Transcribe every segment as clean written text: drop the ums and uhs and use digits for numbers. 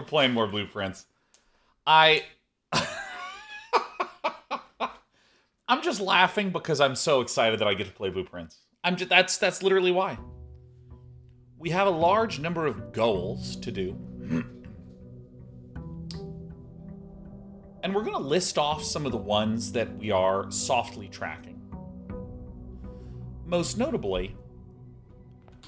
playing more blueprints. I'm just laughing because I'm so excited that I get to play blueprints. That's literally why. We have a large number of goals to do. And we're going to list off some of the ones that we are softly tracking. Most notably,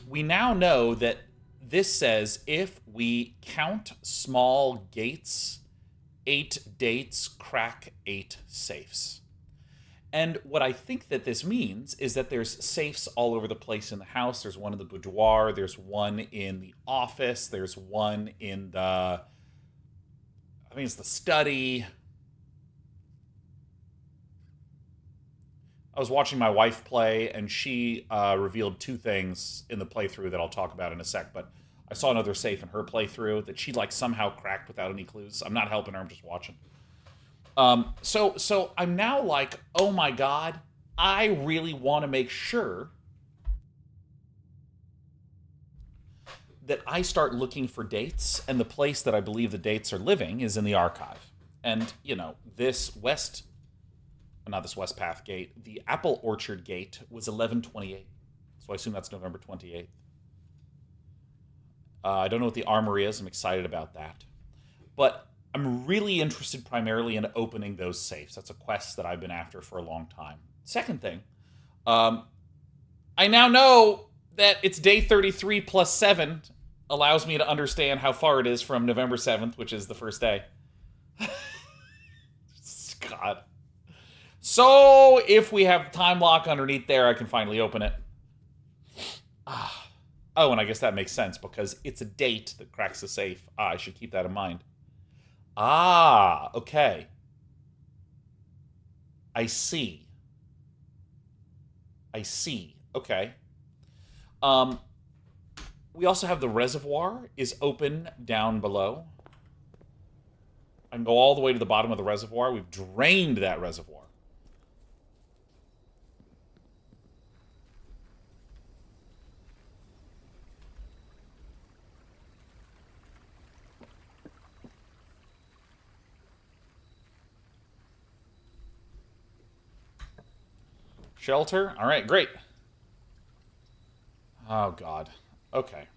we now know that this says if we count small gates, 8 dates crack 8 safes. And what I think that this means is that there's safes all over the place in the house. There's one in the boudoir. There's one in the office. There's one in I think it's the study. I was watching my wife play, and she revealed 2 things in the playthrough that I'll talk about in a sec, but I saw another safe in her playthrough that she, like, somehow cracked without any clues. I'm not helping her, I'm just watching. So I'm now like, oh my god, I really want to make sure that I start looking for dates, and the place that I believe the dates are living is in the archive. And, you know, not this West Path gate, the Apple Orchard gate was 11/28. So I assume that's November 28th. I don't know what the armory is. I'm excited about that. But I'm really interested primarily in opening those safes. That's a quest that I've been after for a long time. Second thing, I now know that it's day 33 plus 7 allows me to understand how far it is from November 7th, which is the first day. God. So, if we have time lock underneath there, I can finally open it. Oh, and I guess that makes sense, because it's a date that cracks the safe. I should keep that in mind. Okay. I see. Okay. We also have the reservoir is open down below. I can go all the way to the bottom of the reservoir. We've drained that reservoir. Shelter? All right, great. Oh, God. Okay.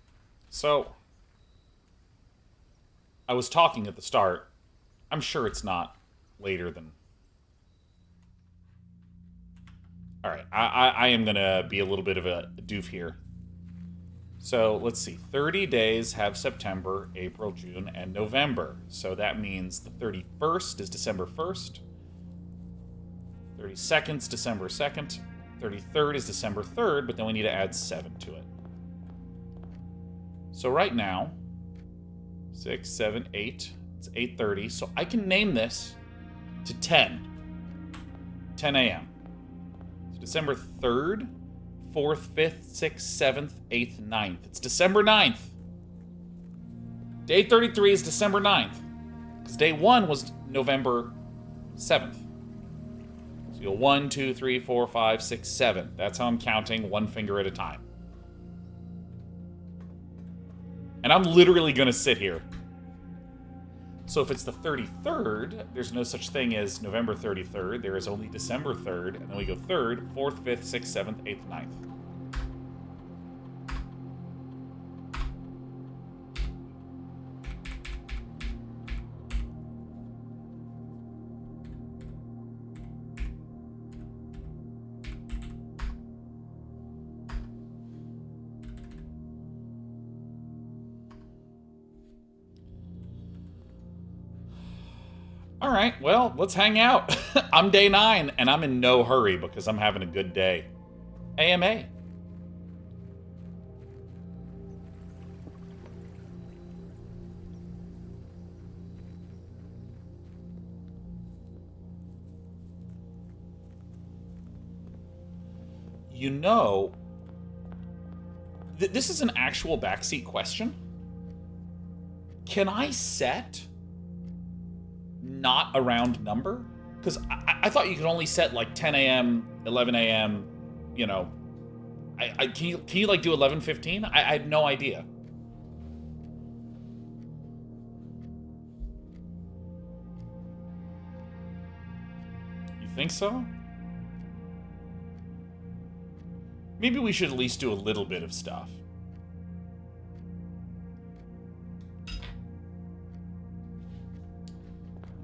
So, I was talking at the start. I'm sure it's not later than... All right, I am going to be a little bit of a doof here. So, let's see. 30 days have September, April, June, and November. So that means the 31st is December 1st. 32nd is December 2nd. 33rd is December 3rd, but then we need to add 7 to it. So right now, 6, 7, 8, it's 8:30. So I can name this to 10 a.m. So December 3rd, 4th, 5th, 6th, 7th, 8th, 9th. It's December 9th. Day 33 is December 9th. Because day 1 was November 7th. So you'll 1, 2, 3, 4, 5, 6, 7. That's how I'm counting, one finger at a time. And I'm literally going to sit here. So if it's the 33rd, there's no such thing as November 33rd. There is only December 3rd. And then we go 3rd, 4th, 5th, 6th, 7th, 8th, 9th. All right, well, let's hang out. I'm day 9, and I'm in no hurry because I'm having a good day. AMA. You know, this is an actual backseat question. Can I set not a round number? Because I thought you could only set like 10 a.m., 11 a.m., you know. Can you like do 11:15? I had no idea. think so? Maybe we should at least do a little bit of stuff.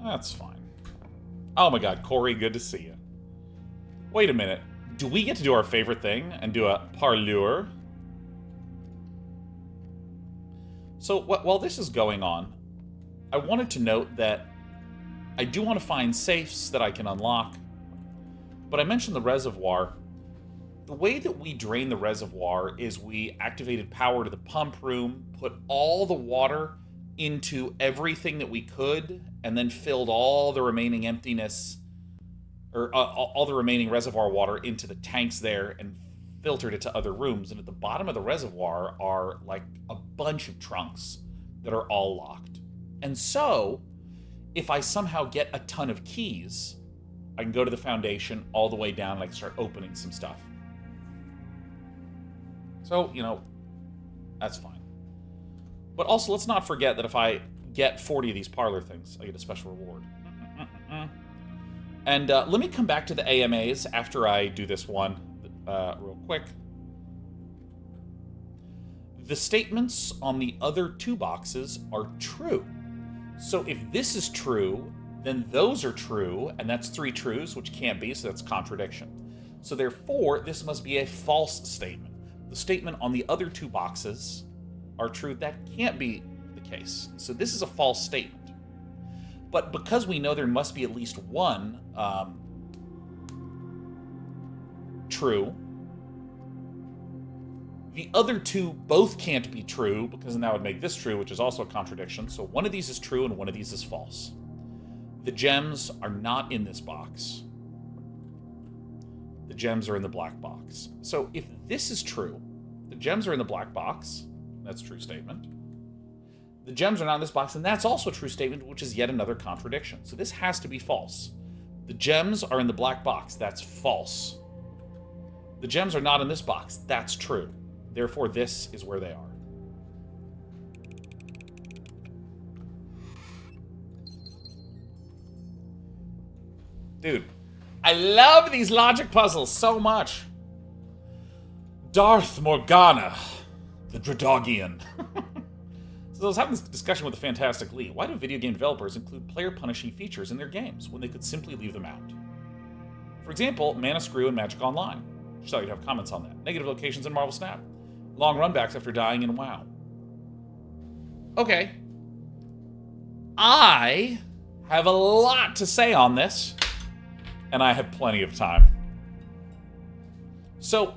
That's fine. Oh my god, Corey, good to see you. Wait a minute. Do we get to do our favorite thing and do a parlor? So while this is going on, I wanted to note that I do want to find safes that I can unlock. But I mentioned the reservoir. The way that we drain the reservoir is we activated power to the pump room, put all the water into everything that we could, and then filled all the remaining emptiness, or all the remaining reservoir water into the tanks there and filtered it to other rooms. And at the bottom of the reservoir are like a bunch of trunks that are all locked. And so, if I somehow get a ton of keys, I can go to the foundation all the way down and I can start opening some stuff. So, you know, that's fine. But also, let's not forget that if I get 40 of these parlor things, I get a special reward. And let me come back to the AMAs after I do this one real quick. The statements on the other two boxes are true. So if this is true, then those are true, and that's 3 trues, which can't be, so that's contradiction. So therefore, this must be a false statement. The statement on the other 2 boxes are true. That can't be the case. So this is a false statement. But because we know there must be at least one true, the other 2 both can't be true, because then that would make this true, which is also a contradiction. So one of these is true and one of these is false. The gems are not in this box. The gems are in the black box. So if this is true, the gems are in the black box, that's a true statement. The gems are not in this box, and that's also a true statement, which is yet another contradiction. So this has to be false. The gems are in the black box, that's false. The gems are not in this box, that's true. Therefore, this is where they are. Dude, I love these logic puzzles so much. Darth Morgana, the Dradogian. So I was having this discussion with the Fantastic Lee. Why do video game developers include player-punishing features in their games when they could simply leave them out? For example, Mana Screw and Magic Online. Just thought you'd have comments on that. Negative locations in Marvel Snap. Long runbacks after dying in WoW. Okay. I have a lot to say on this, and I have plenty of time. So,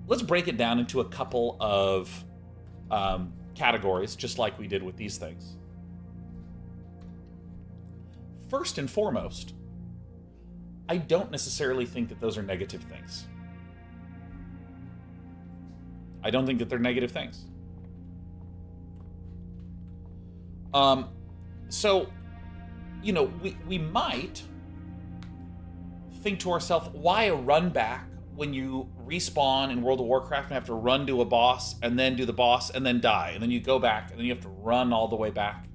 let's break it down into a couple of categories, just like we did with these things. First and foremost, I don't necessarily think that those are negative things. I don't think that they're negative things. So, you know, we might think to ourselves, why a run back when you respawn in World of Warcraft and have to run to a boss and then do the boss and then die, and then you go back and then you have to run all the way back?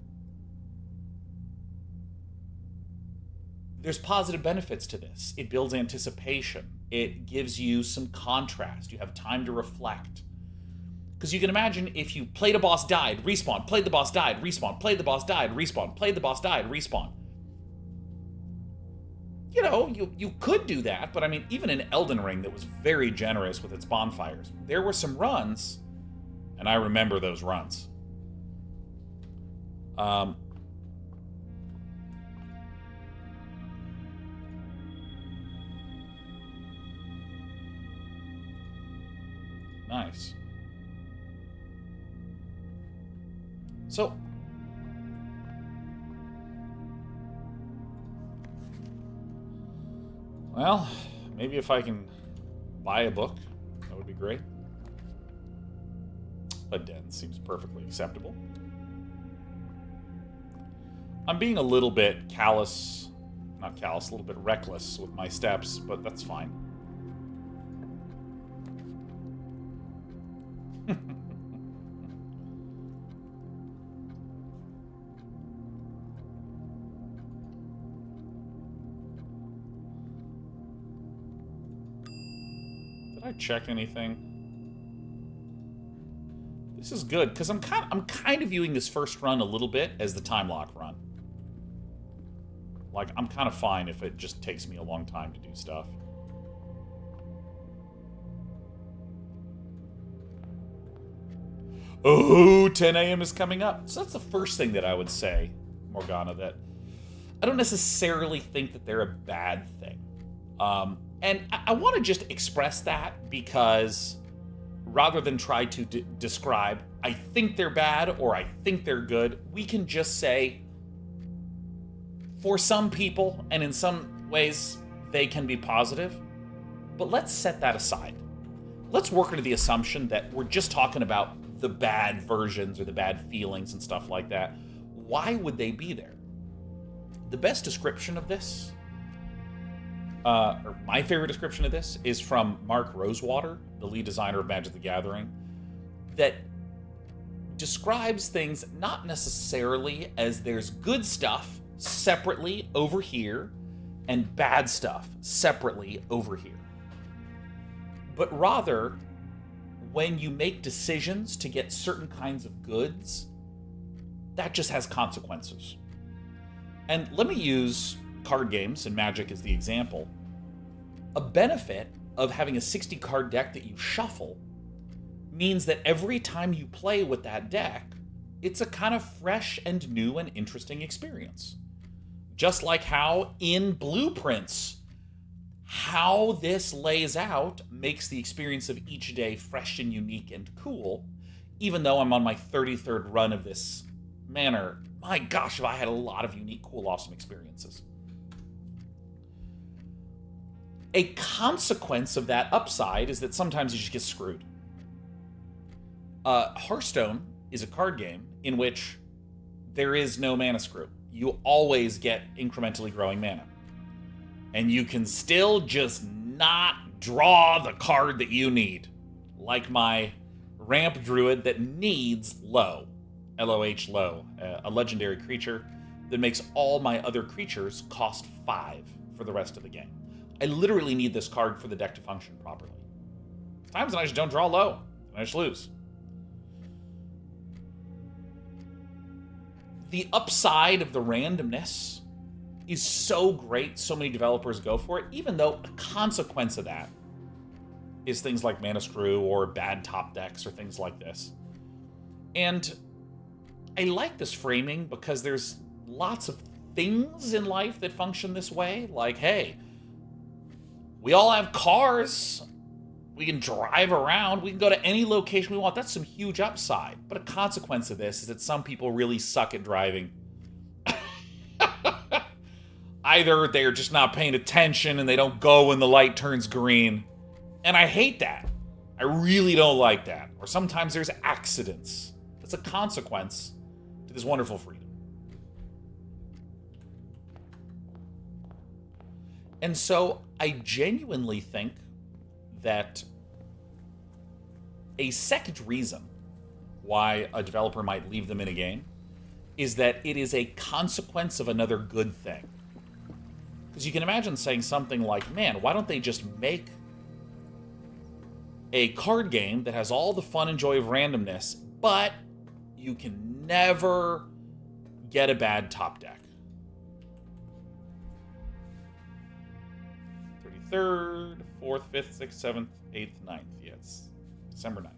There's positive benefits to this. It builds anticipation. It gives you some contrast. You have time to reflect. Because you can imagine if you played a boss, died, respawn, played the boss, died, respawn, played the boss, died, respawn, played the boss, died, respawn. You know, you could do that, but I mean, even in Elden Ring that was very generous with its bonfires, there were some runs, and I remember those runs. Nice. So, well, maybe if I can buy a book, that would be great. A den seems perfectly acceptable. I'm being a little bit callous, not callous, a little bit reckless with my steps, but that's fine. Did I check anything? This is good, because I'm kind of viewing this first run a little bit as the time lock run. Like, I'm kind of fine if it just takes me a long time to do stuff. Oh, 10 a.m. is coming up. So that's the first thing that I would say, Morgana, that I don't necessarily think that they're a bad thing. And I want to just express that because rather than try to describe, I think they're bad or I think they're good, we can just say, for some people, and in some ways, they can be positive. But let's set that aside. Let's work under the assumption that we're just talking about the bad versions or the bad feelings and stuff like that. Why would they be there? The best description of this, or my favorite description of this, is from Mark Rosewater, the lead designer of Magic the Gathering, that describes things not necessarily as there's good stuff separately over here and bad stuff separately over here, but rather when you make decisions to get certain kinds of goods, that just has consequences. And let me use card games and Magic as the example. A benefit of having a 60 card deck that you shuffle means that every time you play with that deck, it's a kind of fresh and new and interesting experience. Just like how in blueprints, how this lays out makes the experience of each day fresh and unique and cool. Even though I'm on my 33rd run of this manner, my gosh, have I had a lot of unique, cool, awesome experiences. A consequence of that upside is that sometimes you just get screwed. Hearthstone is a card game in which there is no mana screw. You always get incrementally growing mana. And you can still just not draw the card that you need. Like my ramp druid that needs low. LOH low. A legendary creature that makes all my other creatures cost 5 for the rest of the game. I literally need this card for the deck to function properly. Times when I just don't draw low. And I just lose. The upside of the randomness is so great, so many developers go for it, even though a consequence of that is things like mana screw or bad top decks or things like this. And I like this framing because there's lots of things in life that function this way. Like, hey, we all have cars. We can drive around. We can go to any location we want. That's some huge upside. But a consequence of this is that some people really suck at driving. Either they're just not paying attention and they don't go when the light turns green. And I hate that. I really don't like that. Or sometimes there's accidents. That's a consequence to this wonderful freedom. And so I genuinely think that a second reason why a developer might leave them in a game is that it is a consequence of another good thing. Because you can imagine saying something like, man, why don't they just make a card game that has all the fun and joy of randomness, but you can never get a bad top deck. 33rd, 4th, 5th, 6th, 7th, 8th, 9th. Yeah, it's December 9th.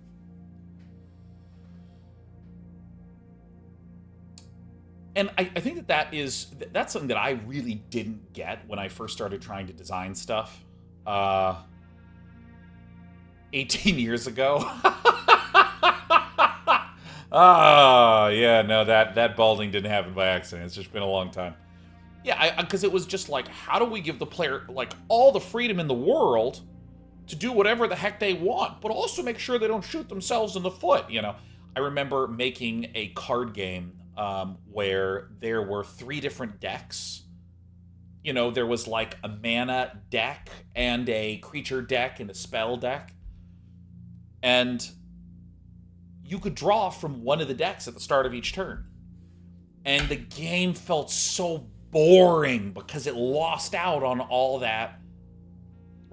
And I think that's something that I really didn't get when I first started trying to design stuff 18 years ago. Yeah, no, that balding didn't happen by accident. It's just been a long time. Yeah, because it was just like, how do we give the player like all the freedom in the world to do whatever the heck they want, but also make sure they don't shoot themselves in the foot, you know? I remember making a card game where there were 3 different decks. You know, there was like a mana deck and a creature deck and a spell deck. And you could draw from one of the decks at the start of each turn. And the game felt so boring because it lost out on all that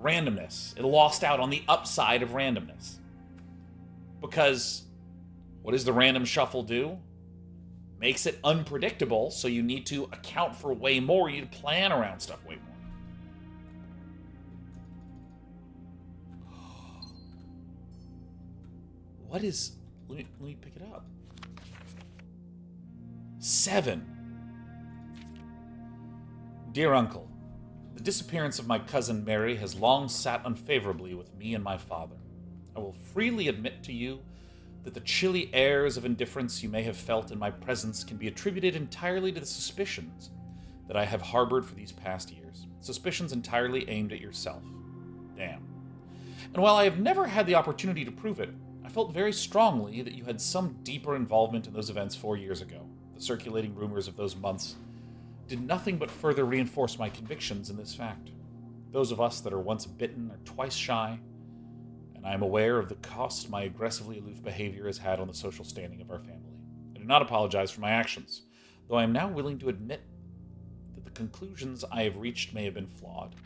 randomness. It lost out on the upside of randomness. Because what does the random shuffle do? Makes it unpredictable, so you need to account for way more. You need to plan around stuff way more. What is... Let me pick it up. 7. Dear Uncle, the disappearance of my cousin Mary has long sat unfavorably with me and my father. I will freely admit to you that the chilly airs of indifference you may have felt in my presence can be attributed entirely to the suspicions that I have harbored for these past years. Suspicions entirely aimed at yourself. Damn. And while I have never had the opportunity to prove it, I felt very strongly that you had some deeper involvement in those events 4 years ago. The circulating rumors of those months did nothing but further reinforce my convictions in this fact. Those of us that are once bitten are twice shy, and I am aware of the cost my aggressively aloof behavior has had on the social standing of our family. I do not apologize for my actions, though I am now willing to admit that the conclusions I have reached may have been flawed.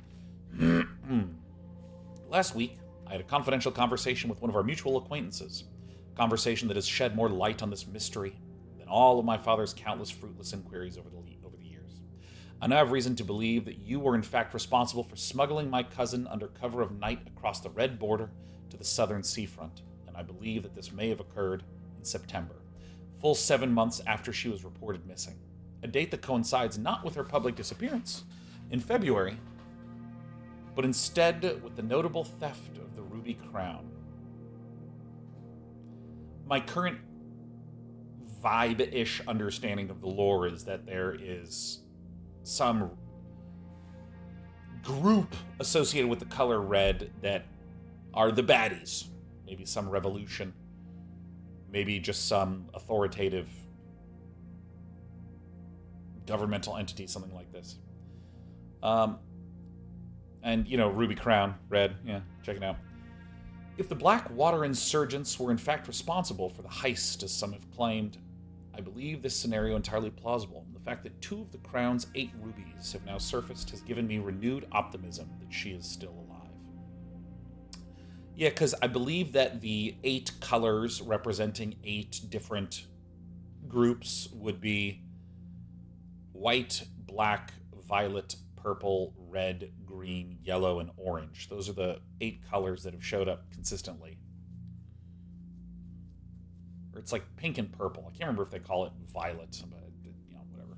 Last week, I had a confidential conversation with one of our mutual acquaintances, a conversation that has shed more light on this mystery than all of my father's countless fruitless inquiries over the years. I now have reason to believe that you were in fact responsible for smuggling my cousin under cover of night across the red border to the southern seafront, and I believe that this may have occurred in September, full 7 months after she was reported missing, a date that coincides not with her public disappearance in February, but instead with the notable theft of the ruby crown. My current vibe-ish understanding of the lore is that there is some group associated with the color red that are the baddies. Maybe some revolution. Maybe just some authoritative governmental entity, something like this. And, Ruby Crown, red, yeah, check it out. If the Blackwater insurgents were in fact responsible for the heist, as some have claimed, I believe this scenario entirely plausible. The fact that 2 of the Crown's 8 rubies have now surfaced has given me renewed optimism that she is still alive. Yeah, because I believe that the 8 colors representing 8 different groups would be white, black, violet, purple, red, green, yellow, and orange. Those are the 8 colors that have showed up consistently. Or it's like pink and purple. I can't remember if they call it violet, but whatever.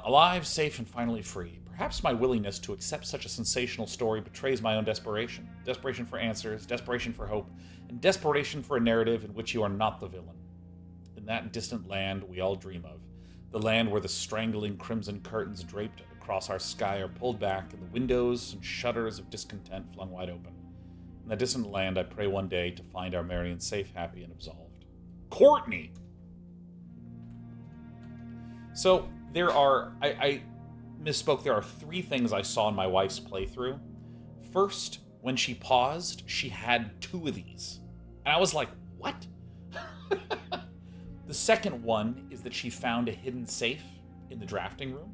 Alive, safe, and finally free. Perhaps my willingness to accept such a sensational story betrays my own desperation. Desperation for answers, desperation for hope, and desperation for a narrative in which you are not the villain. In that distant land we all dream of. The land where the strangling crimson curtains draped across our sky are pulled back, and the windows and shutters of discontent flung wide open. In that distant land, I pray one day to find our Marion safe, happy, and absolved. Courtney! So, there are... I misspoke. There are 3 things I saw in my wife's playthrough. First, when she paused, she had 2 of these. And I was like, what? The second one is that she found a hidden safe in the drafting room.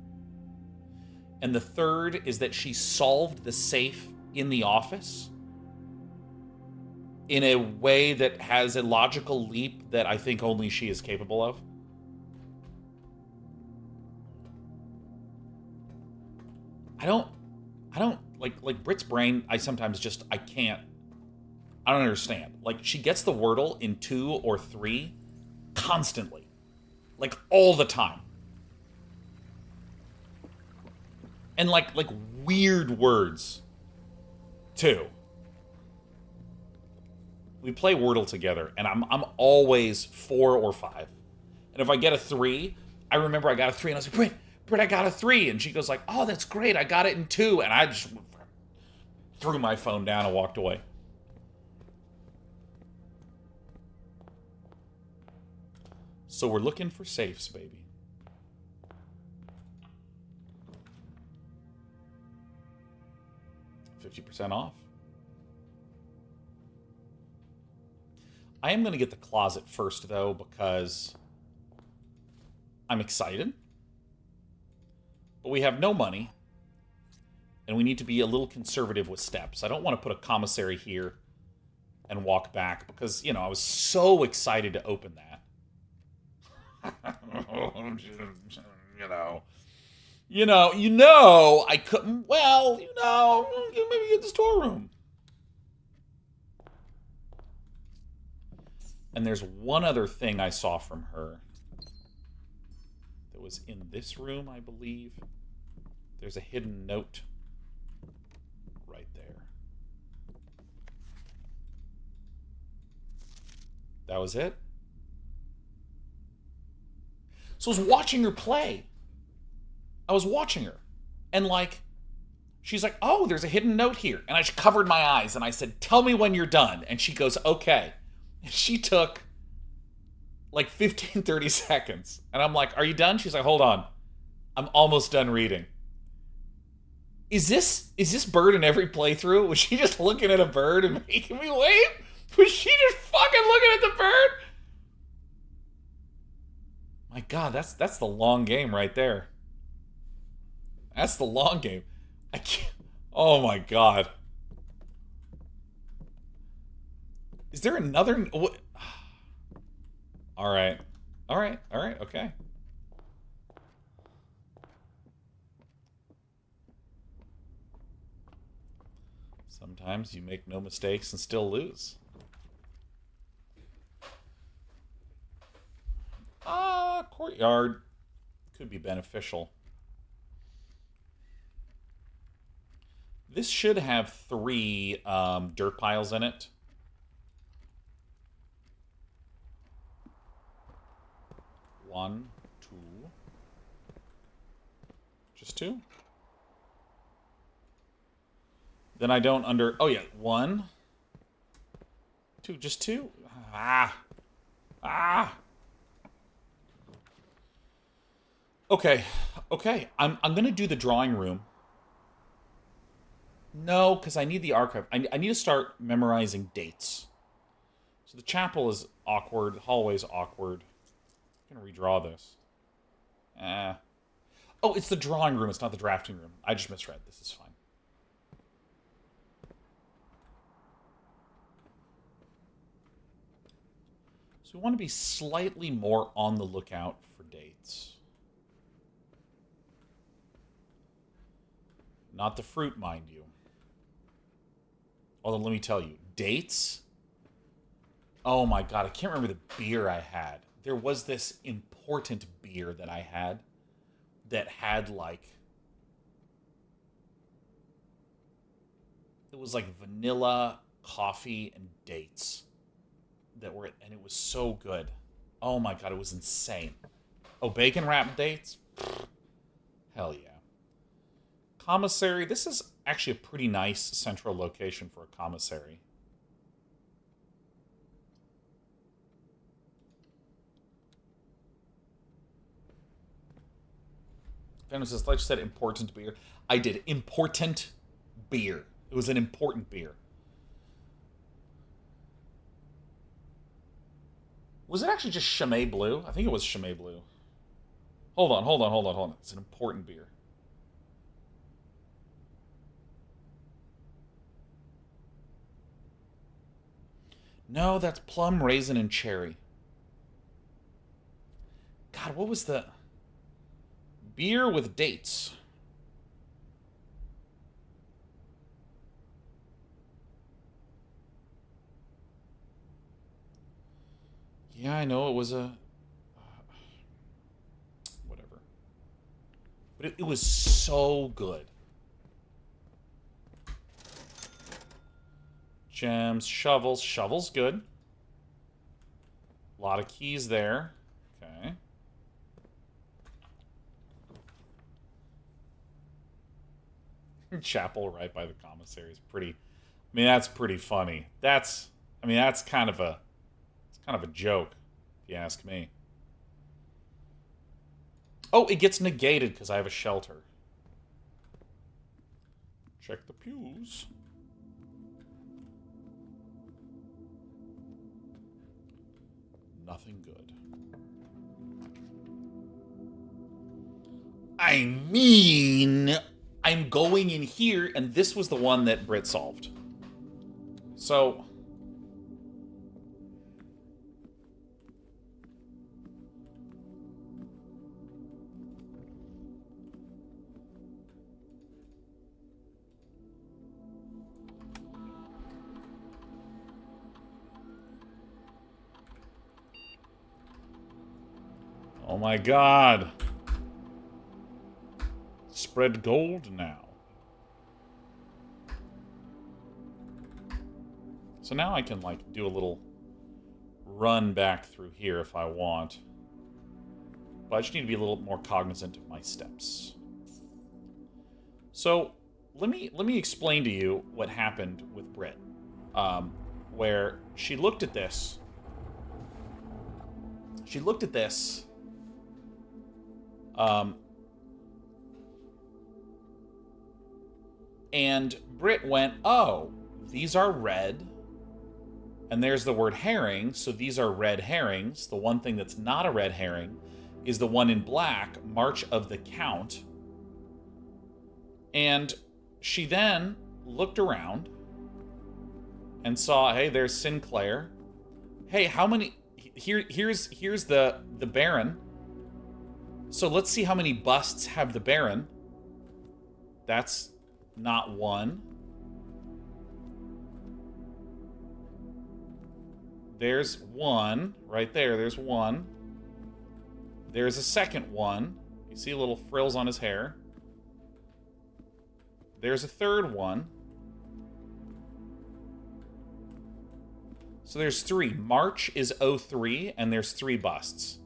And the third is that she solved the safe in the office in a way that has a logical leap that I think only she is capable of. I don't like Brit's brain. I sometimes just, I don't understand. Like, she gets the Wordle in 2 or 3 constantly. Like, all the time. And like weird words, too. We play Wordle together, and I'm always 4 or 5. And if I get a 3, I remember I got a 3, and I was like, Britt, I got a 3. And she goes like, oh, that's great, I got it in 2. And I just threw my phone down and walked away. So we're looking for safes, baby. $50% off. I am going to get the closet first, though, because I'm excited. But we have no money. And we need to be a little conservative with steps. I don't want to put a commissary here and walk back because, you know, I was so excited to open that. I couldn't, well, maybe get the storeroom. And there's one other thing I saw from her that was in this room, I believe. There's a hidden note right there. That was it? So I was watching her play. I was watching her. And like, she's like, oh, there's a hidden note here. And I just covered my eyes and I said, tell me when you're done. And she goes, okay. And she took like 15, 30 seconds. And I'm like, are you done? She's like, hold on. I'm almost done reading. Is this bird in every playthrough? Was she just looking at a bird and making me wait? Was she just fucking looking at the bird? My God, that's the long game right there. That's the long game. I can't. Oh my God. Is there another? What? All right. Okay. Sometimes you make no mistakes and still lose. Courtyard could be beneficial. This should have 3 dirt piles in it. One, 2. Just 2? Then I don't oh yeah, 1. 2, just 2? Ah. Okay. I'm gonna do the drawing room. No, because I need the archive. I need to start memorizing dates. So the chapel is awkward. The hallway's awkward. I'm gonna redraw this. Oh, it's the drawing room. It's not the drafting room. I just misread. This is fine. So we want to be slightly more on the lookout for dates. Not the fruit, mind you. Although, let me tell you, dates? Oh my God, I can't remember the beer I had. There was this important beer that I had that had like... It was like vanilla, coffee, and dates. And it was so good. Oh my God, it was insane. Oh, bacon wrapped dates? Hell yeah. Commissary. This is actually a pretty nice central location for a commissary. Dennis says, like you said, important beer. I did. Important beer. It was an important beer. Was it actually just Chimay Blue? I think it was Chimay Blue. Hold on. It's an important beer. No, that's plum, raisin, and cherry. God, what was the... Beer with dates. Yeah, I know it was a... whatever. But it was so good. Gems, shovels. Shovels, good. A lot of keys there. Okay. Chapel right by the commissary is pretty... I mean, that's pretty funny. That's kind of a... It's kind of a joke, if you ask me. Oh, it gets negated because I have a shelter. Check the pews. Nothing good. I'm going in here, and this was the one that Britt solved. So... oh my god. Spread gold now. So now I can, like, do a little run back through here if I want. But I just need to be a little more cognizant of my steps. So, let me explain to you what happened with Britt. Where she looked at this. She looked at this. And Britt went, oh, these are red. And there's the word herring, so these are red herrings. The one thing that's not a red herring is the one in black, March of the Count. And she then looked around and saw, hey, there's Sinclair. Hey, how many... Here's the Baron. So let's see how many busts have the Baron. That's not one. There's one. Right there, there's one. There's a second one. You see little frills on his hair. There's a third one. So there's 3. March is 03, and there's 3 busts.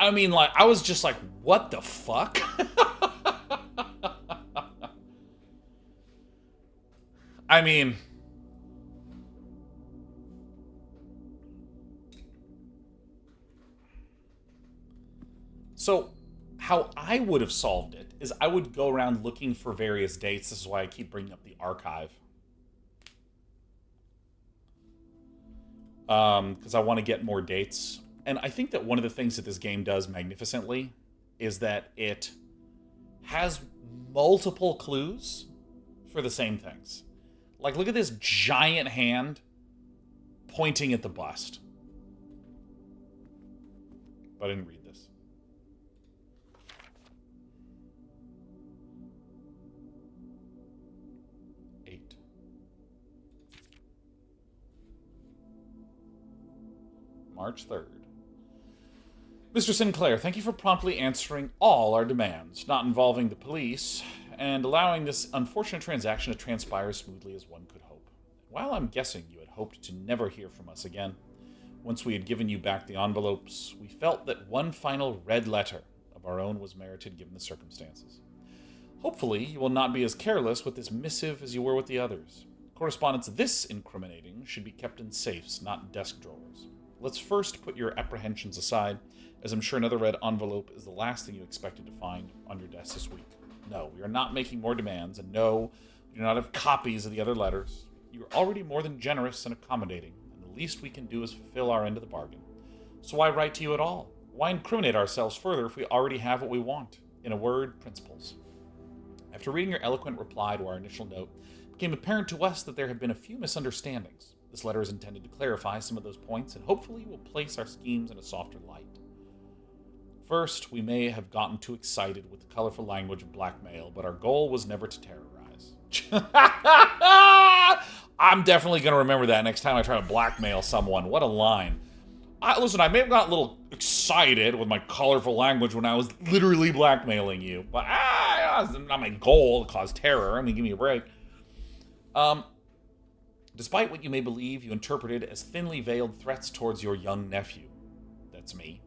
I mean, like, I was just like, what the fuck? I mean... So, how I would have solved it is I would go around looking for various dates. This is why I keep bringing up the archive. Because I want to get more dates. And I think that one of the things that this game does magnificently is that it has multiple clues for the same things. Like, look at this giant hand pointing at the bust. But I didn't read this. March 3rd. Mr. Sinclair, thank you for promptly answering all our demands, not involving the police, and allowing this unfortunate transaction to transpire as smoothly as one could hope. While I'm guessing you had hoped to never hear from us again, once we had given you back the envelopes, we felt that one final red letter of our own was merited given the circumstances. Hopefully, you will not be as careless with this missive as you were with the others. Correspondence this incriminating should be kept in safes, not desk drawers. Let's first put your apprehensions aside, as I'm sure another red envelope is the last thing you expected to find on your desk this week. No, we are not making more demands, and no, we do not have copies of the other letters. You are already more than generous and accommodating, and the least we can do is fulfill our end of the bargain. So why write to you at all? Why incriminate ourselves further if we already have what we want? In a word, principles. After reading your eloquent reply to our initial note, it became apparent to us that there had been a few misunderstandings. This letter is intended to clarify some of those points, and hopefully will place our schemes in a softer light. First, we may have gotten too excited with the colorful language of blackmail, but our goal was never to terrorize. I'm definitely going to remember that next time I try to blackmail someone. What a line. Listen, I may have got a little excited with my colorful language when I was literally blackmailing you, but it's not my goal to cause terror. I mean, give me a break. Despite what you may believe, you interpreted as thinly veiled threats towards your young nephew. That's me.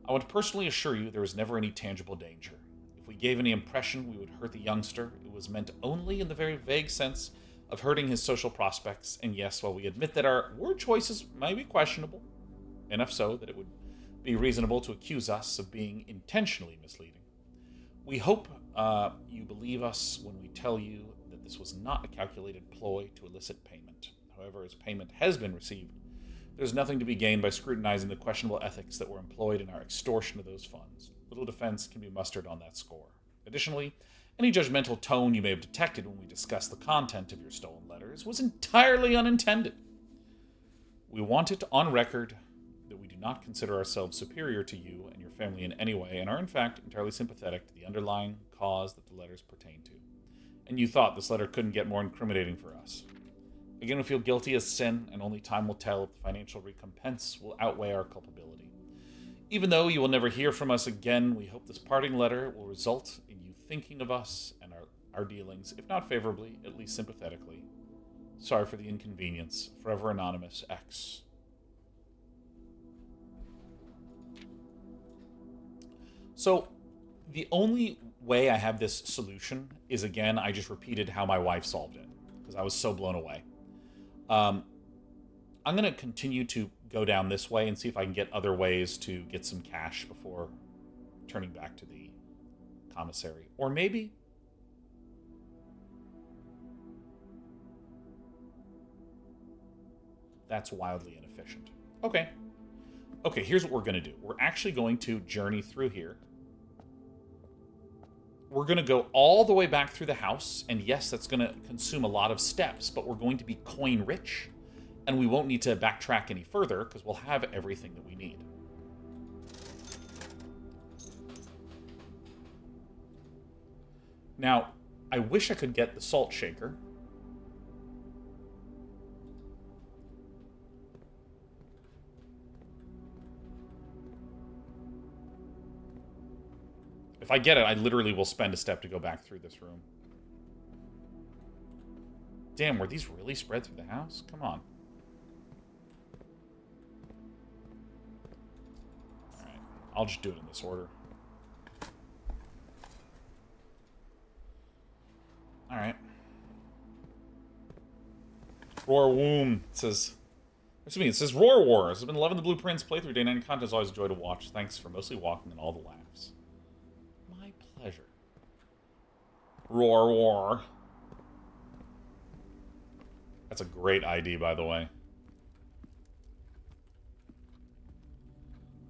I want to personally assure you there was never any tangible danger. If we gave any impression we would hurt the youngster, it was meant only in the very vague sense of hurting his social prospects, and yes, while we admit that our word choices may be questionable, enough so that it would be reasonable to accuse us of being intentionally misleading, we hope you believe us when we tell you this was not a calculated ploy to elicit payment. However, as payment has been received, There's nothing to be gained by scrutinizing the questionable ethics that were employed in our extortion of those funds. Little defense can be mustered on that score. Additionally, any judgmental tone you may have detected when we discussed the content of your stolen letters was entirely unintended. We want it on record that we do not consider ourselves superior to you and your family in any way, and are in fact entirely sympathetic to the underlying cause that the letters pertain to. And you thought this letter couldn't get more incriminating for us. Again, we feel guilty as sin, and only time will tell if the financial recompense will outweigh our culpability. Even though you will never hear from us again, we hope this parting letter will result in you thinking of us and our dealings, if not favorably, at least sympathetically. Sorry for the inconvenience. Forever Anonymous X. So, the only way I have this solution is, again, I just repeated how my wife solved it, because I was so blown away. I'm going to continue to go down this way and see if I can get other ways to get some cash before turning back to the commissary. Or maybe... that's wildly inefficient. Okay. Okay, here's what we're going to do. We're actually going to journey through here. We're going to go all the way back through the house, and yes, that's going to consume a lot of steps, but we're going to be coin rich, and we won't need to backtrack any further because we'll have everything that we need. Now, I wish I could get the salt shaker. If I get it, I literally will spend a step to go back through this room. Damn, were these really spread through the house? Come on. Alright, I'll just do it in this order. Alright. Roar Womb, it says... excuse me, it says Roar Wars. I've been loving the Blueprints. Playthrough Day9 content is always a joy to watch. Thanks for mostly walking and all the laughs. My pleasure. Roar War. That's a great ID, by the way.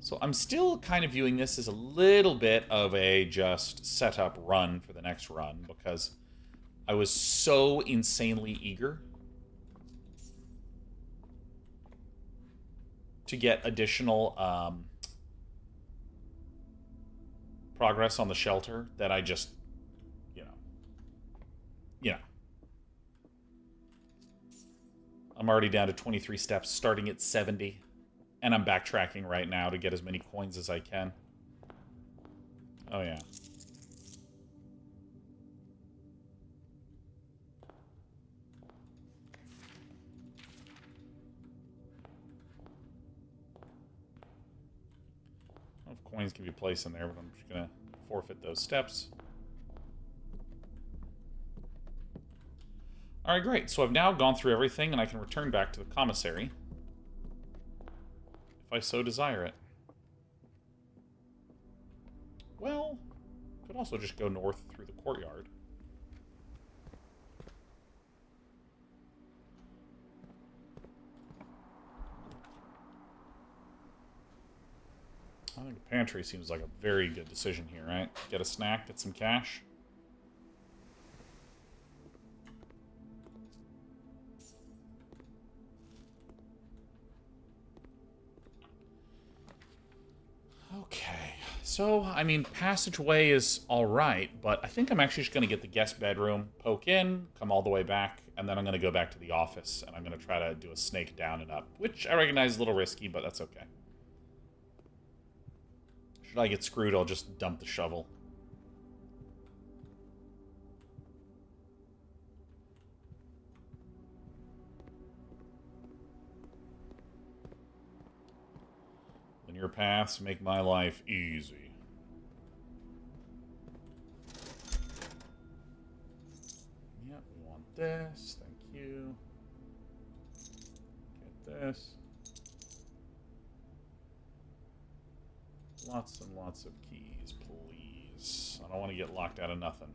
So I'm still kind of viewing this as a little bit of a just setup run for the next run, because I was so insanely eager to get additional progress on the shelter that I just, you know. I'm already down to 23 steps, starting at 70. And I'm backtracking right now to get as many coins as I can. Oh, yeah. I don't know if coins can be placed in there, but I'm just going to forfeit those steps. Alright, great. So I've now gone through everything, and I can return back to the commissary. If I so desire it. Well, could also just go north through the courtyard. I think the pantry seems like a very good decision here, right? Get a snack, get some cash. Okay, so, I mean, passageway is alright, but I think I'm actually just going to get the guest bedroom, poke in, come all the way back, and then I'm going to go back to the office, and I'm going to try to do a snake down and up, which I recognize is a little risky, but that's okay. Should I get screwed, I'll just dump the shovel. Linear paths make my life easy. Yep, we want this. Thank you. Get this. Lots and lots of keys, please. I don't want to get locked out of nothing.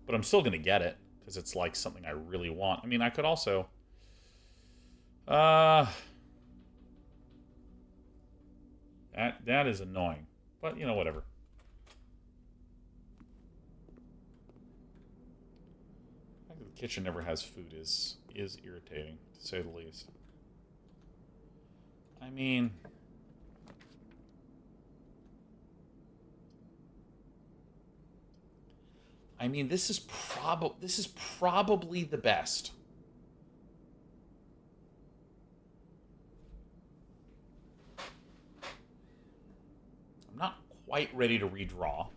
But I'm still going to get it, because it's like something I really want. I mean, I could also... That is annoying. But, you know, whatever. The fact that the kitchen never has food is irritating, to say the least. I mean... this is probably the best. I'm not quite ready to redraw.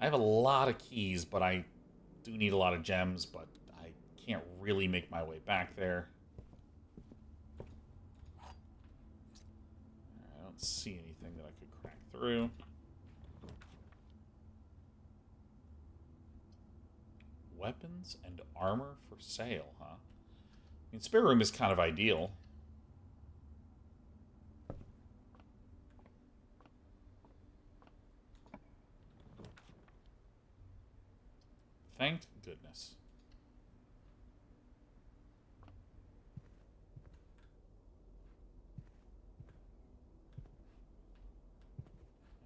I have a lot of keys, but I do need a lot of gems, but I can't really make my way back there. I don't see anything that I could crack through. Weapons and armor for sale, huh? I mean, spare room is kind of ideal. Thank goodness.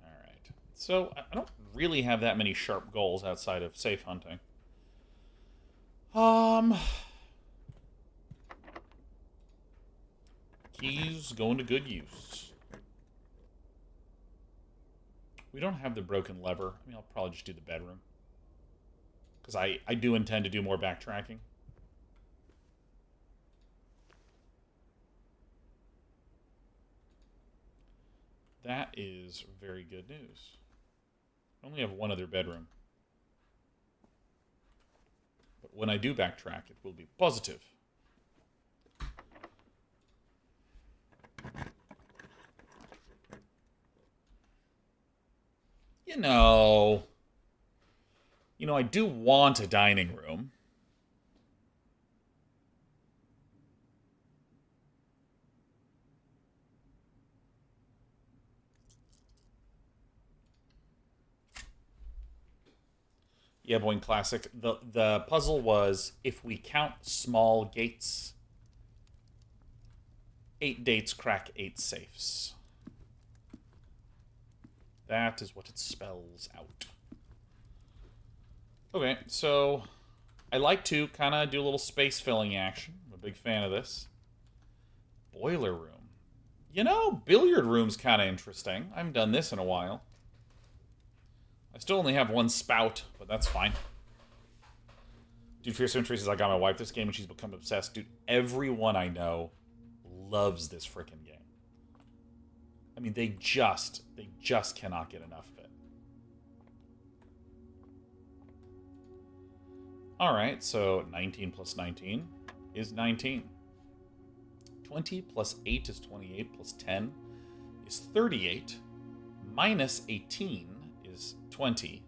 All right. So, I don't really have that many sharp goals outside of safe hunting. Keys going to good use. We don't have the broken lever. I mean, I'll probably just do the bedroom. Because I do intend to do more backtracking. That is very good news. I only have one other bedroom. But when I do backtrack, it will be positive. You know, I do want a dining room. Yeah, Boing Classic. The puzzle was, if we count small gates, 8 dates crack 8 safes. That is what it spells out. Okay, so I like to kind of do a little space filling action. I'm a big fan of this. Boiler room. You know, billiard room's kind of interesting. I haven't done this in a while. I still only have one spout, but that's fine. Dude, Fierce Entry says, I got my wife this game and she's become obsessed. Dude, everyone I know loves this freaking game. I mean, they just cannot get enough of it. Alright, so 19 plus 19 is 19. 20 plus 8 is 28, plus 10 is 38. Minus 18 is 20.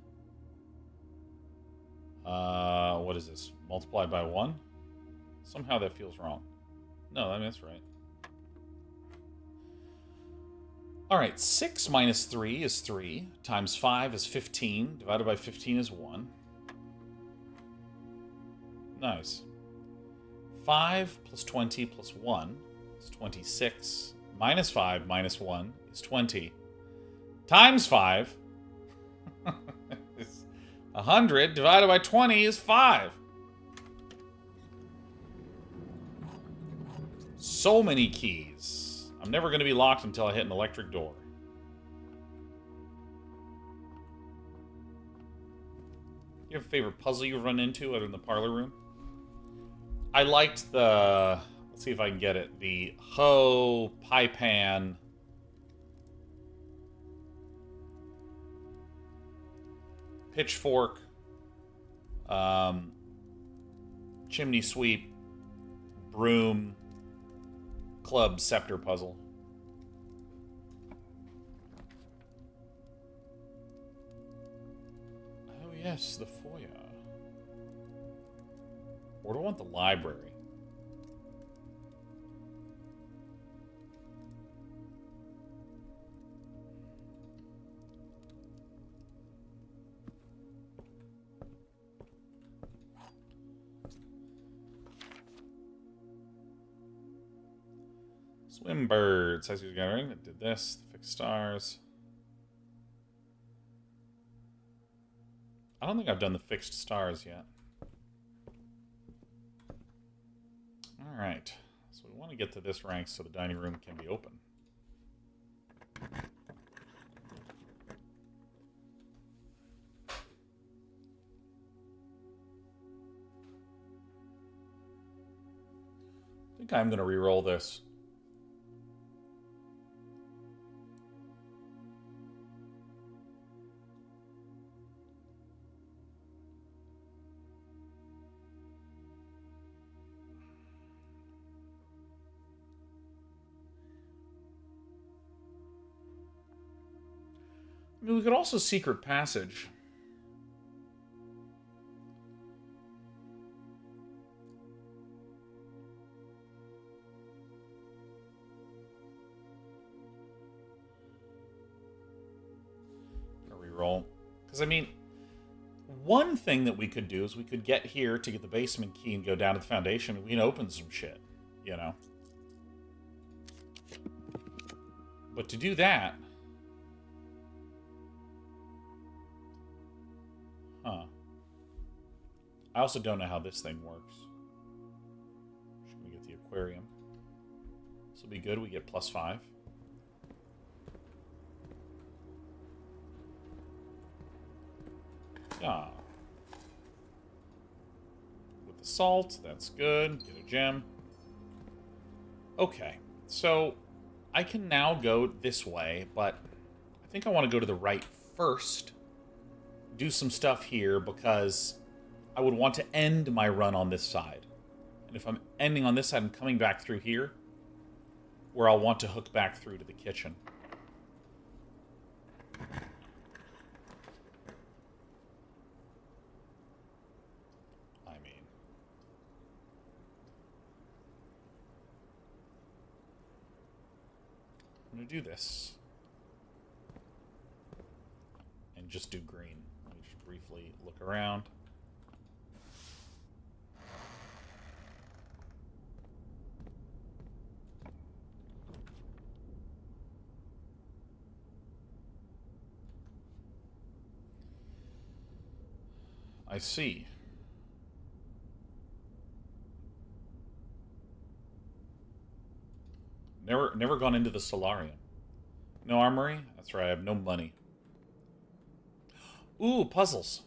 What is this? Multiplied by 1? Somehow that feels wrong. No, I mean, that's right. Alright, 6 minus 3 is 3. Times 5 is 15. Divided by 15 is 1. Nice. 5 plus 20 plus 1 is 26. Minus 5 minus 1 is 20. Times 5 is 100. Divided by 20 is 5. So many keys. I'm never going to be locked until I hit an electric door. You have a favorite puzzle you've run into other than the parlor room? I liked the... Let's see if I can get it. The hoe, pie pan... pitchfork... chimney sweep... broom... club scepter puzzle. Oh yes, the foyer. Or do I want the library? Swim birds. I see gathering. I did this. Fixed stars. I don't think I've done the fixed stars yet. Alright. So we want to get to this rank so the dining room can be open. I think I'm going to re-roll this. I mean, we could also secret passage. Roll. Because, I mean, one thing that we could do is we could get here to get the basement key and go down to the foundation and we can open some shit, you know? But to do that... Huh. I also don't know how this thing works. Should we get the aquarium? This will be good. We get +5. Yeah. With the salt, that's good. Get a gem. Okay, so I can now go this way, but I think I want to go to the right first. Do some stuff here because I would want to end my run on this side. And if I'm ending on this side, I'm coming back through here, where I'll want to hook back through to the kitchen. I'm going to do this. And just do green. Let me just briefly look around. I see. Never gone into the solarium. No armory? That's right, I have no money. Ooh, puzzles.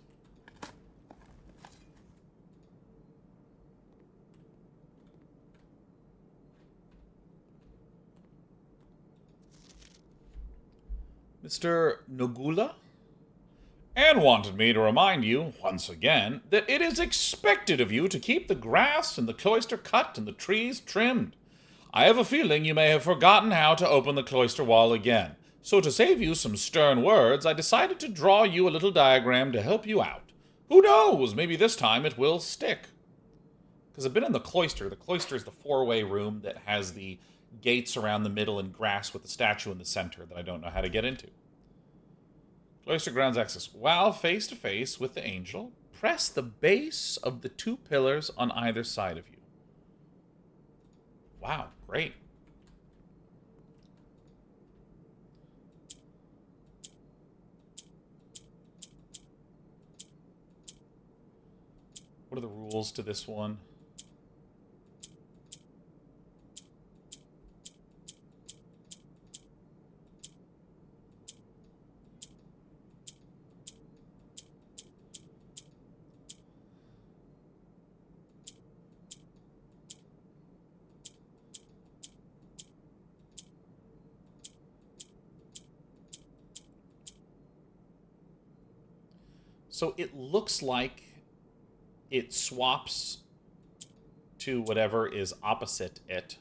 Mr. Nogula? And wanted me to remind you, once again, that it is expected of you to keep the grass and the cloister cut and the trees trimmed. I have a feeling you may have forgotten how to open the cloister wall again. So to save you some stern words, I decided to draw you a little diagram to help you out. Who knows, maybe this time it will stick. Because I've been in the cloister. The cloister is the four-way room that has the gates around the middle and grass with the statue in the center that I don't know how to get into. Cloister grounds access. While face-to-face with the angel, press the base of the two pillars on either side of you. Wow, great. What are the rules to this one? So it looks like it swaps to whatever is opposite it.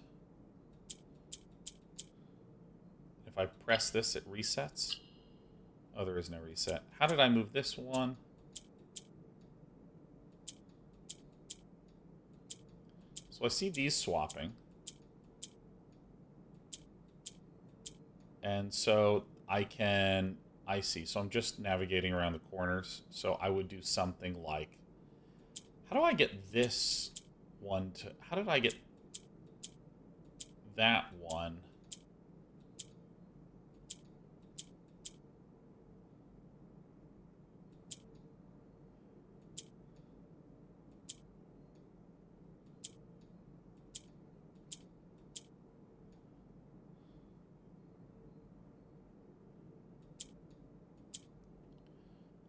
If I press this, it resets. Oh, there is no reset. How did I move this one? So I see these swapping. And so I see. So I'm just navigating around the corners. So I would do something like, how do I get this one to, how did I get that one.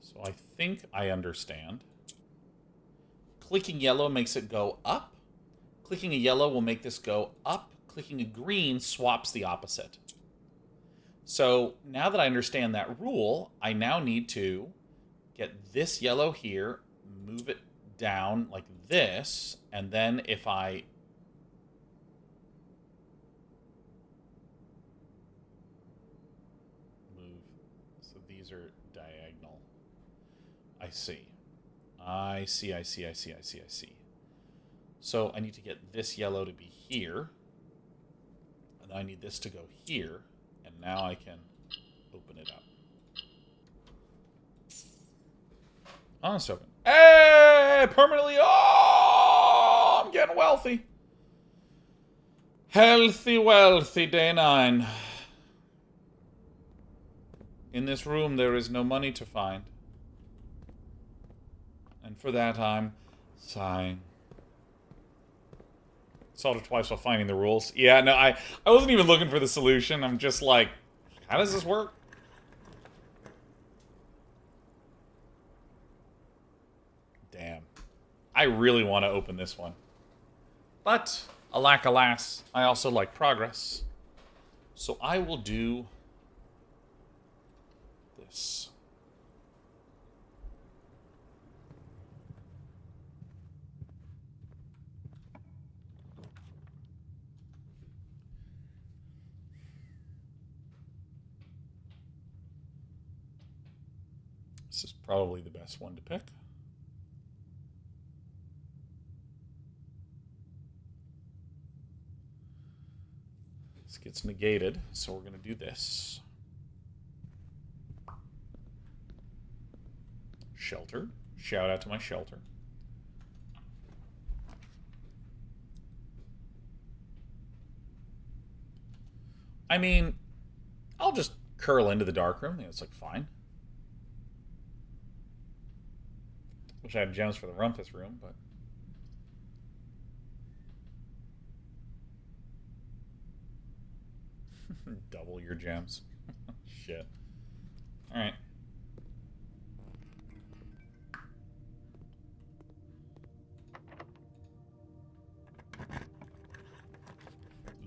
So I think I understand. Clicking yellow makes it go up. Clicking a yellow will make this go up. Clicking a green swaps the opposite. So now that I understand that rule, I now need to get this yellow here, move it down like this, and then if I move, so these are diagonal. I see. I see. So I need to get this yellow to be here. And then I need this to go here. And now I can open it up. Oh, it's open. Hey! Permanently. Oh! I'm getting wealthy. Healthy, wealthy, day 9. In this room, there is no money to find. And for that, I'm sighing. Solved it twice while finding the rules. Yeah, no, I wasn't even looking for the solution. I'm just like, how does this work? Damn. I really want to open this one. But, alack alas, I also like progress. So I will do this. This is probably the best one to pick. This gets negated, so we're going to do this. Shelter. Shout out to my shelter. I mean, I'll just curl into the darkroom. I think it's like fine. Wish I had gems for the Rumpus room, but... Double your gems. Shit. Alright.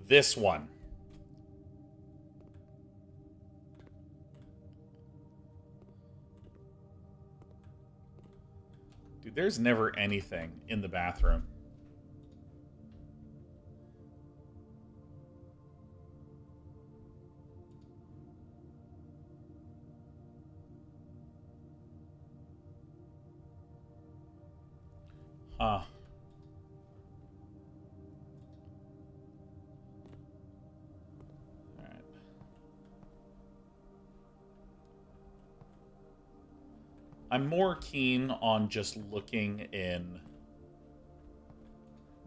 This one. Dude, there's never anything in the bathroom. Huh. Alright. I'm more keen on just looking in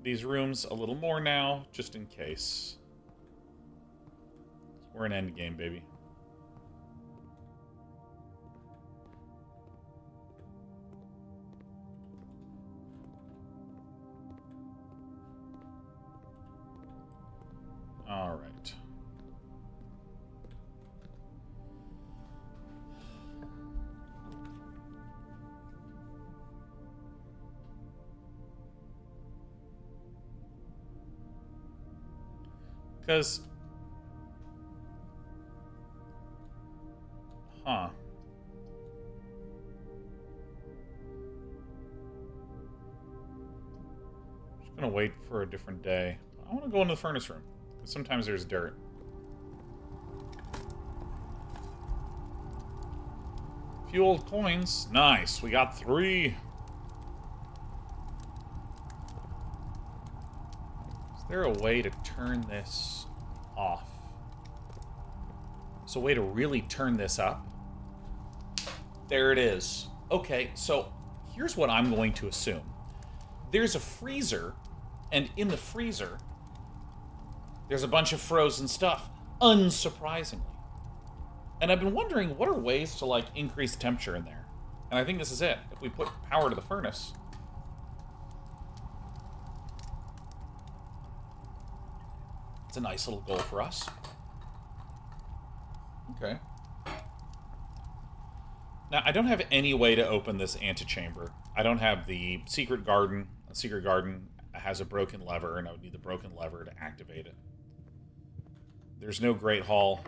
these rooms a little more now, just in case. We're in endgame, baby. All right. Because... Huh. Just gonna wait for a different day. I want to go into the furnace room. Because sometimes there's dirt. A few old coins. Nice. We got 3. Is there a way to turn this off? There's a way to really turn this up. There it is. Okay, so here's what I'm going to assume. There's a freezer, and in the freezer, There's a bunch of frozen stuff, unsurprisingly. And I've been wondering, what are ways to, like, increase temperature in there? And I think this is it. If we put power to the furnace. It's a nice little goal for us. Okay. Now, I don't have any way to open this antechamber. I don't have the secret garden. The secret garden has a broken lever, and I would need the broken lever to activate it. There's no Great Hall.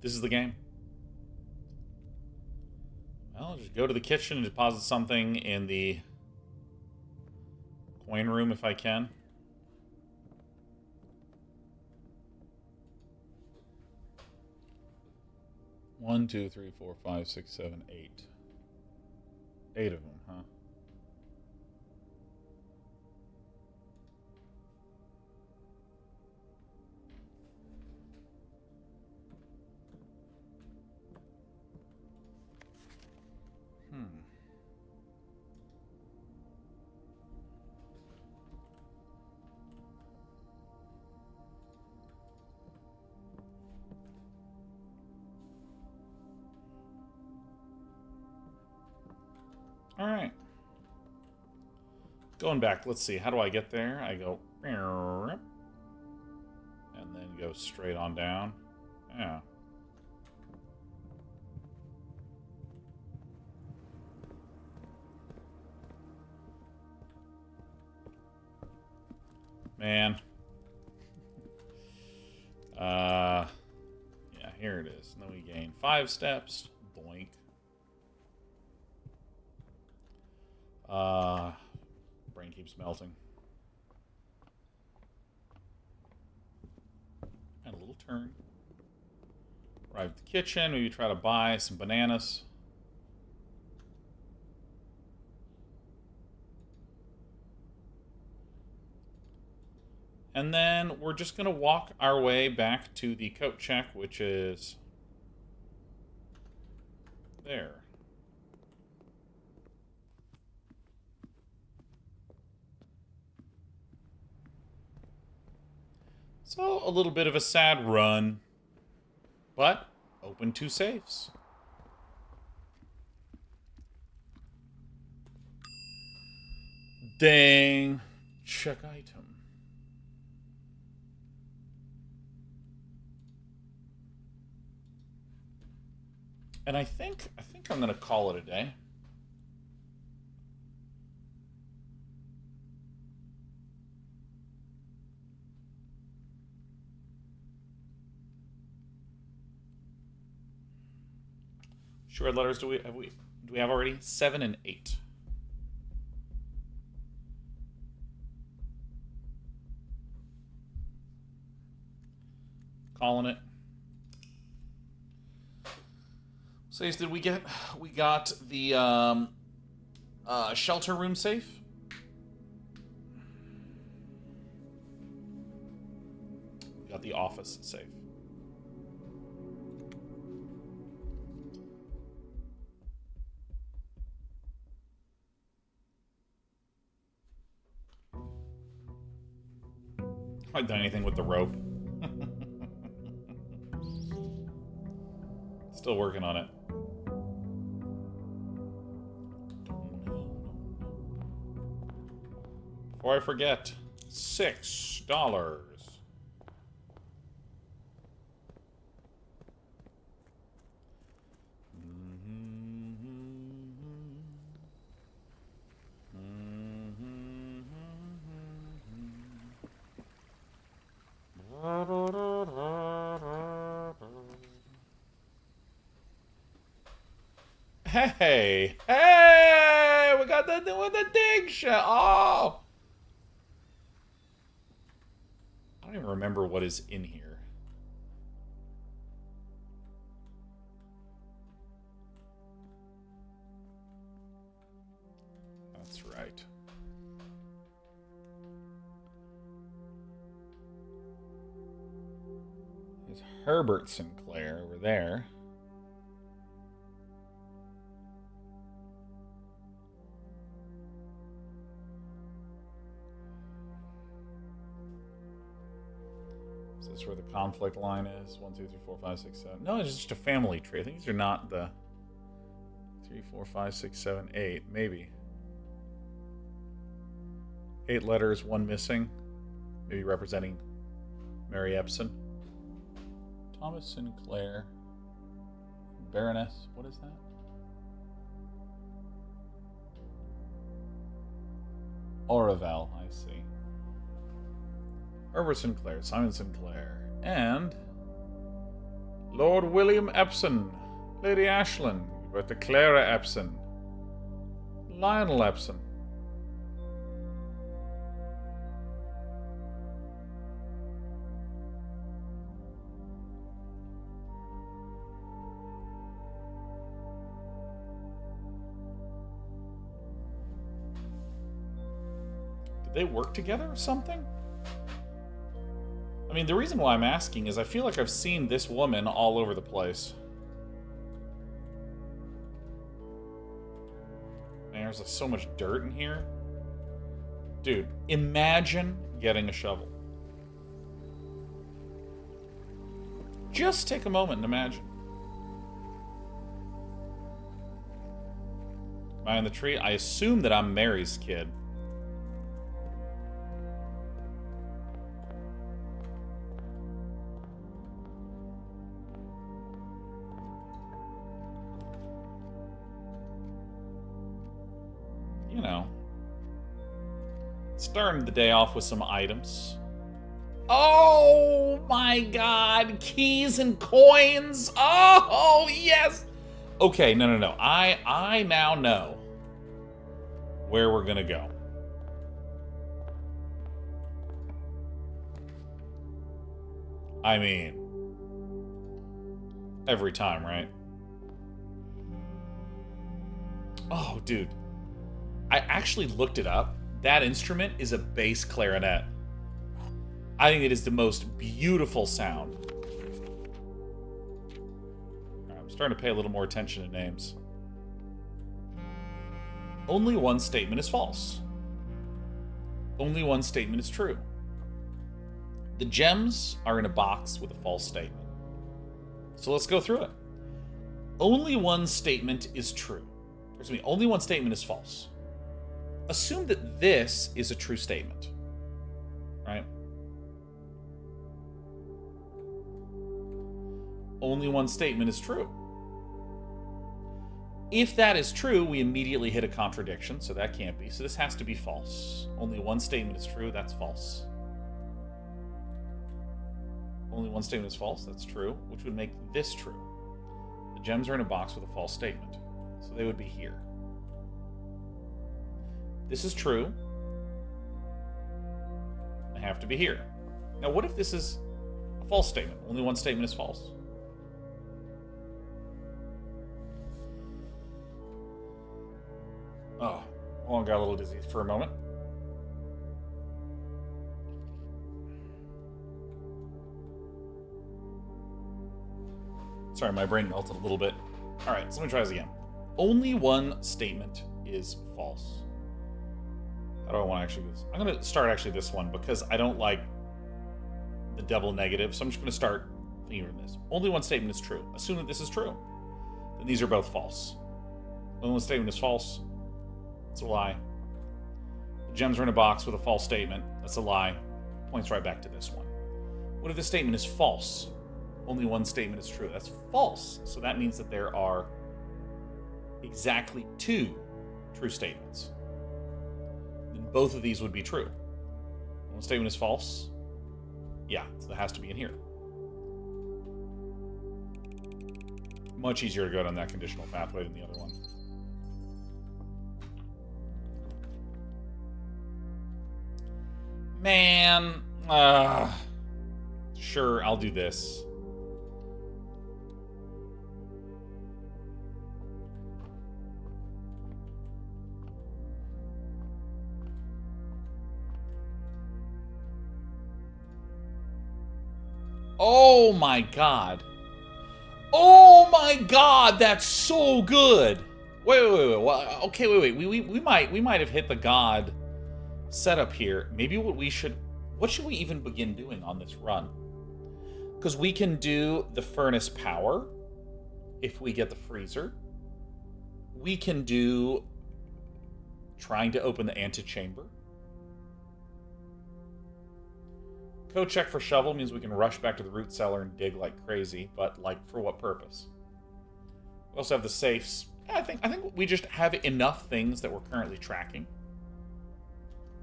This is the game. Well, I'll just go to the kitchen and deposit something in the coin room if I can. One, two, three, four, five, six, seven, eight. 8 of them, huh? All right. Going back, let's see. How do I get there? I go... and then go straight on down. Yeah. Man. Yeah, here it is. And then we gain 5 steps. Boink. Brain keeps melting. And a little turn. Arrive at the kitchen. Maybe try to buy some bananas. And then we're just going to walk our way back to the coat check, which is there. So, a little bit of a sad run, but open 2 safes. Dang. Check item. And I think I'm going to call it a day. Short letters do we have already? 7 and 8. Calling it. Saves did we get? We got the shelter room safe. We got the office safe. I've done anything with the rope. Still working on it. Before I forget, $6. Hey! Hey! We got the dig shell! Oh! I don't even remember what is in here. That's right. There's Herbert Sinclair over there. Is this where the conflict line is? 1, 2, 3, 4, 5, 6, 7. No, it's just a family tree. I think these are not the 3, 4, 5, 6, 7, 8. Maybe. 8 letters, 1 missing. Maybe representing Mary Epson. Thomas Sinclair. Baroness. What is that? Oravel, I see. Herbert Sinclair, Simon Sinclair, and Lord William Epson, Lady Ashland, Bertha Clara Epson, Lionel Epson. Did they work together or something? I mean, the reason why I'm asking is I feel like I've seen this woman all over the place. Man, there's so much dirt in here. Dude, imagine getting a shovel. Just take a moment and imagine. Am I in the tree? I assume that I'm Mary's kid. You know, starting the day off with some items. Oh my god, keys and coins. Oh, yes. Okay, no. I now know where we're gonna go. I mean, every time, right? Oh, dude. I actually looked it up. That instrument is a bass clarinet. I think it is the most beautiful sound. Right, I'm starting to pay a little more attention to names. Only one statement is false. Only one statement is true. The gems are in a box with a false statement. So let's go through it. Only one statement is true. Only one statement is false. Assume that this is a true statement, right? Only one statement is true. If that is true, we immediately hit a contradiction, so that can't be. So this has to be false. Only one statement is true, that's false. Only one statement is false, that's true, which would make this true. The gems are in a box with a false statement, so they would be here. This is true. They have to be here. Now, what if this is a false statement? Only one statement is false. Oh, hold on, got a little dizzy for a moment. Sorry, my brain melted a little bit. All right, so let me try this again. Only one statement is false. How do I want to actually do this? I'm going to start actually this one because I don't like the double negative. So I'm just going to start thinking from this. Only one statement is true. Assume that this is true. Then these are both false. Only one statement is false. It's a lie. The gems are in a box with a false statement. That's a lie. Points right back to this one. What if the statement is false? Only one statement is true. That's false. So that means that there are exactly 2 true statements. Then both of these would be true. One statement is false. Yeah, so that has to be in here. Much easier to go down that conditional pathway than the other one. Man, sure, I'll do this. Oh my god. Oh my god, that's so good. Wait. Well, okay, wait. We might have hit the god setup here. Maybe what should we even begin doing on this run? Because we can do the furnace power if we get the freezer. We can do trying to open the antechamber. Code check for shovel means we can rush back to the root cellar and dig like crazy, but like for what purpose? We also have the safes. Yeah, I think we just have enough things that we're currently tracking.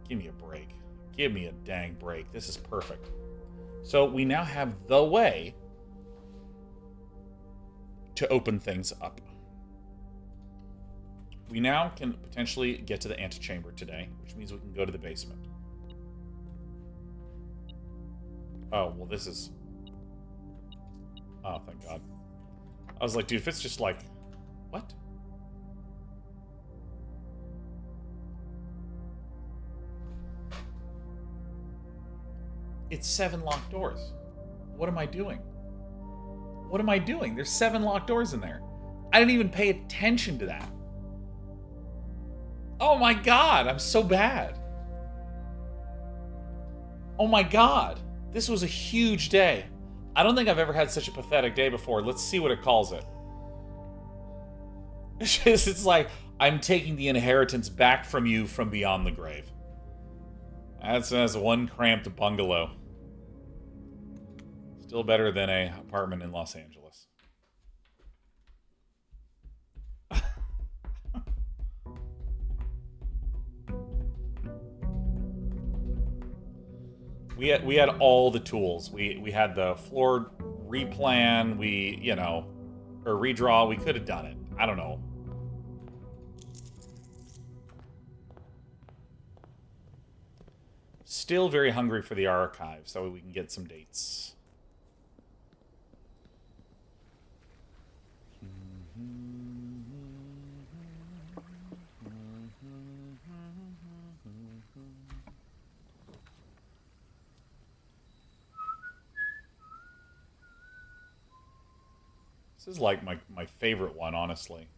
Give me a break. Give me a dang break. This is perfect. So we now have the way to open things up. We now can potentially get to the antechamber today, which means we can go to the basement. Oh, well, this is... Oh, thank God. I was like, dude, if it's just like... What? It's 7 locked doors. What am I doing? What am I doing? There's 7 locked doors in there. I didn't even pay attention to that. Oh my God, I'm so bad. Oh my God. This was a huge day. I don't think I've ever had such a pathetic day before. Let's see what it calls it. It's like, I'm taking the inheritance back from you from beyond the grave. That's one cramped bungalow. Still better than an apartment in Los Angeles. We had all the tools. We had the floor replan, or redraw. We could have done it. I don't know. Still very hungry for the archive, so we can get some dates. This is like my favorite one, honestly.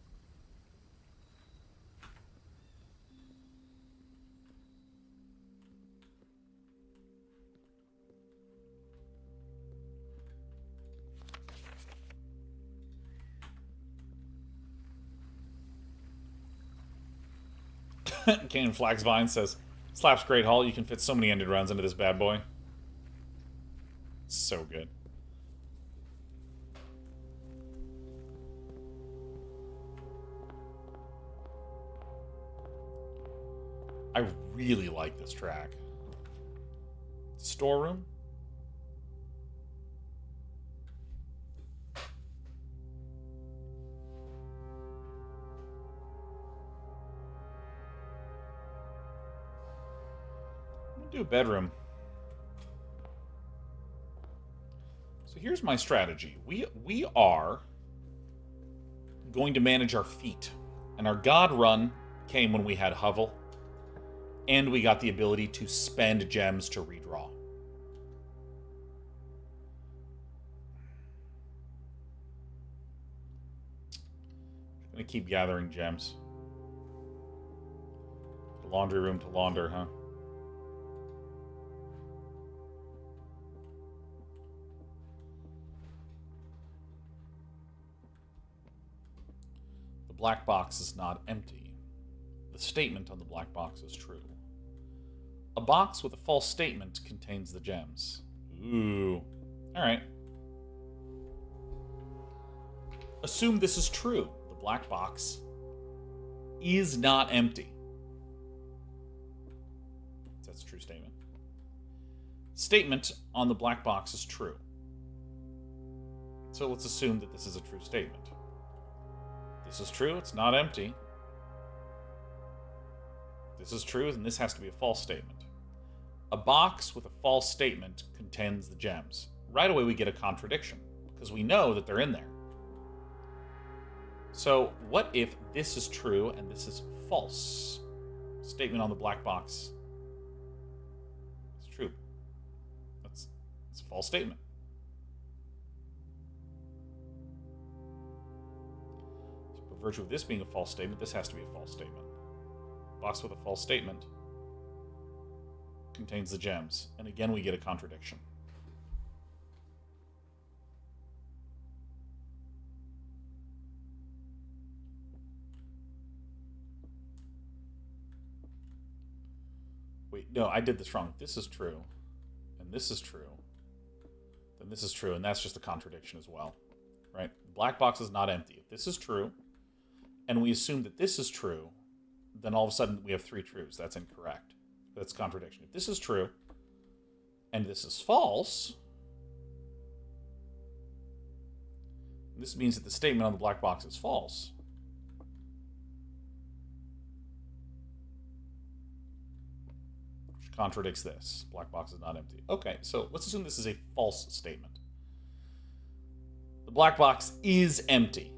Canon Flaxvine says, Slaps Great Hall, you can fit so many ended runs into this bad boy. So good. I really like this track. Storeroom? I'm gonna do a bedroom. So here's my strategy. We are going to manage our feet. And our God run came when we had Hovel. And we got the ability to spend gems to redraw. I'm gonna keep gathering gems. The laundry room to launder, huh? The black box is not empty. The statement on the black box is true. A box with a false statement contains the gems. Ooh. Alright. Assume this is true. The black box is not empty. That's a true statement. Statement on the black box is true. So let's assume that this is a true statement. This is true, it's not empty. This is true, and this has to be a false statement. A box with a false statement contains the gems. Right away we get a contradiction, because we know that they're in there. So what if this is true and this is false? Statement on the black box is true. It's a false statement. virtue of this being a false statement, this has to be a false statement. Box with a false statement contains the gems. And again, we get a contradiction. Wait, no, I did this wrong. This is true, and this is true, then this is true, and that's just a contradiction as well, right? The black box is not empty. If this is true, and we assume that this is true, then all of a sudden we have three truths. That's incorrect. That's contradiction. If this is true, and this is false, this means that the statement on the black box is false. Contradicts this. Black box is not empty. Okay, so let's assume this is a false statement. The black box is empty.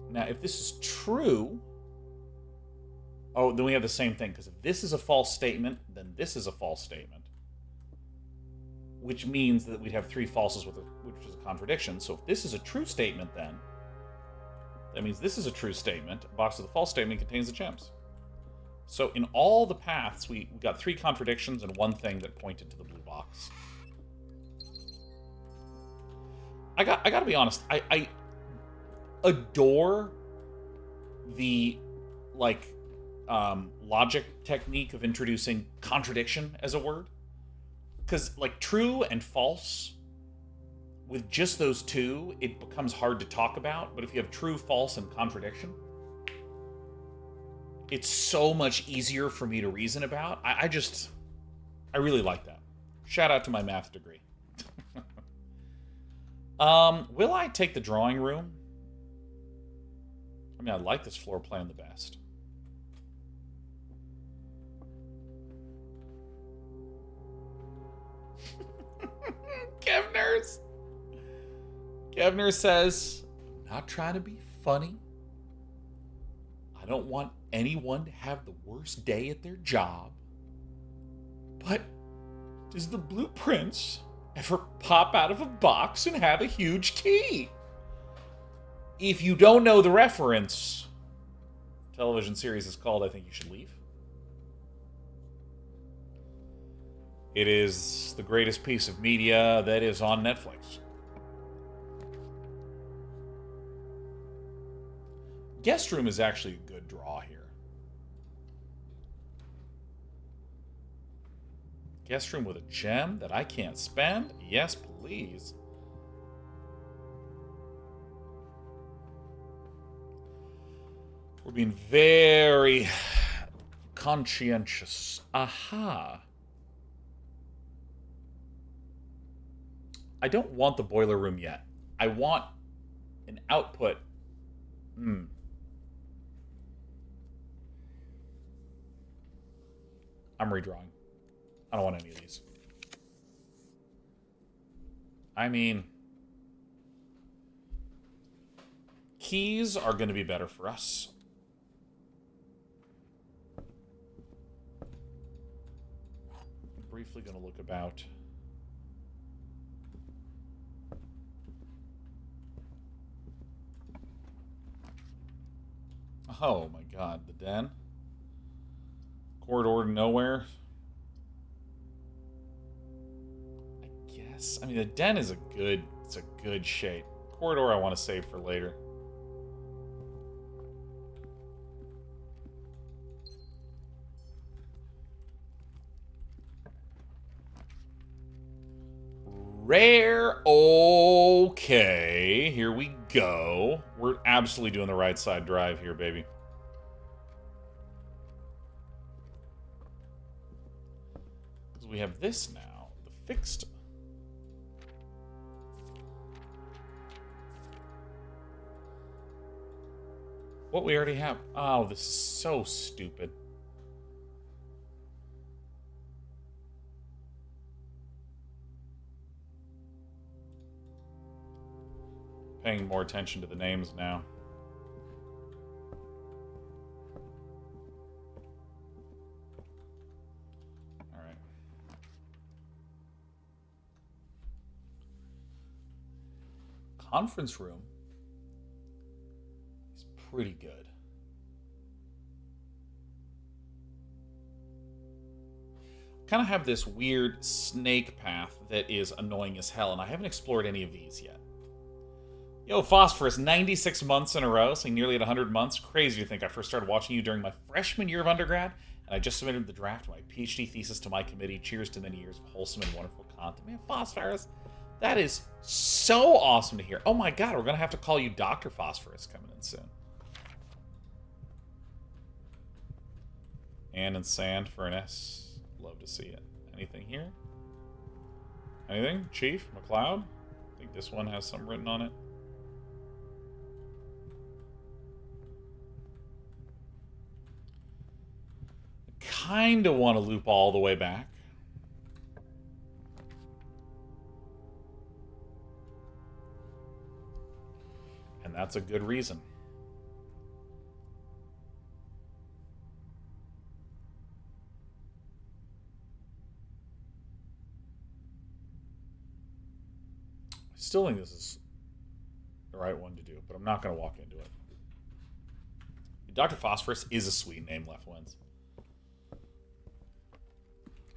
Now, if this is true, oh, then we have the same thing, because if this is a false statement, then this is a false statement, which means that we'd have three falses, which is a contradiction. So if this is a true statement, then that means this is a true statement. A box with a false statement contains the gems. So in all the paths, we got three contradictions and one thing that pointed to the blue box. I got to be honest. I adore the logic technique of introducing contradiction as a word, because true and false, with just those two, it becomes hard to talk about. But if you have true, false, and contradiction, it's so much easier for me to reason about. I really like that. Shout out to my math degree. Will I take the drawing room? I mean, I like this floor plan the best. Kevner says, I'm not trying to be funny. I don't want anyone to have the worst day at their job. But does the Blue Prince ever pop out of a box and have a huge key? If you don't know the reference, the television series is called I Think You Should Leave. It is the greatest piece of media that is on Netflix. Guest room is actually a good draw here. Guest room with a gem that I can't spend? Yes, please. We're being very conscientious. Aha. I don't want the boiler room yet. I want an output. I'm redrawing. I don't want any of these. I mean, keys are going to be better for us. I'm briefly going to look about. Oh my god, the den. Corridor to nowhere. I guess. I mean, the den is it's a good shape. Corridor I want to save for later. Rare. Okay, here we go. We're absolutely doing the right side drive here, baby. Because we have this now, the fixed. What we already have. Oh, this is so stupid. Paying more attention to the names now. All right. conference room is pretty good. Kind of have this weird snake path that is annoying as hell, and I haven't explored any of these yet. Yo, Phosphorus, 96 months in a row, saying nearly at 100 months. Crazy to think I first started watching you during my freshman year of undergrad, and I just submitted the draft of my PhD thesis to my committee. Cheers to many years of wholesome and wonderful content. Man, Phosphorus, that is so awesome to hear. Oh my god, we're going to have to call you Dr. Phosphorus coming in soon. And sand furnace. Love to see it. Anything here? Anything? Chief? McLeod? I think this one has something written on it. I kind of want to loop all the way back. And that's a good reason. I still think this is the right one to do, but I'm not going to walk into it. Dr. Phosphorus is a sweet name, Left Wins.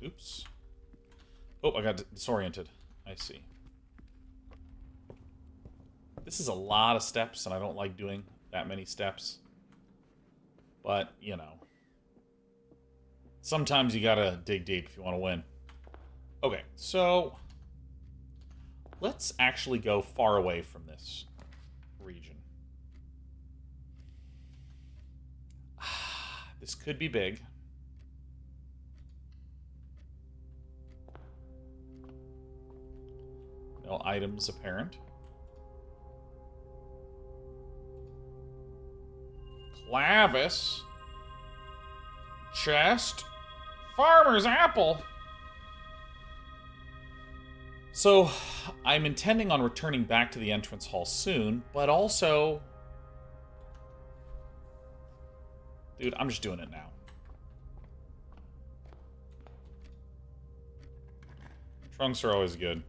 Oops. Oh, I got disoriented. I see. This is a lot of steps, and I don't like doing that many steps. But, you know. Sometimes you gotta dig deep if you want to win. Okay, so let's actually go far away from this region. This could be big. No items apparent. Clavis. Chest. Farmer's apple. So, I'm intending on returning back to the entrance hall soon, but also... Dude, I'm just doing it now. Trunks are always good.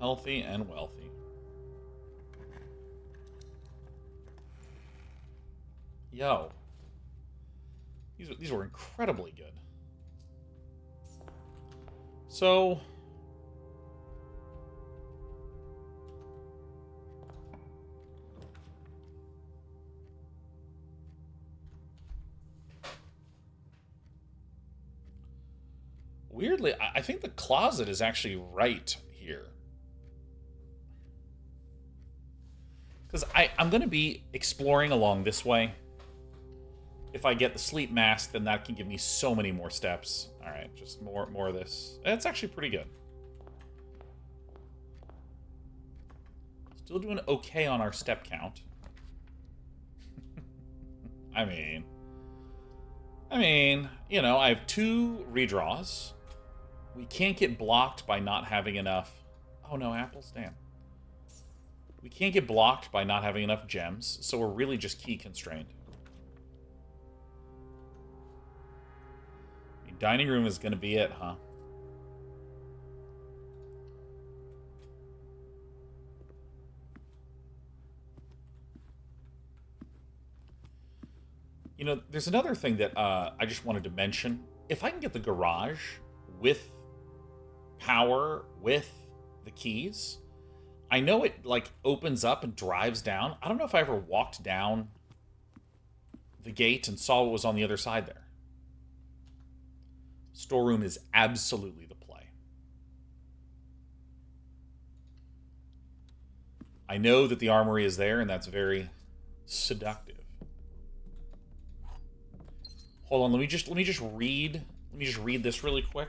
Healthy and wealthy. Yo. These were incredibly good. So... weirdly, I think the closet is actually right here. Because I'm going to be exploring along this way. If I get the sleep mask, then that can give me so many more steps. Alright, just more of this. It's actually pretty good. Still doing okay on our step count. I mean, you know, I have 2 redraws. We can't get blocked by not having enough... Oh no, apples, damn. We can't get blocked by not having enough gems, so we're really just key constrained. The dining room is going to be it, huh? You know, there's another thing that I just wanted to mention. If I can get the garage with power, with the keys... I know it, like, opens up and drives down. I don't know if I ever walked down the gate and saw what was on the other side there. Storeroom is absolutely the play. I know that the armory is there, and that's very seductive. Hold on, let me just read this really quick.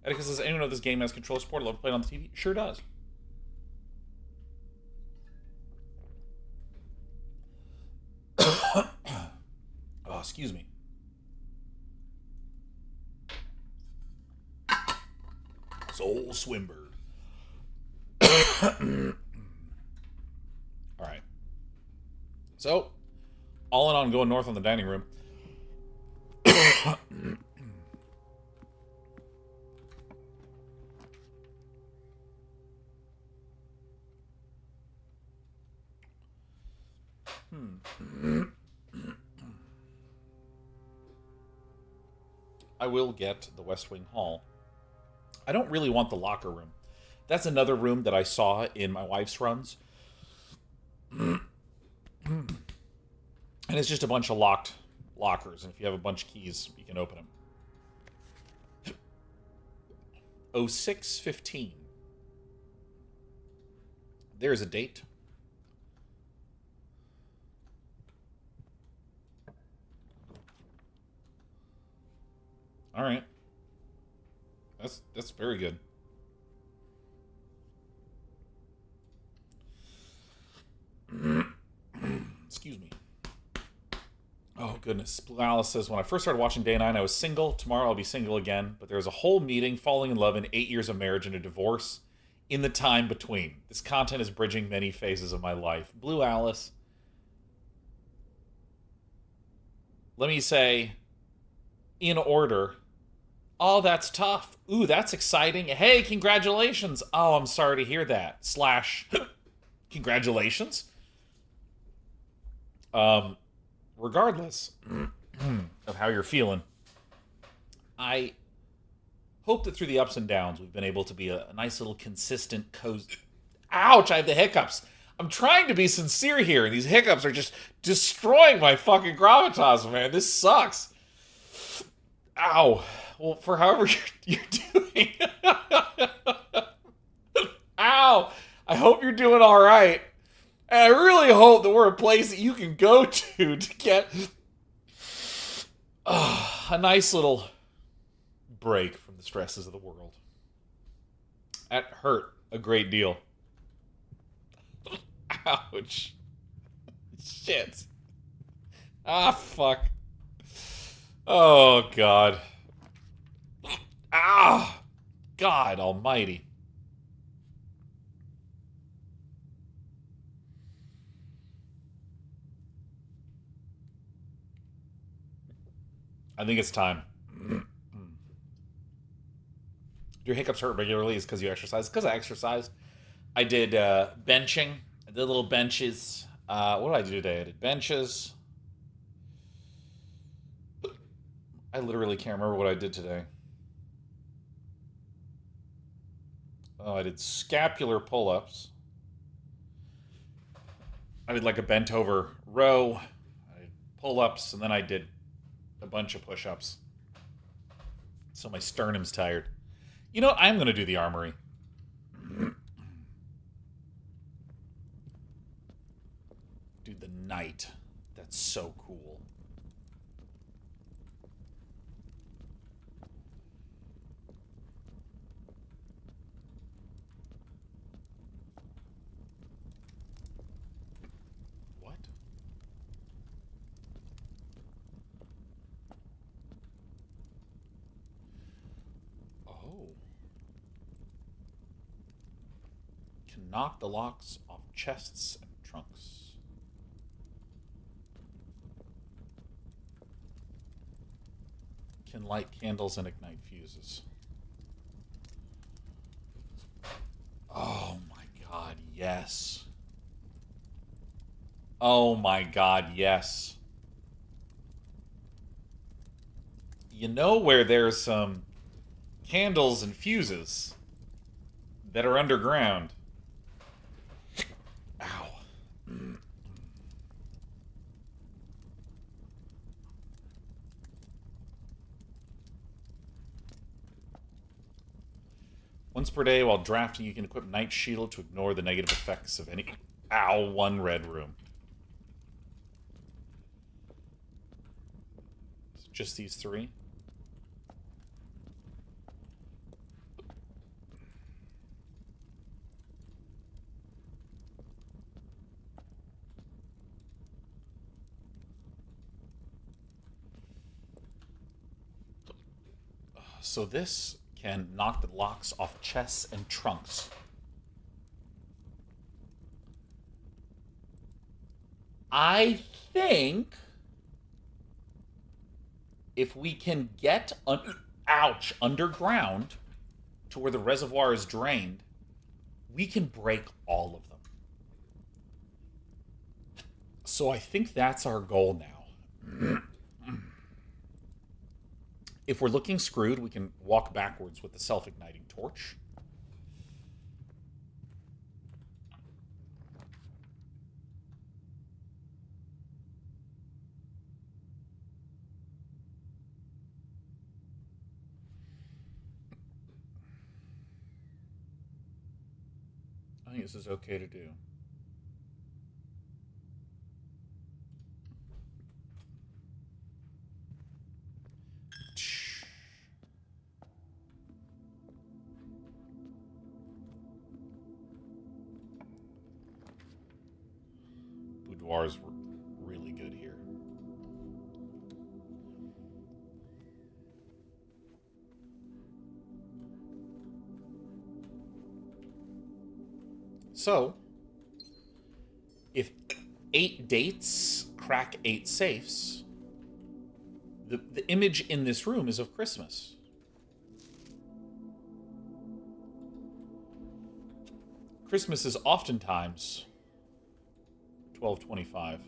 Atticus says, anyone know if this game has controller support? I'd love to play it on the TV. Sure does. Oh, excuse me. Soul Swimbird. Alright. So, all in on going north on the dining room. I will get the West Wing Hall. I don't really want the locker room. That's another room that I saw in my wife's runs. And it's just a bunch of locked lockers. And if you have a bunch of keys, you can open them. 0615. There's a date. All right. That's very good. Excuse me. Oh, goodness. Blue Alice says, when I first started watching Day9, I was single. Tomorrow I'll be single again. But there's a whole meeting, falling in love, and 8 years of marriage and a divorce in the time between. This content is bridging many phases of my life. Blue Alice. Let me say, in order... Oh, that's tough. Ooh, that's exciting. Hey, congratulations. Oh, I'm sorry to hear that. / congratulations. Regardless of how you're feeling, I hope that through the ups and downs, we've been able to be a nice little consistent, cozy... Ouch, I have the hiccups. I'm trying to be sincere here, and these hiccups are just destroying my fucking gravitas, man. This sucks. Ow. Well, for however you're doing. Ow! I hope you're doing all right. And I really hope that we're a place that you can go to get a nice little break from the stresses of the world. That hurt a great deal. Ouch. Shit. Ah, fuck. Oh, God. Ah! God almighty. I think it's time. Your hiccups hurt regularly is because you exercise. Because I exercised. I did benching. I did little benches. What did I do today? I did benches. I literally can't remember what I did today. Oh, I did scapular pull-ups. I did like a bent over row. I did pull-ups, and then I did a bunch of push-ups. So my sternum's tired. You know what? I'm going to do the armory. Dude, the night. That's so cool. What? Oh. Can knock the locks off chests and trunks. Can light candles and ignite fuses. Oh my God, yes. Oh my God, yes. You know where there's some candles and fuses that are underground? Ow. Once per day while drafting, you can equip Night Shield to ignore the negative effects of any... Ow, one red room. Is it just these three? So this can knock the locks off chests and trunks. I think if we can get underground to where the reservoir is drained, we can break all of them. So I think that's our goal now. If we're looking screwed, we can walk backwards with the self-igniting torch. I think this is okay to do. Boudoir's really good here. So, if 8 dates crack 8 safes, the image in this room is of Christmas. Christmas is oftentimes 12:25.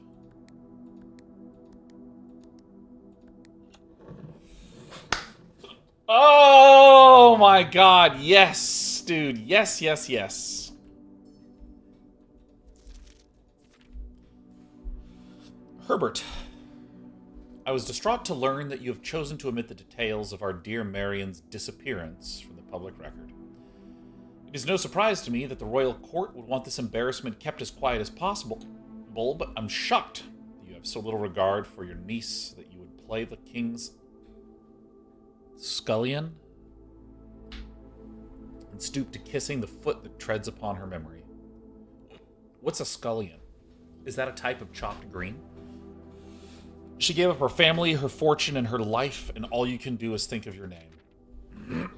Oh my god, yes, dude. Yes, yes, yes. Herbert, I was distraught to learn that you have chosen to omit the details of our dear Marion's disappearance from the public record. It is no surprise to me that the royal court would want this embarrassment kept as quiet as possible, but I'm shocked that you have so little regard for your niece that you would play the king's scullion and stoop to kissing the foot that treads upon her memory. What's a scullion? Is that a type of chopped green? She gave up her family, her fortune, and her life, and all you can do is think of your name.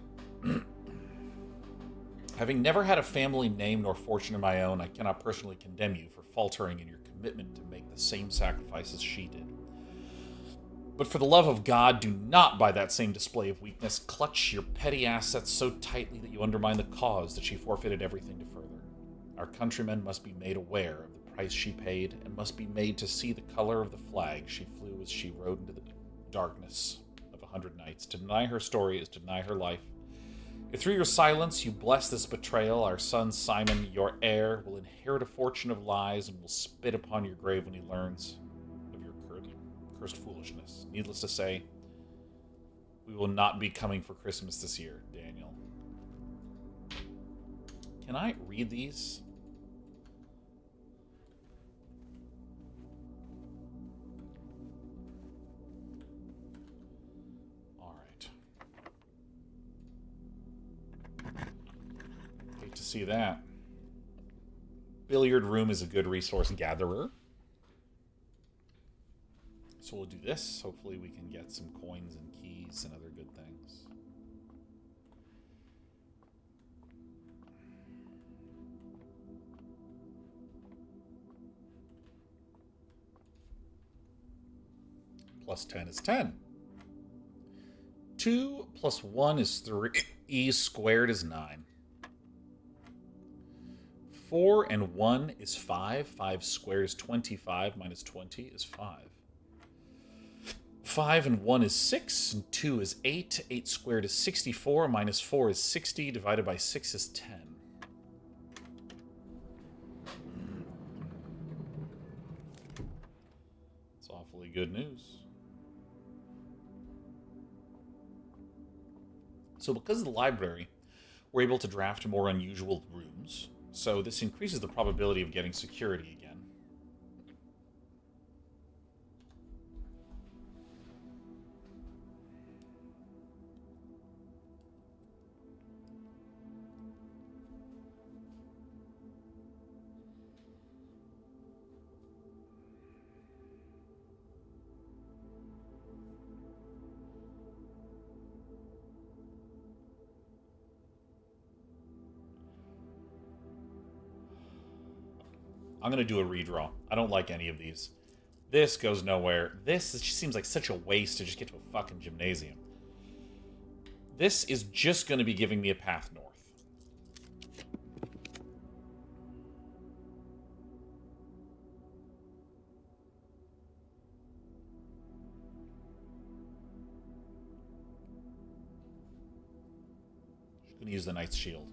Having never had a family name nor fortune of my own, I cannot personally condemn you for faltering in your commitment to make the same sacrifices she did. But for the love of God, do not, by that same display of weakness, clutch your petty assets so tightly that you undermine the cause that she forfeited everything to further. Our countrymen must be made aware of the price she paid, and must be made to see the color of the flag she flew as she rode into the darkness of 100 nights. To deny her story is to deny her life. If through your silence you bless this betrayal, our son Simon, your heir, will inherit a fortune of lies and will spit upon your grave when he learns of your cursed foolishness. Needless to say, we will not be coming for Christmas this year, Daniel. Can I read these? To see that. Billiard room is a good resource gatherer. So we'll do this. Hopefully we can get some coins and keys and other good things. Plus 10 is 10. 2 plus 1 is 3. E squared is 9. 4 and 1 is 5. 5 squared is 25. Minus 20 is 5. 5 and 1 is 6. And 2 is 8. 8 squared is 64. Minus 4 is 60. Divided by 6 is 10. It's awfully good news. So because of the library, we're able to draft more unusual rooms. So this increases the probability of getting security again. I'm going to do a redraw. I don't like any of these. This goes nowhere. This just seems like such a waste to just get to a fucking gymnasium. This is just going to be giving me a path north. me use the Knight's Shield.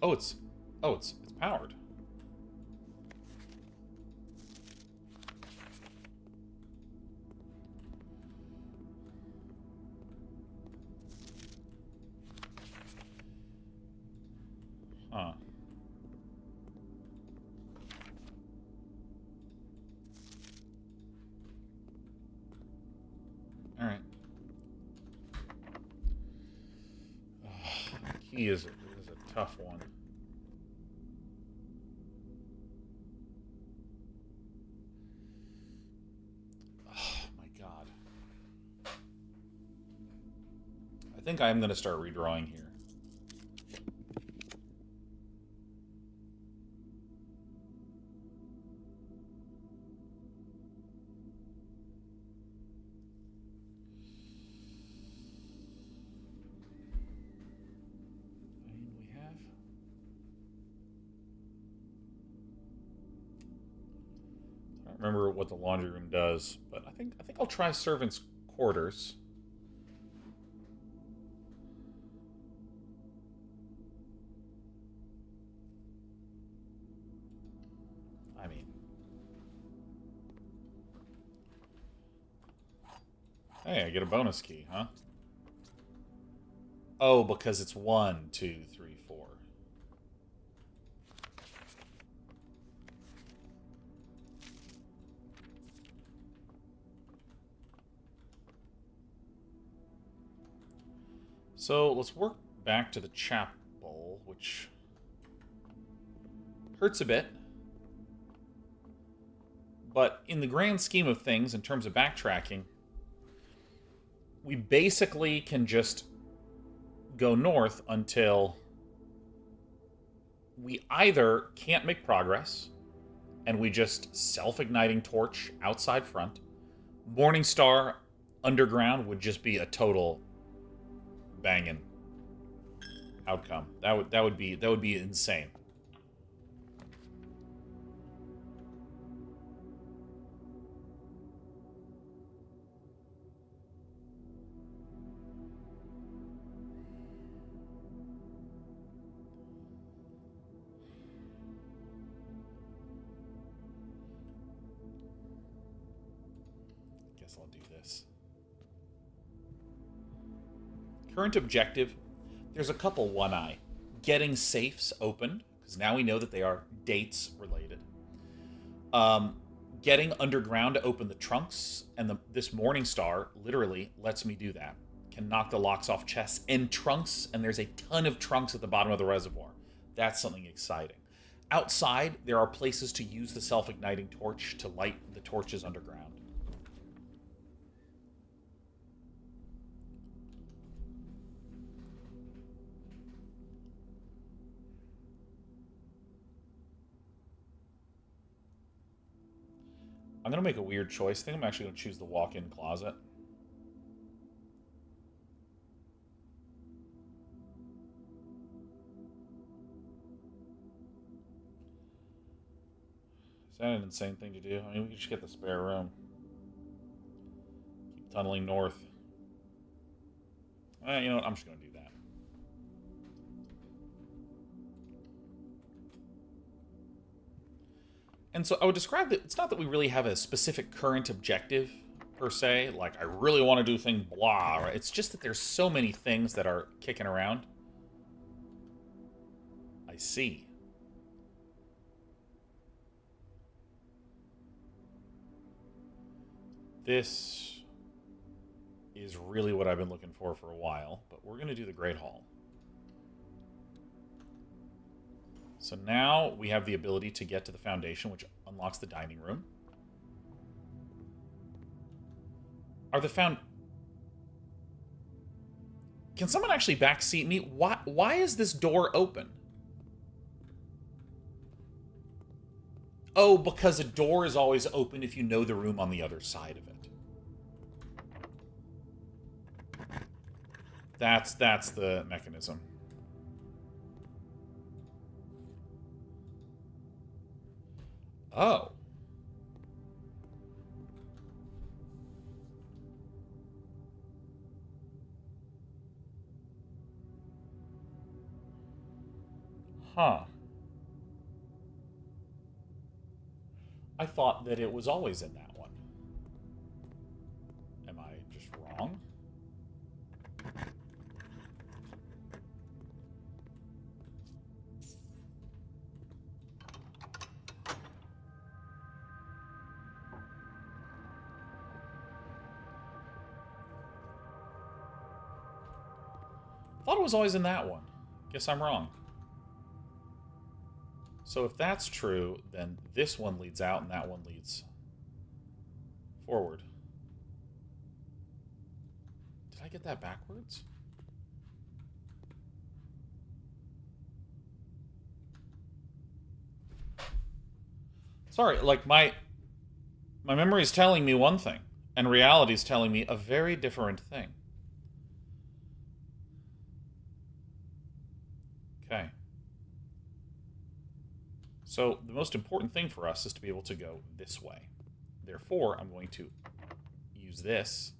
Oh, it's powered. Huh. All right. Key is a tough one. Oh my god. I think I am going to start redrawing here. Remember what the laundry room does, but I think I'll try servants' quarters. I mean, hey, I get a bonus key, huh? Oh, because it's 1, 2, 3, 4. So let's work back to the chapel, which hurts a bit. But in the grand scheme of things, in terms of backtracking, we basically can just go north until we either can't make progress and we just self-igniting torch outside front. Morningstar underground would just be a total banging outcome. That would be insane. Guess I'll do this. Current objective, there's a couple one-eye. Getting safes open, because now we know that they are dates related. Getting underground to open the trunks, and this Morningstar literally lets me do that. Can knock the locks off chests and trunks, and there's a ton of trunks at the bottom of the reservoir. That's something exciting. Outside, there are places to use the self-igniting torch to light the torches underground. I'm going to make a weird choice. I think I'm actually going to choose the walk-in closet. Is that an insane thing to do? I mean, we can just get the spare room. Keep tunneling north. You know what? I'm just going to do that. And so I would describe that it's not that we really have a specific current objective, per se. Like, I really want to do thing blah. Right? It's just that there's so many things that are kicking around. I see. This is really what I've been looking for a while, but we're going to do the Great Hall. So now we have the ability to get to the foundation, which unlocks the dining room. Can someone actually backseat me? Why is this door open? Oh, because a door is always open if you know the room on the other side of it. That's the mechanism. Oh. Huh. I thought that it was always in that one. Am I just wrong? I thought it was always in that one. Guess I'm wrong. So if that's true, then this one leads out and that one leads forward. Did I get that backwards? Sorry, like my memory is telling me one thing, and reality is telling me a very different thing. Okay. So the most important thing for us is to be able to go this way. Therefore, I'm going to use this.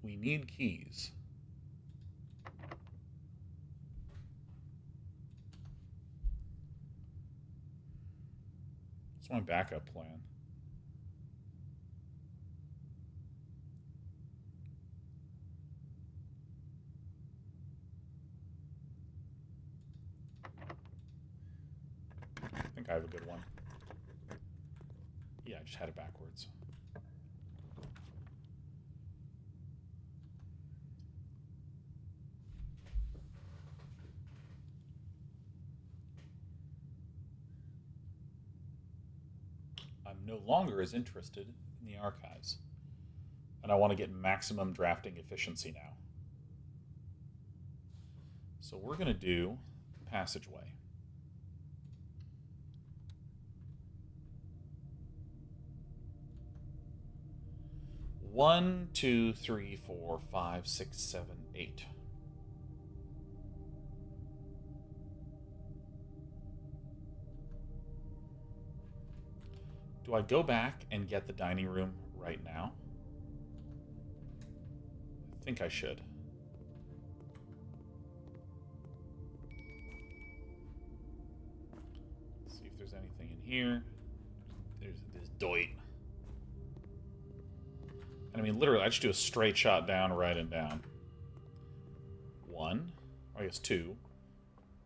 We need keys. What's my backup plan? I think I have a good one. Yeah, I just had it backwards. I'm no longer as interested in the archives. And I want to get maximum drafting efficiency now. So we're going to do passageway. One, two, three, four, five, six, seven, eight. Do I go back and get the dining room right now? I think I should. Let's see if there's anything in here. There's this doit. And I mean, literally, I just do a straight shot down, right, and down. 1, I guess 2,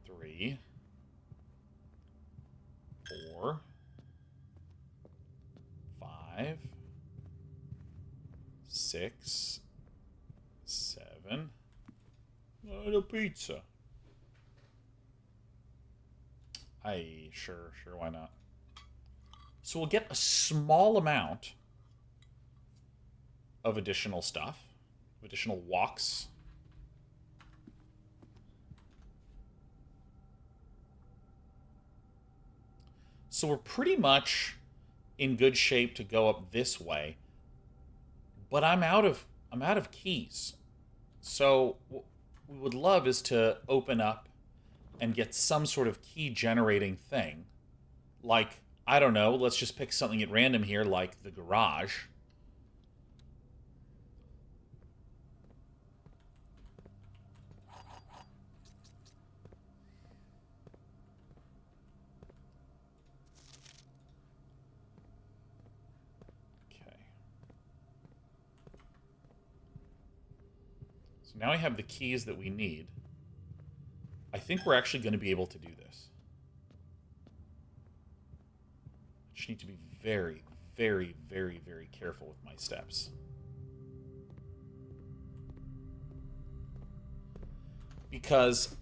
3, 4, 5, 6, 7. The pizza. Sure, why not? So we'll get a small amount of additional stuff, additional walks. So we're pretty much in good shape to go up this way, but I'm out of keys. So what we would love is to open up and get some sort of key generating thing. Like, I don't know, let's just pick something at random here, like the garage. Now I have the keys that we need. I think we're actually going to be able to do this. I just need to be very, very, very, very careful with my steps. Because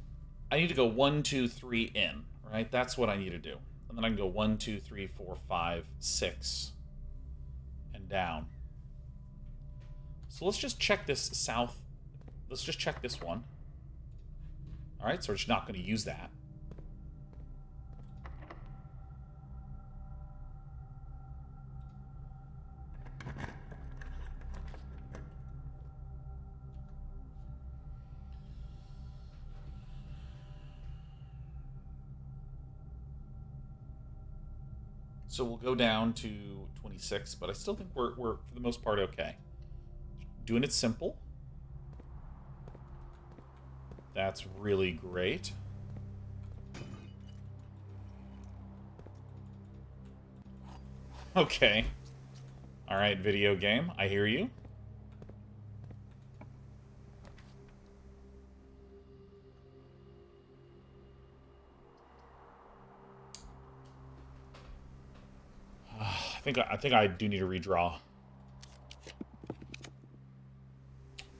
I need to go 1, 2, 3 in, right? That's what I need to do. And then I can go 1, 2, 3, 4, 5, 6, and down. So let's just check this south. Let's just check this one. All right, so we're just not going to use that. So we'll go down to 26, but I still think we're for the most part okay. Doing it simple. That's really great. Okay. Alright, video game. I hear you. I think I do need to redraw.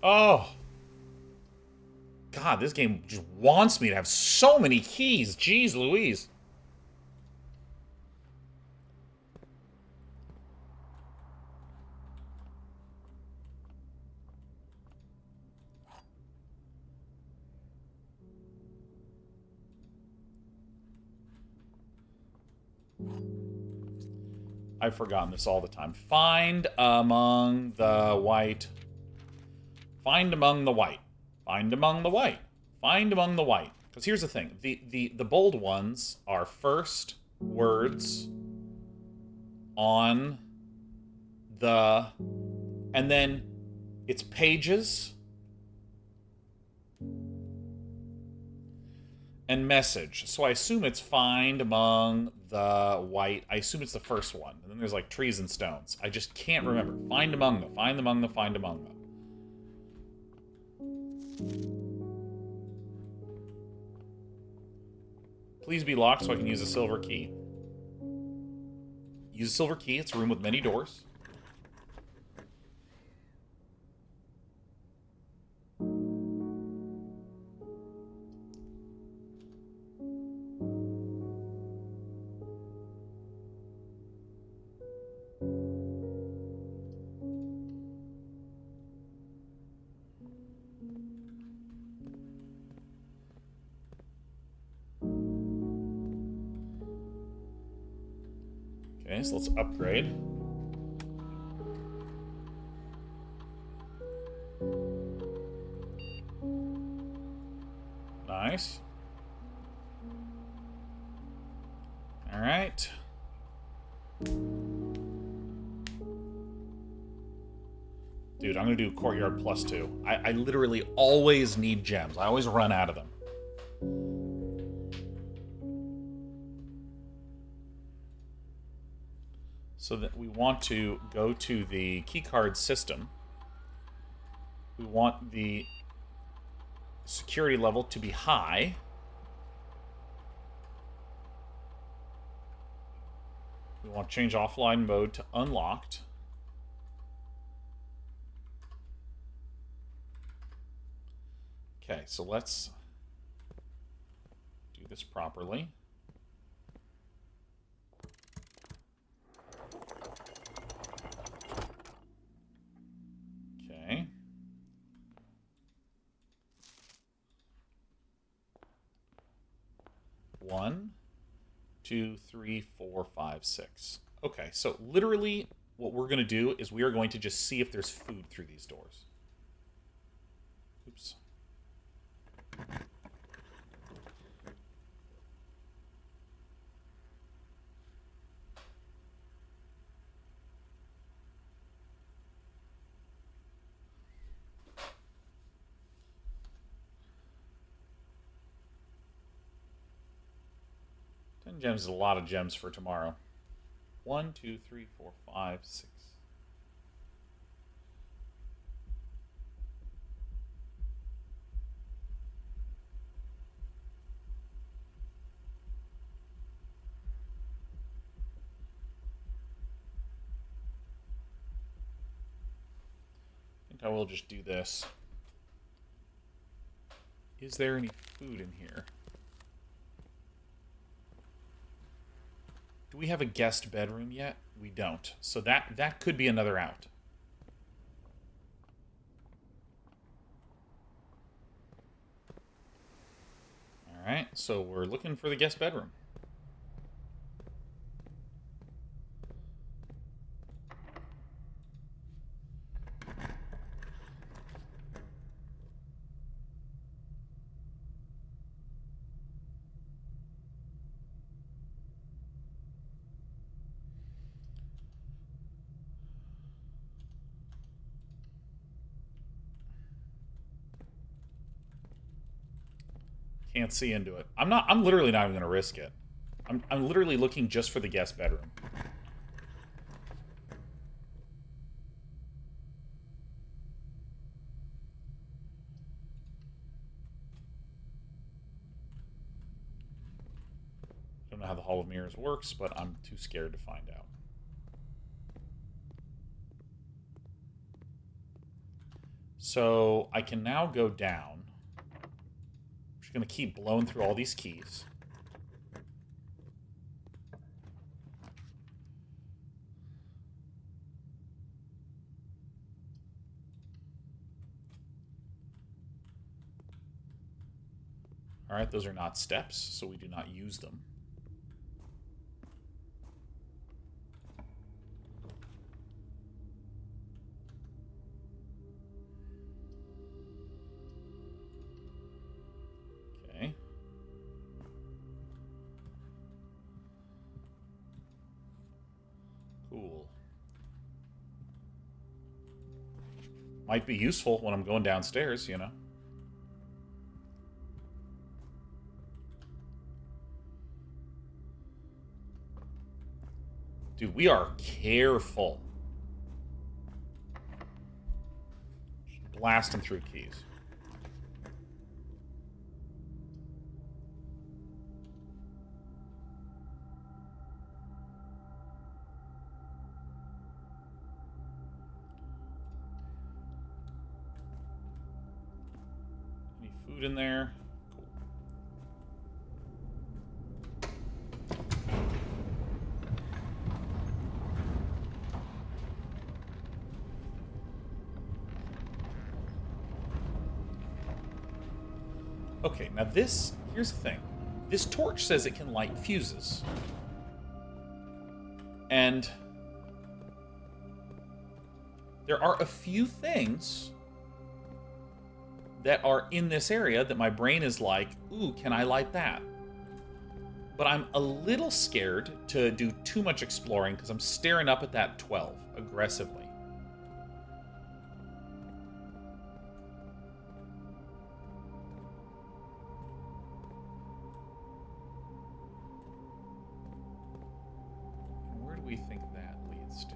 Oh. God, this game just wants me to have so many keys. Jeez Louise. I've forgotten this all the time. Find among the white. Find among the white. Find among the white. Find among the white. Because here's the thing. The bold ones are first words on the... And then it's pages and message. So I assume it's find among the white. I assume it's the first one. And then there's like trees and stones. I just can't remember. Find among them. Find among them. Find among them. Please be locked so I can use a silver key. Use a silver key. It's a room with many doors. Okay, so let's upgrade. Nice. All right. Dude, I'm going to do Courtyard +2. I literally always need gems. I always run out of them. So that we want to go to the keycard system. We want the security level to be high. We want to change offline mode to unlocked. Okay, so let's do this properly. Okay. One, 2, 3, 4, 5, 6. Okay, so literally what we're going to do is we are going to just see if there's food through these doors. Oops. Gems is a lot of gems for tomorrow. 1, 2, 3, 4, 5, 6. I think I will just do this. Is there any food in here? Do we have a guest bedroom yet? We don't. So that could be another out. All right, so we're looking for the guest bedroom. Can't see into it. I'm literally not even going to risk it. I'm literally looking just for the guest bedroom. Don't know how the Hall of Mirrors works, but I'm too scared to find out. So I can now go down. I'm just going to keep blowing through all these keys. All right, those are not steps, so we do not use them. Okay. Cool. Might be useful when I'm going downstairs, you know. Dude, we are careful. Just blasting through keys. Any food in there? Okay, now this, here's the thing. This torch says it can light fuses. And there are a few things that are in this area that my brain is like, ooh, can I light that? But I'm a little scared to do too much exploring because I'm staring up at that 12 aggressively. We think that leads to.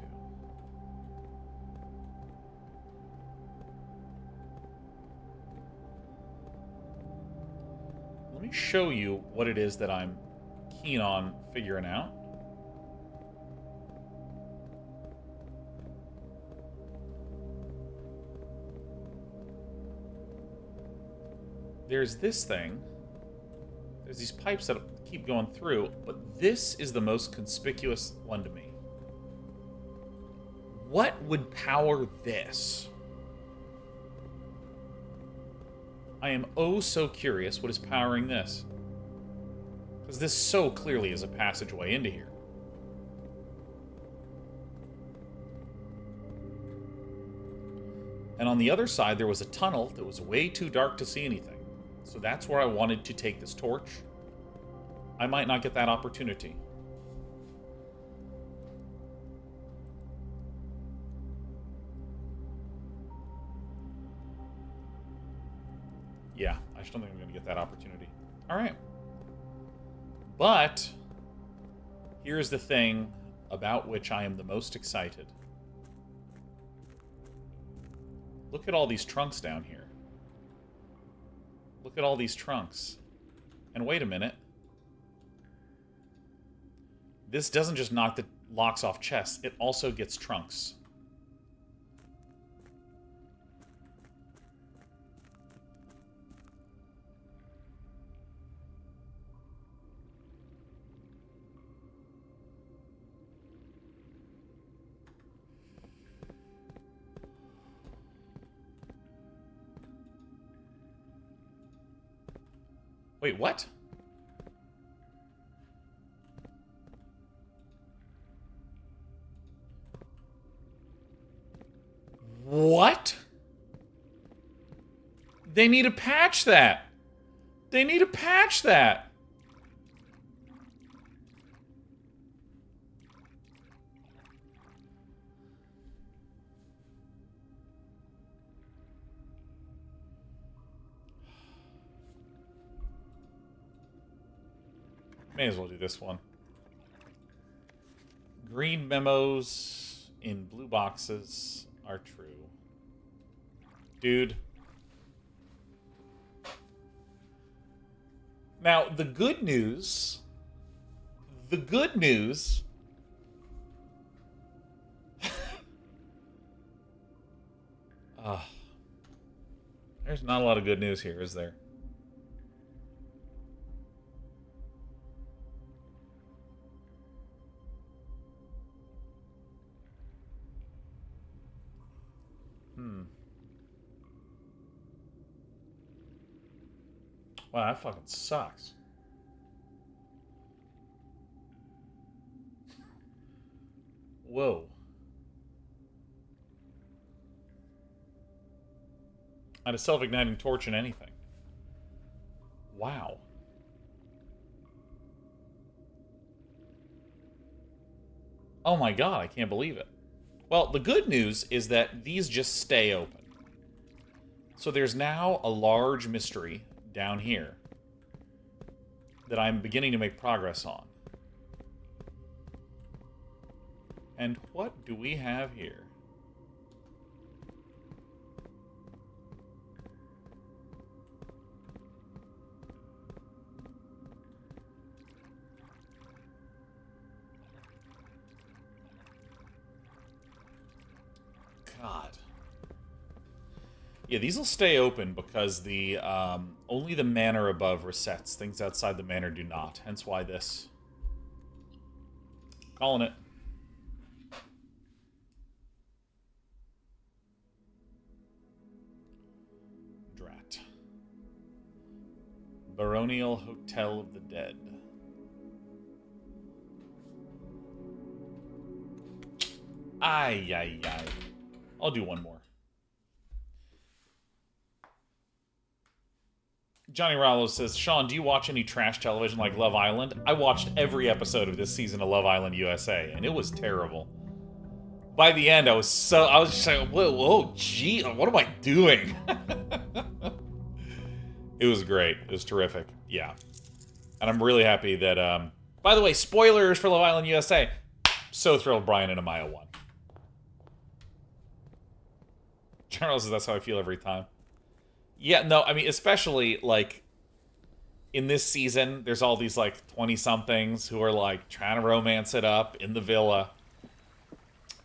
Let me show you what it is that I'm keen on figuring out. There's this thing. There's these pipes that keep going through, but this is the most conspicuous one to me. What would power this? I am oh so curious what is powering this. Because this so clearly is a passageway into here. And on the other side, there was a tunnel that was way too dark to see anything. So that's where I wanted to take this torch. I might not get that opportunity. Yeah, I just don't think I'm going to get that opportunity. All right. But here's the thing about which I am the most excited. Look at all these trunks down here. Look at all these trunks. And wait a minute. This doesn't just knock the locks off chests, it also gets trunks. Wait, what? What? They need to patch that. They need to patch that. May as well do this one. Green memos in blue boxes are true. Dude. Now, the good news... there's not a lot of good news here, is there? Wow, that fucking sucks. Whoa. Not a self-igniting torch in anything. Wow. Oh my god, I can't believe it. Well, the good news is that these just stay open. So there's now a large mystery down here that I'm beginning to make progress on. And what do we have here? God. Yeah, these will stay open because the only the manor above resets. Things outside the manor do not. Hence why this. Calling it. Drat. Baronial Hotel of the Dead. Ay, ay, ay. I'll do one more. Johnny Rallo says, Sean, do you watch any trash television like Love Island? I watched every episode of this season of Love Island USA, and it was terrible. By the end, I was just like, whoa, gee, what am I doing? It was great. It was terrific. Yeah. And I'm really happy that, by the way, spoilers for Love Island USA. So thrilled Brian and Amaya won. Charles says, that's how I feel every time. Yeah, no, I mean, especially, like, in this season, there's all these, like, 20-somethings who are, like, trying to romance it up in the villa.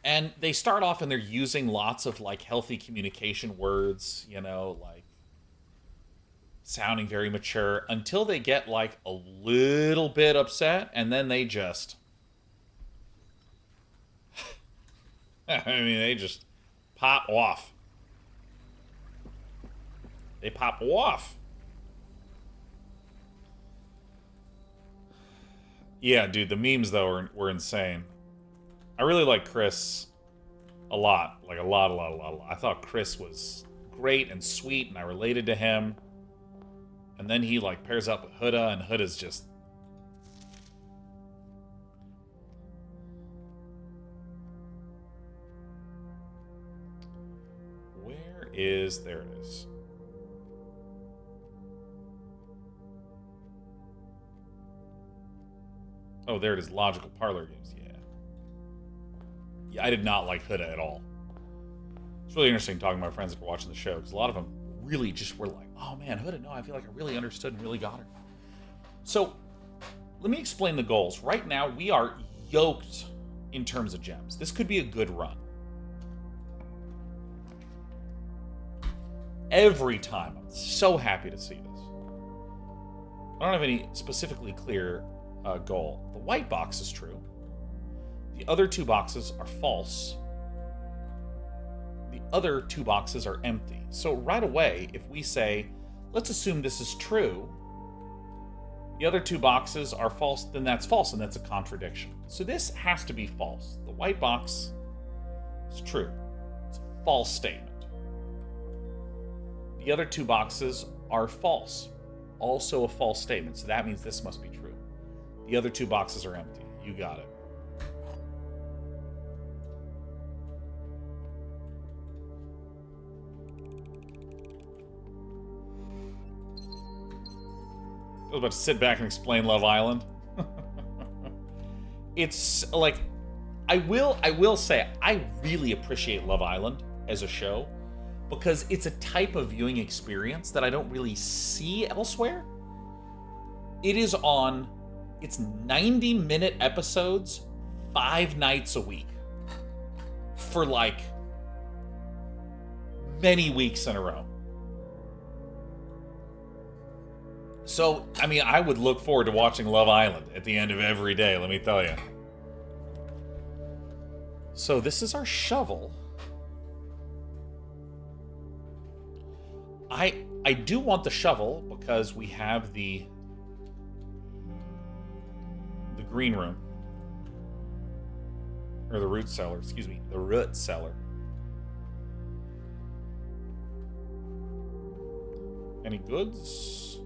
And they start off and they're using lots of, like, healthy communication words, you know, like, sounding very mature, until they get, like, a little bit upset, and then they just... I mean, they just pop off. They pop off. Yeah, dude, the memes, though, were insane. I really like Chris a lot. Like, a lot. I thought Chris was great and sweet, and I related to him. And then he, like, pairs up with Huda, and Huda's just... Where is... There it is. Oh, there it is. Logical parlor games. Yeah. Yeah, I did not like Huda at all. It's really interesting talking to my friends that were watching the show, because a lot of them really just were like, oh man, Huda, no, I feel like I really understood and really got her. So, let me explain the goals. Right now, we are yoked in terms of gems. This could be a good run. Every time. I'm so happy to see this. I don't have any specifically clear goal. The white box is true. The other two boxes are false. The other two boxes are empty. So right away, if we say, let's assume this is true, the other two boxes are false, then that's false, and that's a contradiction. So this has to be false. The white box is true. It's a false statement. The other two boxes are false. Also a false statement. So that means this must be true. The other two boxes are empty. You got it. I was about to sit back and explain Love Island. it's like I will say I really appreciate Love Island as a show because it's a type of viewing experience that I don't really see elsewhere. It is on it's 90-minute episodes 5 nights a week for like many weeks in a row. So, I mean, I would look forward to watching Love Island at the end of every day, let me tell you. So, this is our shovel. I do want the shovel because we have the green room. Or the root cellar, excuse me, the root cellar. Any goods?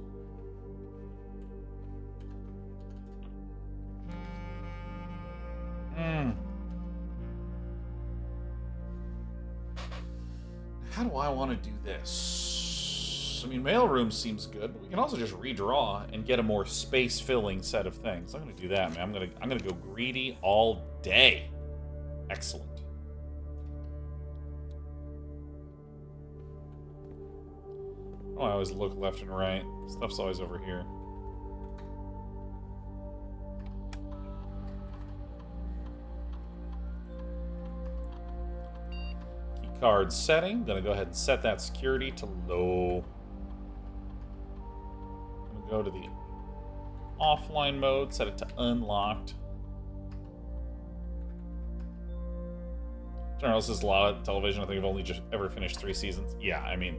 How do I want to do this? I mean, mailroom seems good, but we can also just redraw and get a more space-filling set of things. I'm going to do that, man. I'm gonna go greedy all day. Excellent. Oh, I always look left and right. Stuff's always over here. Key card setting. Gonna go ahead and set that security to low. I'm gonna go to the offline mode, set it to unlocked. General, this is a lot of television. I think I've only just ever finished 3 seasons. Yeah, I mean...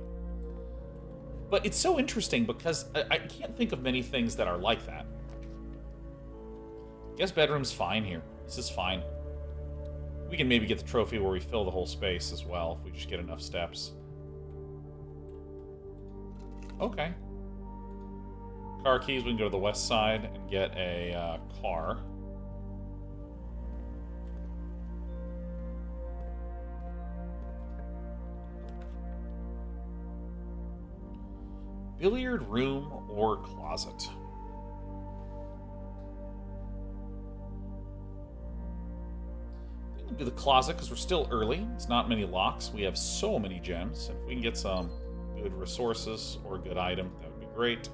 But it's so interesting because I can't think of many things that are like that. Guest bedroom's fine here. This is fine. We can maybe get the trophy where we fill the whole space as well, if we just get enough steps. Okay. Car keys, we can go to the west side and get a car. Billiard room or closet? We can do the closet because we're still early. It's not many locks. We have so many gems. If we can get some good resources or a good item, that would be great.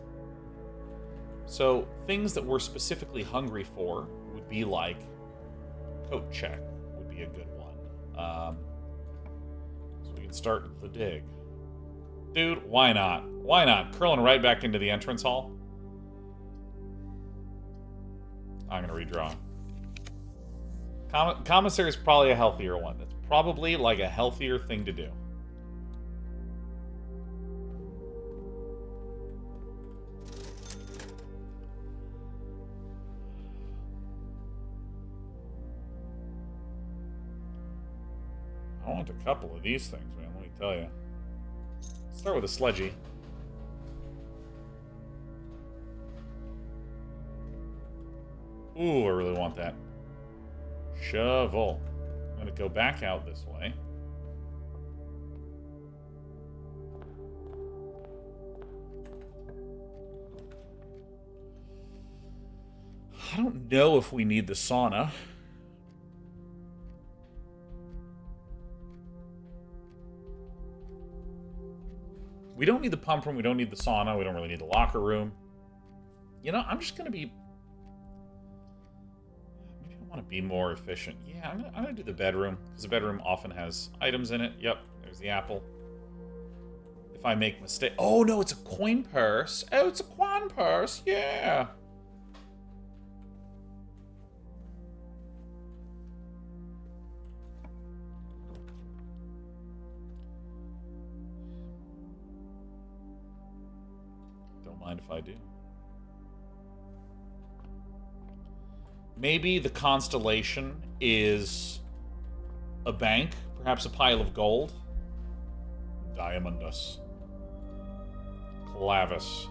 So things that we're specifically hungry for would be like coat check would be a good one. So we can start the dig. Dude, why not? Why not? Curling right back into the entrance hall. I'm going to redraw. Commissary is probably a healthier one. That's probably like a healthier thing to do. I want a couple of these things, man. Let me tell you. Start with a sledgy. Ooh, I really want that. Shovel. I'm going to go back out this way. I don't know if we need the sauna. We don't need the pump room. We don't need the sauna. We don't really need the locker room. You know, I'm just going to be... Maybe I want to be more efficient. Yeah, I'm going to do the bedroom, because the bedroom often has items in it. Yep, there's the apple. If I make mistake... Oh, no, it's a coin purse. Oh, it's a coin purse. Yeah. Mind if I do. Maybe the constellation is a bank, perhaps a pile of gold. Diamondus. Clavis.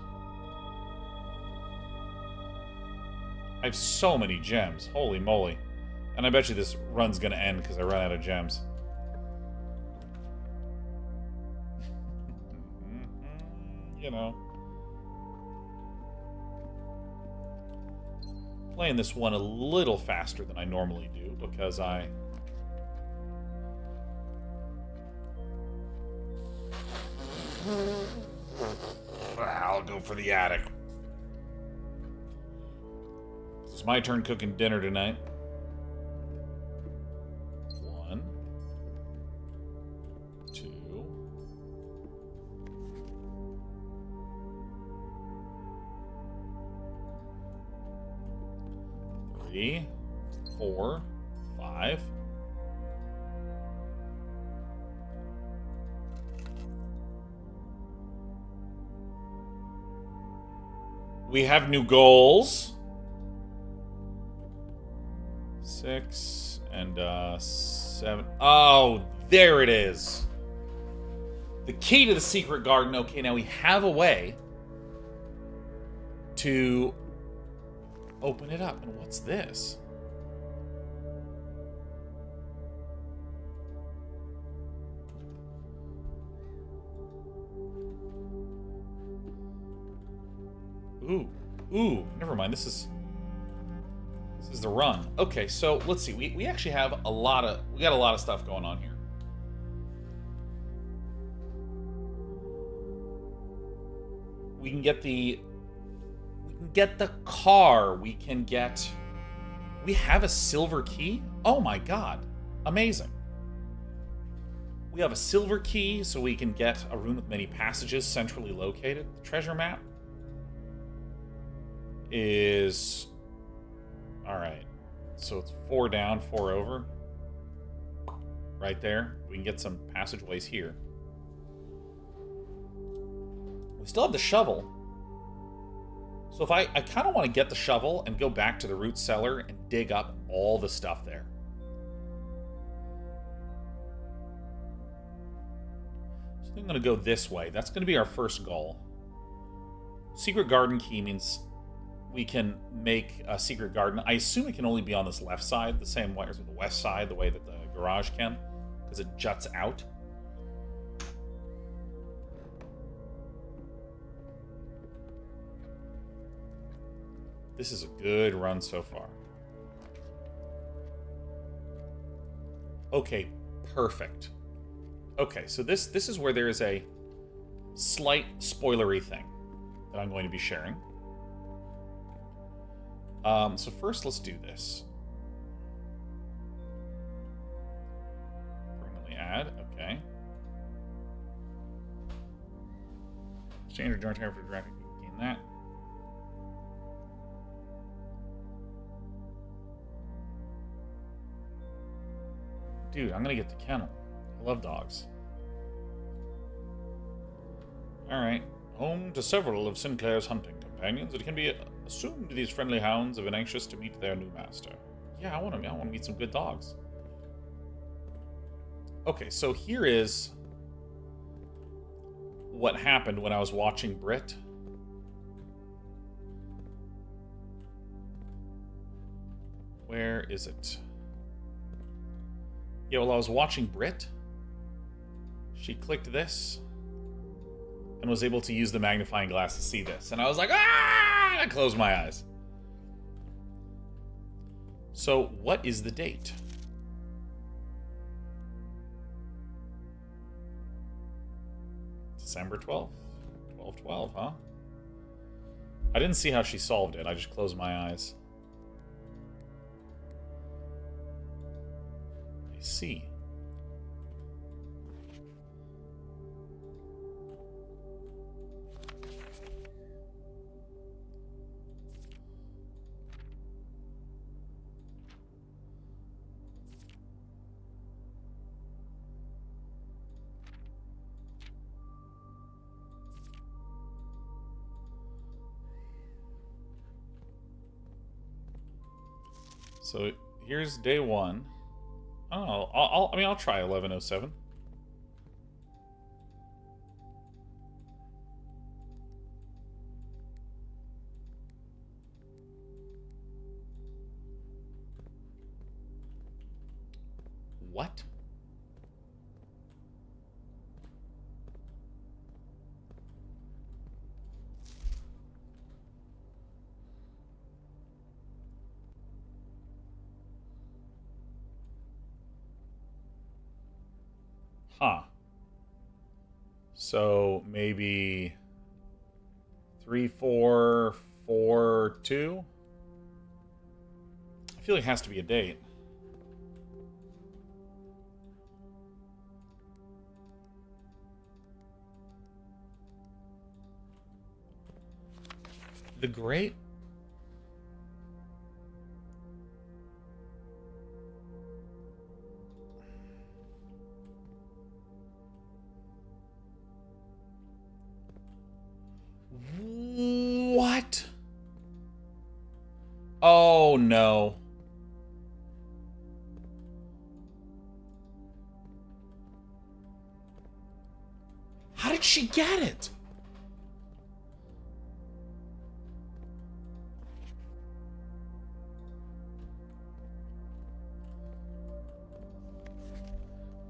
I have so many gems. Holy moly. And I bet you this run's gonna end because I run out of gems. You know. playing this one a little faster than I normally do because I'll go for the attic. It's my turn cooking dinner tonight. 1, 2. 3, 4, 5. We have new goals. 6 and 7. Oh, there it is. The key to the secret garden. Okay, now we have a way to open it up. And what's this? Ooh, never mind. This is the run. Okay, so let's see. We actually have we got a lot of stuff going on here. We can get the car. We have a silver key. Oh my god. Amazing. We have a silver key so we can get a room with many passages centrally located. The treasure map is all right. So it's 4 down, 4 over. Right there. We can get some passageways here. We still have the shovel. So if I kind of want to get the shovel and go back to the root cellar and dig up all the stuff there. So I think I'm going to go this way. That's going to be our first goal. Secret garden key means we can make a secret garden. I assume it can only be on this left side, the same way as the west side, the way that the garage can, because it juts out. This is a good run so far. Okay, perfect. Okay, so this is where there is a slight spoilery thing that I'm going to be sharing. So first, let's do this. Permanently add. Okay. Change your joint for graphic. Gain that. Dude, I'm gonna get the kennel. I love dogs. Alright. Home to several of Sinclair's hunting companions. It can be assumed these friendly hounds have been anxious to meet their new master. Yeah, I want to meet some good dogs. Okay, so here is what happened when I was watching Brit. Where is it? Yeah, while I was watching Brit, she clicked this and was able to use the magnifying glass to see this. And I was like, ah! I closed my eyes. So, what is the date? December 12th? 12/12, huh? I didn't see how she solved it. I just closed my eyes. I see. So here's day 1. Oh, I'll try 1107. What? Huh. So maybe 3442. I feel like it has to be a date. The Great. What? Oh no. How did she get it?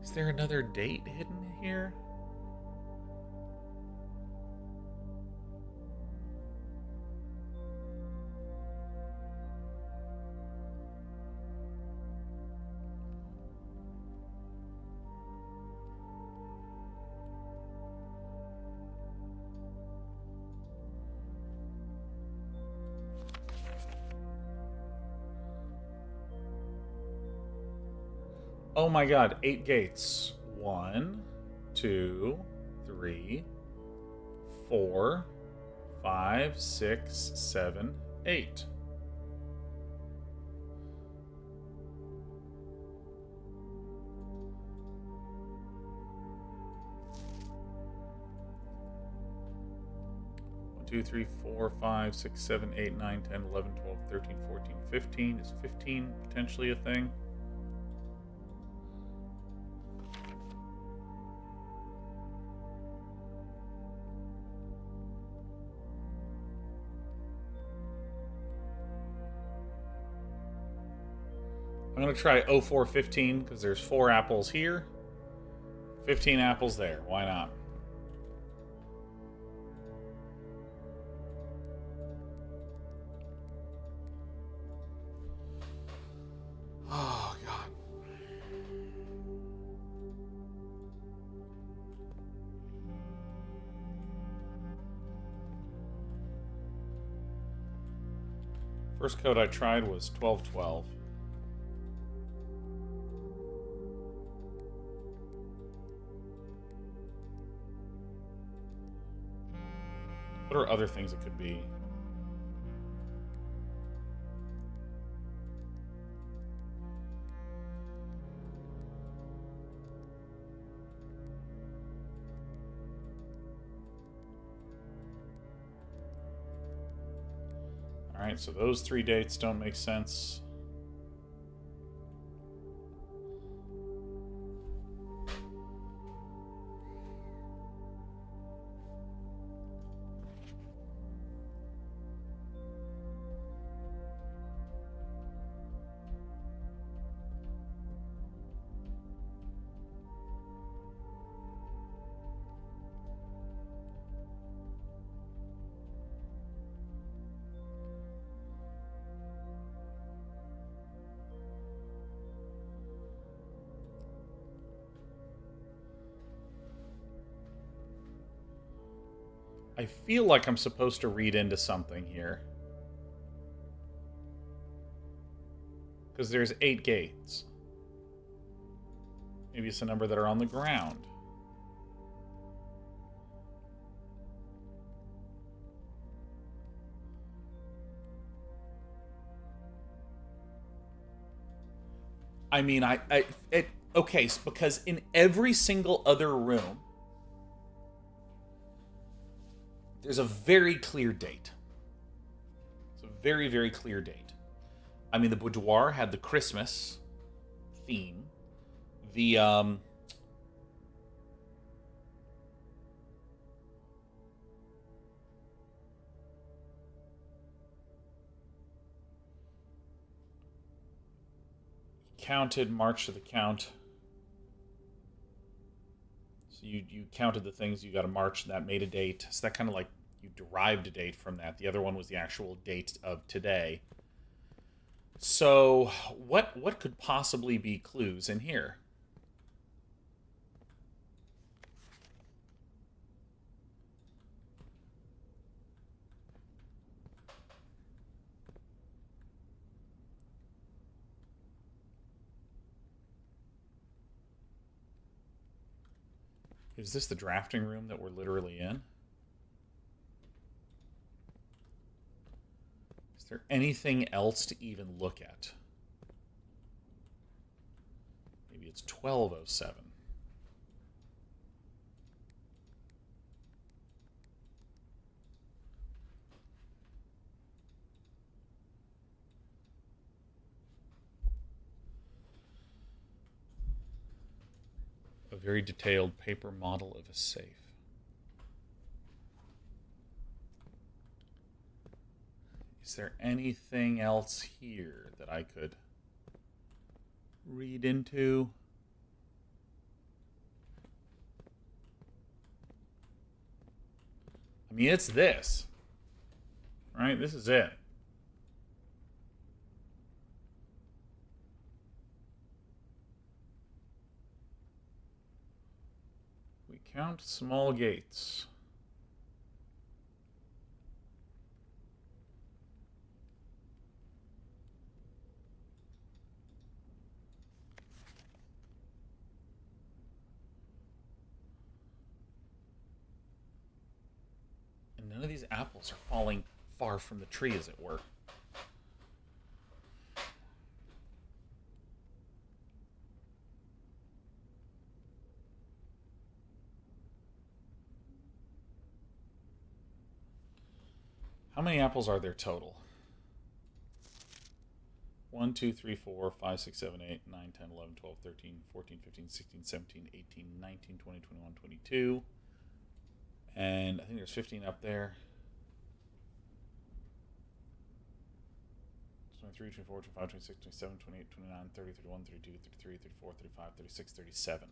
Is there another date hidden here? Oh my god, 8 gates. 1, 2, 3, 4, 5, 6, 7, 8. Two, three, 4, 5, 6, 7, 8, 9, 10, 11, 12, 13, 14, 15. Is 15 potentially a thing? I'm going to try 0415 because there's 4 apples here, 15 apples there. Why not? Oh, God. First code I tried was 1212. What are other things it could be? Alright, so those 3 dates don't make sense. I feel like I'm supposed to read into something here. Because there's 8 gates. Maybe it's a number that are on the ground. I mean, okay, because in every single other room, there's a very clear date. It's a very, very clear date. I mean, the boudoir had the Christmas theme. The, counted March to the count. So you counted the things you got to march, and that made a date. So that kind of like you derived a date from that. The other one was the actual date of today. So what could possibly be clues in here? Is this the drafting room that we're literally in? Is there anything else to even look at? Maybe it's 1207. A very detailed paper model of a safe. Is there anything else here that I could read into? I mean, it's this. Right? This is it. We count small gates. And none of these apples are falling far from the tree, as it were. How many apples are there total? 1, 2, 3, 4, 5, 6, 7, 8, 9, 10, 11, 12, 13, 14, 15, 16, 17, 18, 19, 20, 21, 22. And I think there's 15 up there. 23, 24, 25, 26, 27, 28, 29, 30, 31, 32, 33, 34, 35, 36, 37.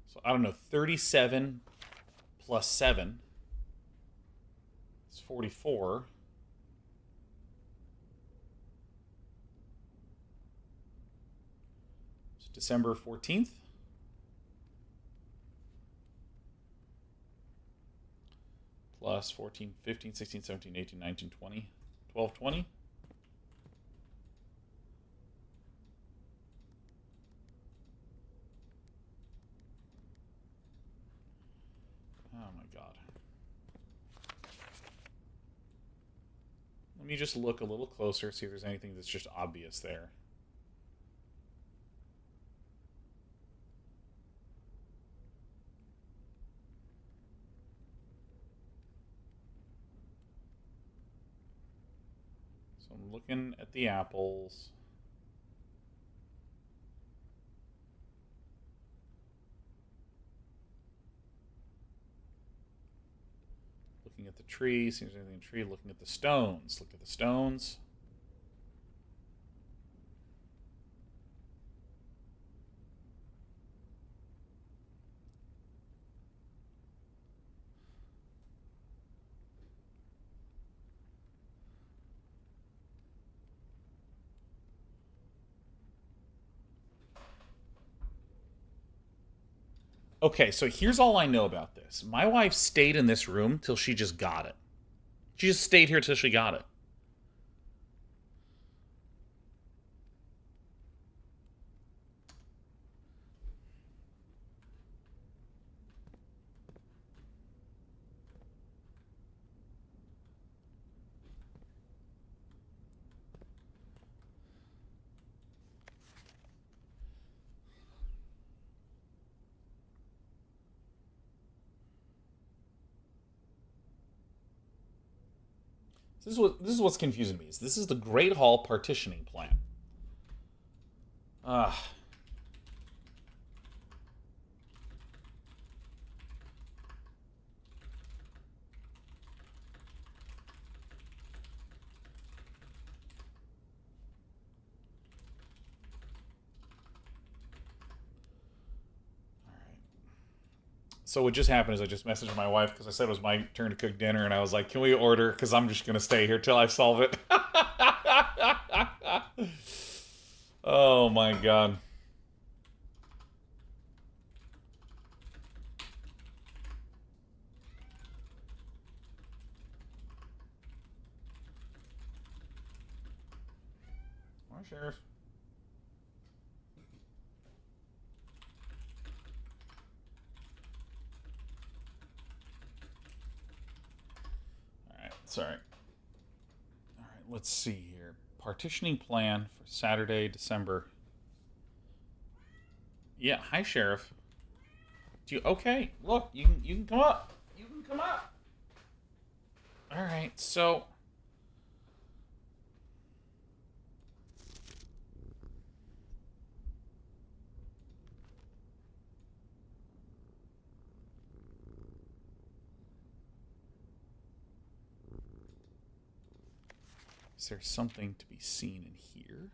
So I don't know, 37 plus 7 is 44. It's December 14th. Plus 14, 15, 16, 17, 18, 19, 20. 12, 20. Oh my god. Let me just look a little closer, see if there's anything that's just obvious there. So I'm looking at the apples. Looking at the tree, seems anything in the tree. Looking at the stones. Look at the stones. Okay, so here's all I know about this. My wife stayed in this room till she just got it. She just stayed here till she got it. This is what's confusing me. Is this is the Great Hall partitioning plan? Ah. So what just happened is I just messaged my wife because I said it was my turn to cook dinner, and I was like, "Can we order? Because I'm just gonna stay here till I solve it." Oh my god. Hi, Sheriff. Sorry. All right, let's see here. Partitioning plan for Saturday, December. Yeah, hi, Sheriff. Do you okay? Look, you can come up. You can come up. All right, so is there something to be seen in here?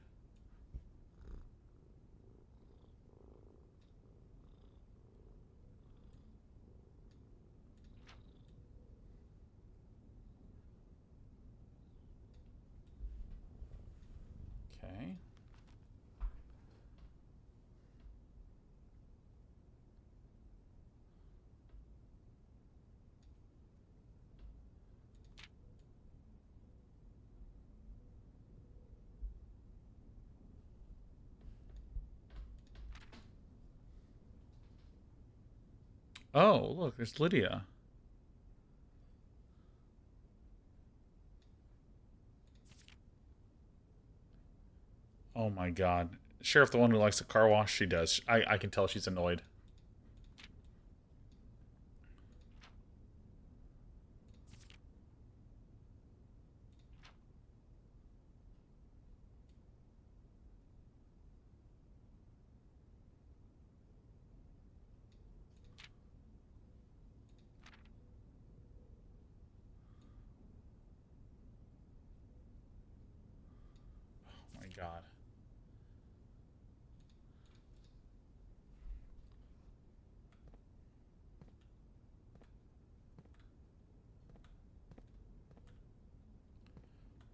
Okay. Oh, look, there's Lydia. Oh my God. Sheriff, the one who likes the car wash, she does. I can tell she's annoyed. Oh my God.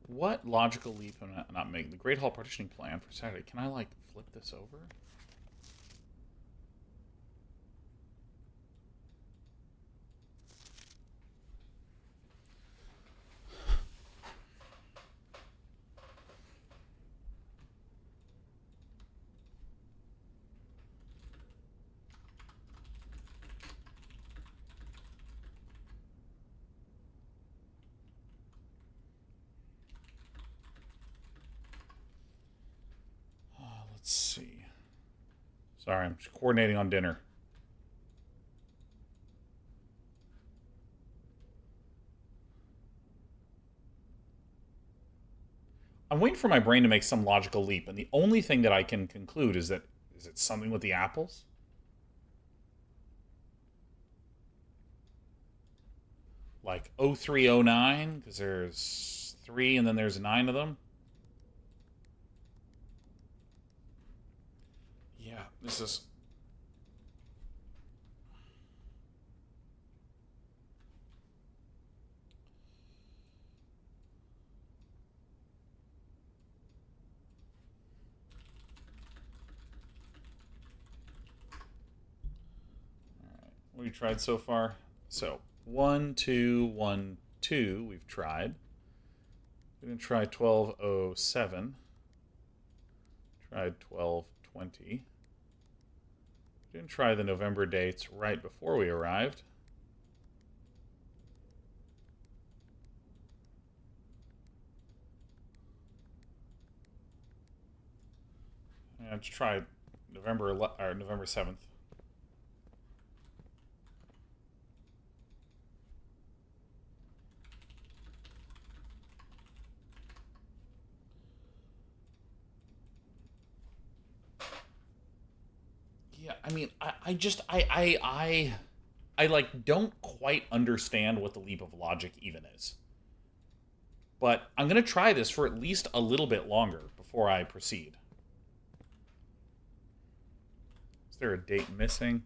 What logical leap am I not making? The Great Hall partitioning plan for Saturday. Can I, like, flip this over? Let's see. Sorry, I'm just coordinating on dinner. I'm waiting for my brain to make some logical leap, and the only thing that I can conclude is that is it something with the apples? Like 0309, because there's 3 and then there's 9 of them. Yeah, this is. Alright, what have you tried so far? So, 1, 2, 1, 2, we've tried. We're going to try 1207. Tried 1220. Didn't try the November dates right before we arrived. Let's try November 7th. Yeah, I mean, I just I like don't quite understand what the leap of logic even is. But I'm gonna try this for at least a little bit longer before I proceed. Is there a date missing?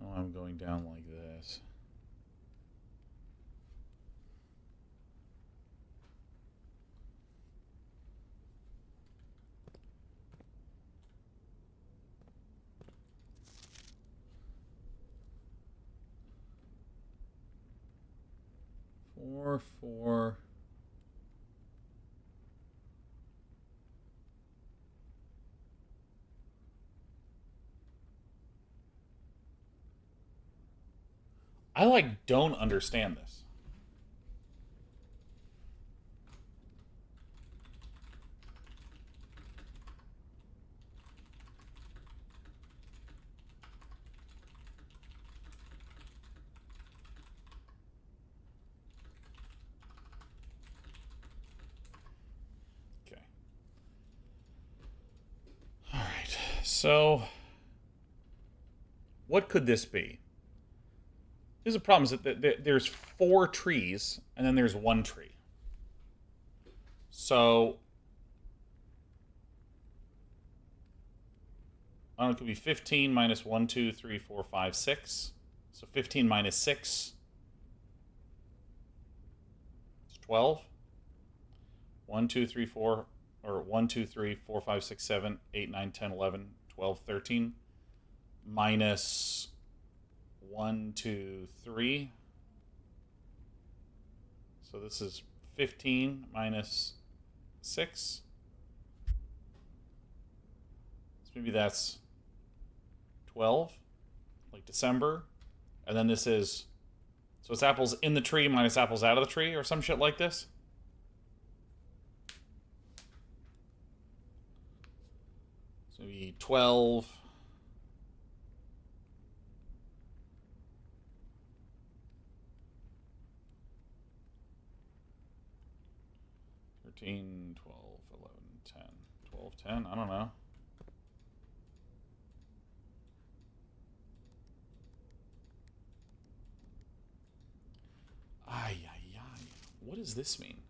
Oh, I'm going down like this. 4, 4. I don't understand this. Okay. All right. So, what could this be? There's a problem is that there's 4 trees and then there's 1 tree. So, I don't know, it could be 15 minus 1, 2, 3, 4, 5, 6. So 15 minus 6 is 12. 1, 2, 3, 4, or 1, 2, 3, 4, 5, 6, 7, 8, 9, 10, 11, 12, 13. Minus 1, 2, 3. So this is 15 minus 6. So maybe that's 12, like December. And then this is, so it's apples in the tree minus apples out of the tree or some shit like this. So maybe 12. 13, 12, 11, 10. 12, 10, I don't know. Ay, ay, ay. What does this mean?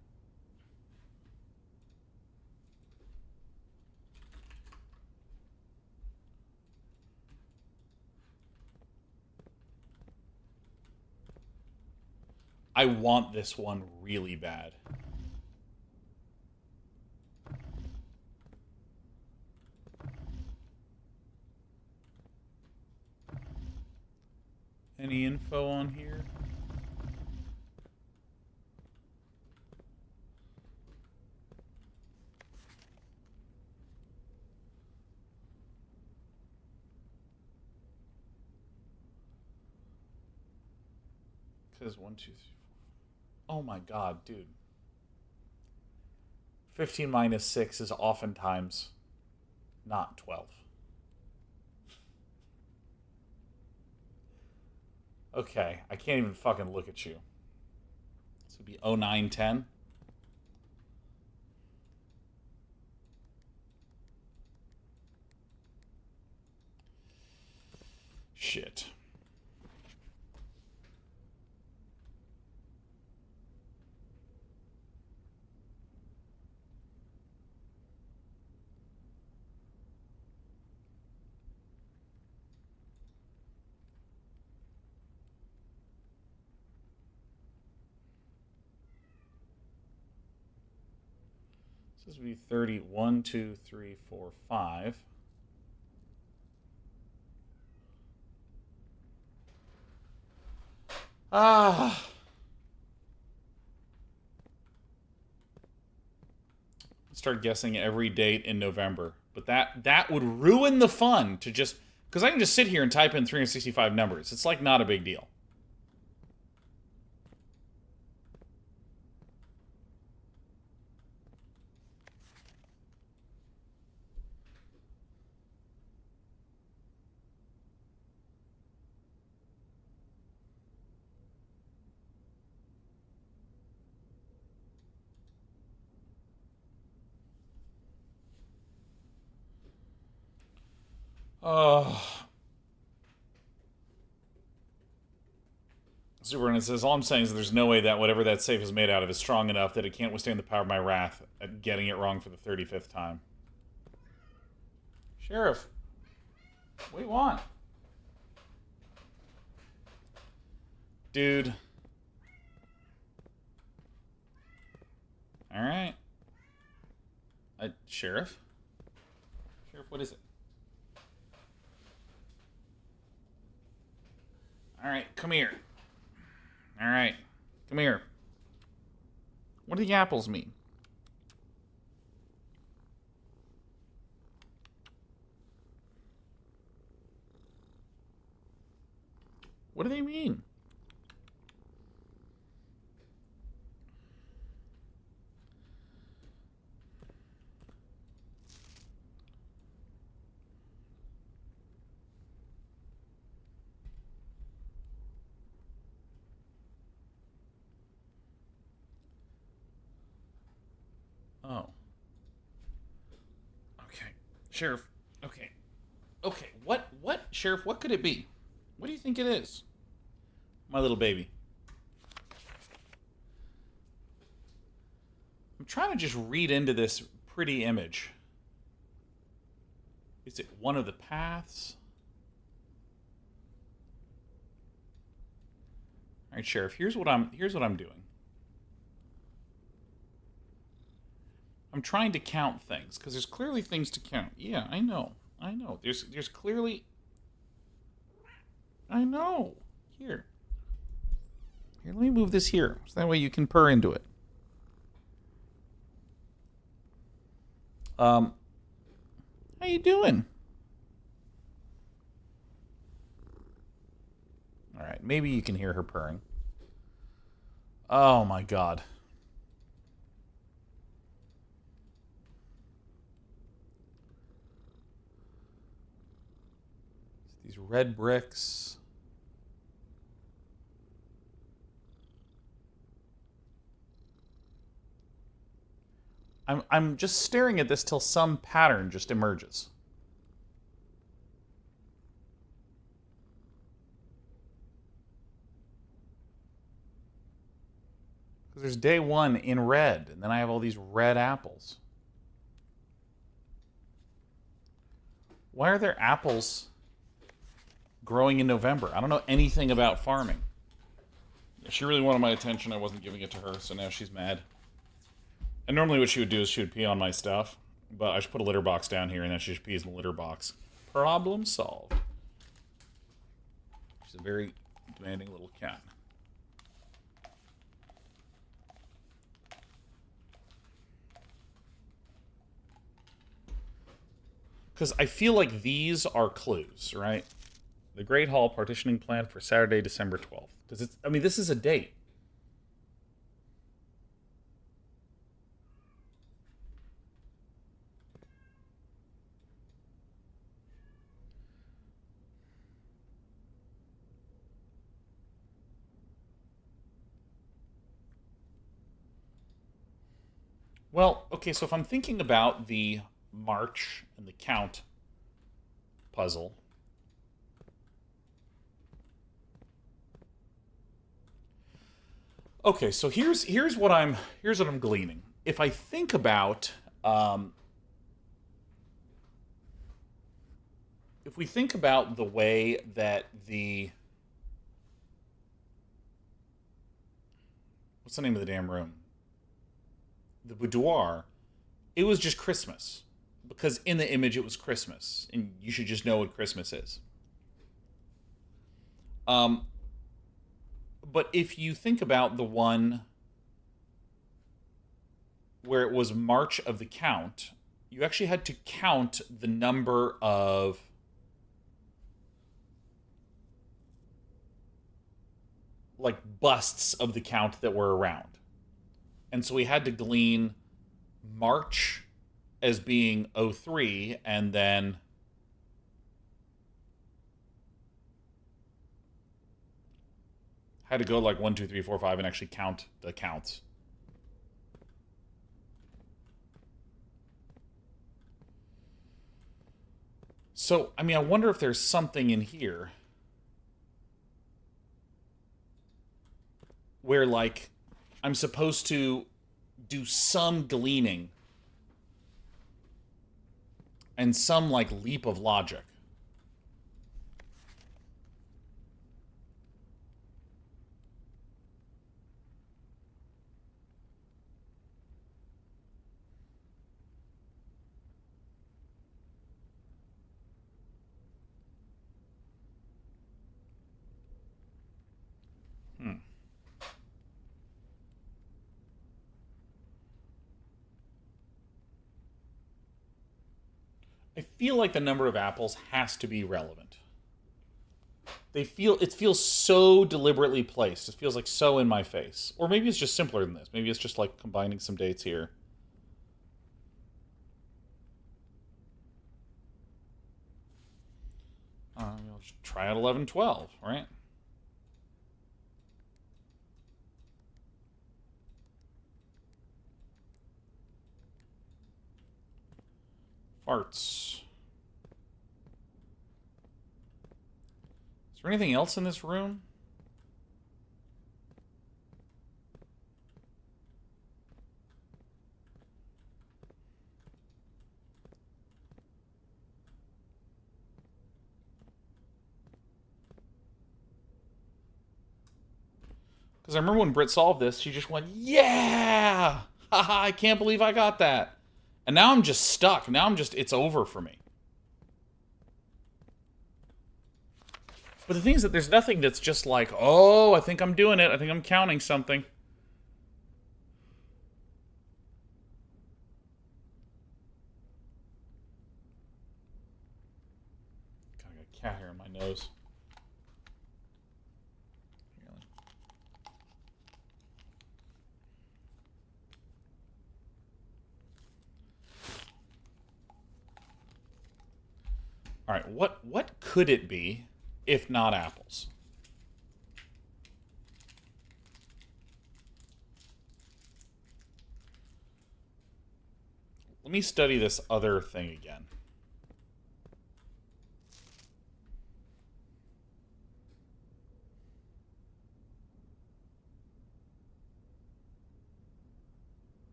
I want this one really bad. Any info on here? Because 1, 2, 3, 4. Oh my god, dude. 15 minus 6 is oftentimes not 12. Okay, I can't even fucking look at you. This would be 09, 10. Shit. This would be 30. 1, 2, 3, 4, 5. Ah. Start guessing every date in November. But that would ruin the fun to just, because I can just sit here and type in 365 numbers. It's like not a big deal. Oh. Superman says, all I'm saying is that there's no way that whatever that safe is made out of is strong enough that it can't withstand the power of my wrath at getting it wrong for the 35th time. Sheriff, what do you want? Dude. Alright. Sheriff? Sheriff, what is it? Alright, come here. Alright, come here. What do the apples mean? What do they mean? Oh. Okay. Sheriff. Okay. Okay. What? Sheriff, what could it be? What do you think it is? My little baby. I'm trying to just read into this pretty image. Is it one of the paths? All right, Sheriff. Here's what I'm doing. I'm trying to count things because there's clearly things to count. Yeah, I know. There's clearly. I know. Here, let me move this here so that way you can purr into it. How you doing? All right, maybe you can hear her purring. Oh my God. These red bricks. I'm just staring at this till some pattern just emerges. Because there's day one in red, and then I have all these red apples. Why are there apples growing in November? I don't know anything about farming. She really wanted my attention. I wasn't giving it to her, so now she's mad. And normally what she would do is she would pee on my stuff, but I should put a litter box down here, and then she just pees in the litter box. Problem solved. She's a very demanding little cat. Because I feel like these are clues, right? The Great Hall partitioning plan for Saturday, December 12th. Because it's, I mean, this is a date. Well, okay, so if I'm thinking about the March and the count puzzle, okay, so here's what I'm gleaning. If I think about if we think about the way that the what's the name of the damn room? The boudoir, it was just Christmas. Because in the image it was Christmas. And you should just know what Christmas is. But if you think about the one where it was March of the count, you actually had to count the number of like busts of the count that were around. And so we had to glean March as being 03, and then had to go like 1, 2, 3, 4, 5 and actually count the counts. So, I mean, I wonder if there's something in here where, like, I'm supposed to do some gleaning and some, like, leap of logic. I feel like the number of apples has to be relevant. It feels so deliberately placed. It feels like so in my face. Or maybe it's just simpler than this. Maybe it's just like combining some dates here. I'll just try out 11, 12, right? Farts. Is there anything else in this room? Because I remember when Britt solved this, she just went, yeah! Haha, I can't believe I got that. And now I'm just stuck. Now it's over for me. But the thing is that there's nothing that's just like, oh, I think I'm doing it. I think I'm counting something. God, I got a cat hair in my nose. All right, what could it be if not apples? Let me study this other thing again.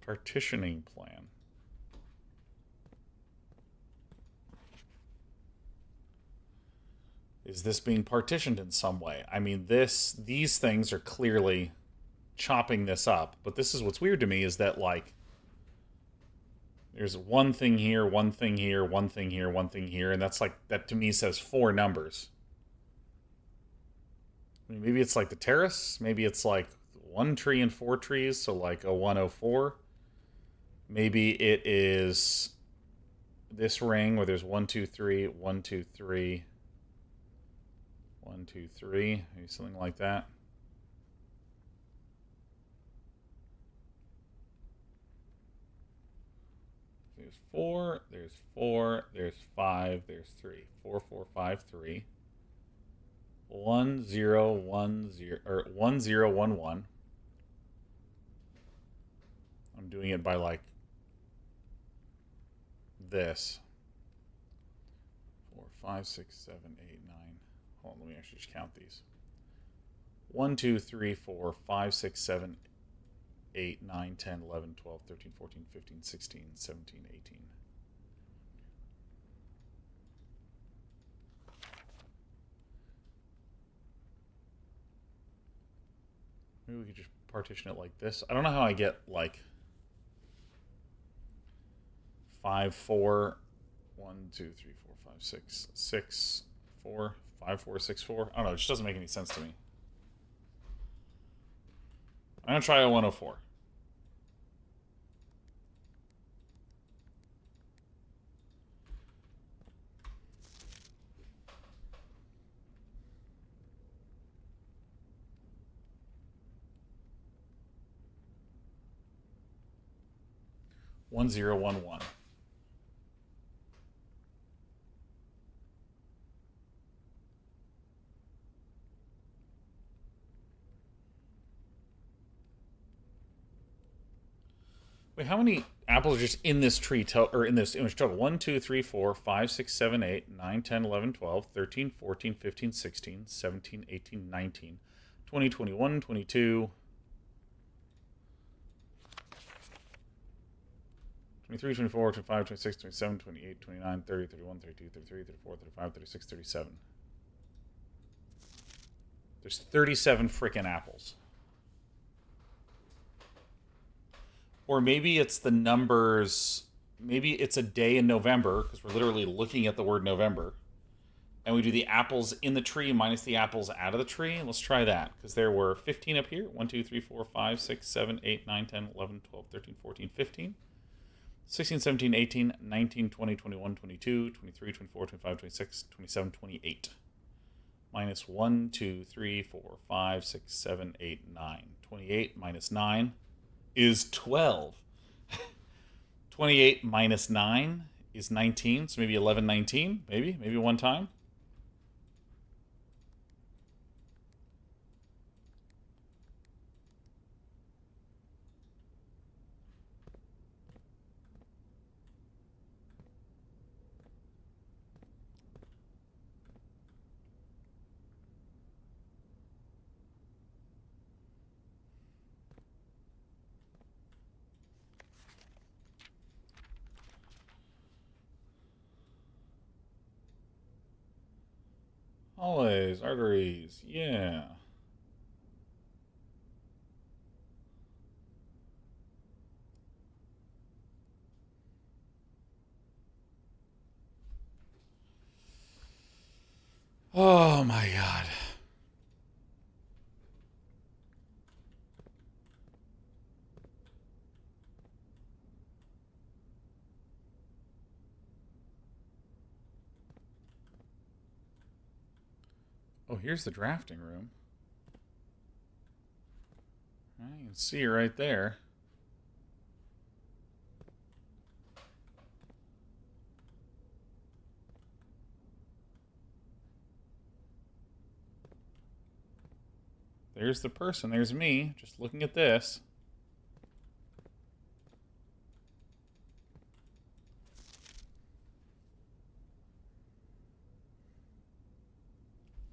Partitioning plan. Is this being partitioned in some way? I mean, these things are clearly chopping this up, but this is what's weird to me is that, like, there's one thing here, one thing here, one thing here, one thing here, and that's like, that to me says 4 numbers. I mean, maybe it's like the terrace, maybe it's like 1 tree and 4 trees, so like a 104. Maybe it is this ring where there's 1, 2, 3, 1, 2, 3. 1, 2, 3, maybe something like that. There's 4, there's 4, there's 5, there's 3. 4, 4, 5, 3. 1, 0, 1, 0, or 1, 0, 1, 1. I'm doing it by like this. 4, 5, 6, 7, 8, 9. Hold on, let me actually just count these. 1, 2, 3, 4, 5, 6, 7, 8, 9, 10, 11, 12, 13, 14, 15, 16, 17, 18. Maybe we could just partition it like this. I don't know how I get like 5, 4, 1, 2, 3, 4, 5, 6, 6, 4, 5, 4, 6, 4. I don't know. It just doesn't make any sense to me. I'm going to try a 104. One zero one one. Wait, how many apples are just in this tree, or in this image total? 1, 2, 3, 4, 5, 6, 7, 8, 9, 10, 11, 12, 13, 14, 15, 16, 17, 18, 19, 20, 21, 22, 23, 24, 25, 26, 27, 28, 29, 30, 31, 32, 33, 34, 35, 36, 37. There's 37 frickin' apples. Or maybe it's the numbers. Maybe it's a day in November, because we're literally looking at the word November. And we do the apples in the tree minus the apples out of the tree. Let's try that, because there were 15 up here. 1, 2, 3, 4, 5, 6, 7, 8, 9, 10, 11, 12, 13, 14, 15. 16, 17, 18, 19, 20, 21, 22, 23, 24, 25, 26, 27, 28. Minus 1, 2, 3, 4, 5, 6, 7, 8, 9. 28 minus 9 is 12. 28 minus 9 is 19, so maybe 11, 19, maybe one time. Always, arteries, yeah. Oh my god. Oh, here's the drafting room. You can see her right there. There's the person. There's me, just looking at this.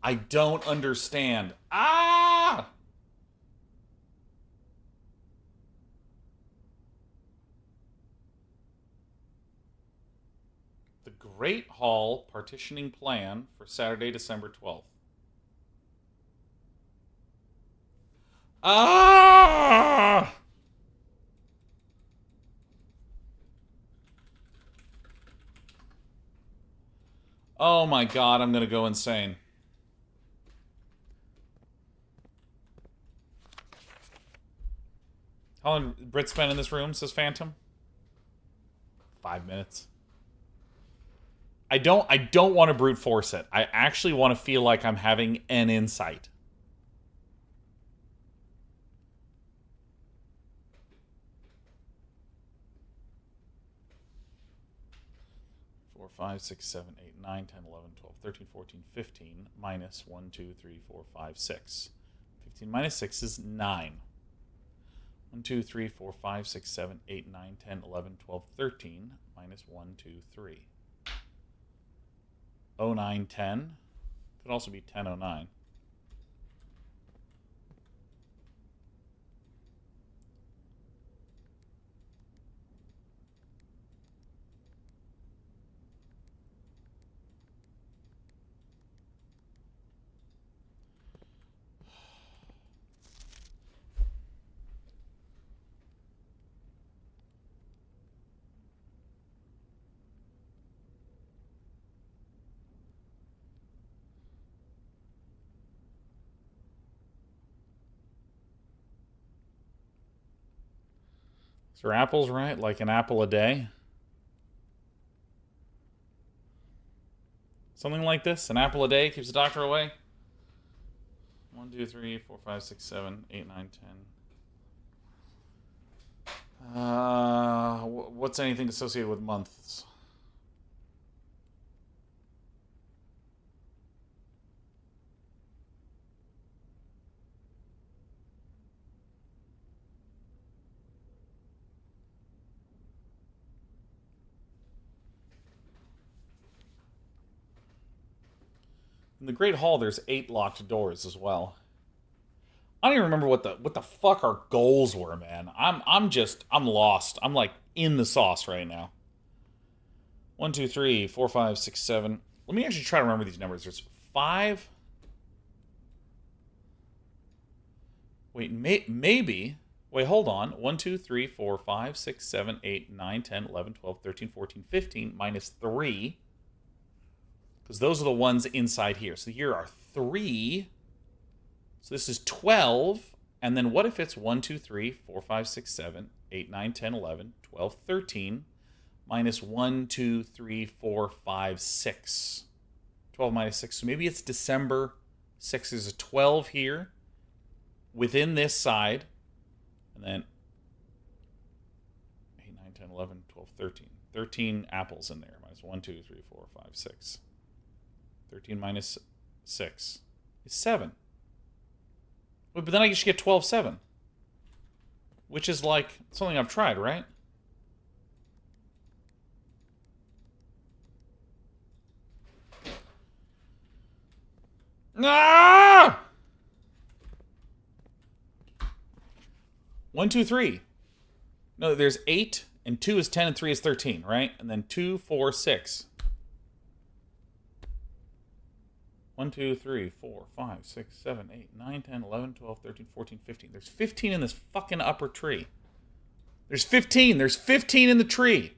I don't understand. Ah! The Great Hall partitioning plan for Saturday, December 12th. Ah! Oh my god, I'm gonna go insane. How long Brit spent in this room, says Phantom? 5 minutes. I don't want to brute force it. I actually want to feel like I'm having an insight. Four, 5, 6, 7, 8, 9, 10, 11, 12, 13, 14, 15, minus 1, 2, 3, 4, 5, 6. 15 minus 6 is 9. 1, 2, 3, 4, 5, 6, 7, 8, 9, 10, 11, 12, 13, minus 1, 2, 3. 09, 10. Could also be 1009. So are apples right? Like an apple a day? Something like this? An apple a day keeps the doctor away? 1, 2, 3, 4, 5, 6, 7, 8, 9, 10. What's anything associated with months? In the Great Hall, there's 8 locked doors as well. I don't even remember what the fuck our goals were, man. I'm lost. I'm like in the sauce right now. 1, 2, 3, 4, 5, 6, 7. Let me actually try to remember these numbers. There's 5. Wait, maybe. Wait, hold on. 1, 2, 3, 4, 5, 6, 7, 8, 9, 10, 11, 12, 13, 14, 15, minus 3. Because those are the ones inside here. So here are 3. So this is 12. And then what if it's 1, 2, 3, 4, 5, 6, 7, 8, 9, 10, 11, 12, 13. minus 1, 2, 3, 4, 5, 6. 12 minus 6. So maybe it's December 6 is a 12 here within this side. And then 8, 9, 10, 11, 12, 13. 13 apples in there. Minus 1, 2, 3, 4, 5, 6. 13 minus 6 is 7. But then I just get 12, 7. Which is like something I've tried, right? Ah! 1, 2, 3. No, there's 8, and 2 is 10, and 3 is 13, right? And then 2, 4, 6. 1, 2, 3, 4, 5, 6, 7, 8, 9, 10, 11, 12, 13, 14, 15. There's 15 in this fucking upper tree. There's 15. There's 15 in the tree.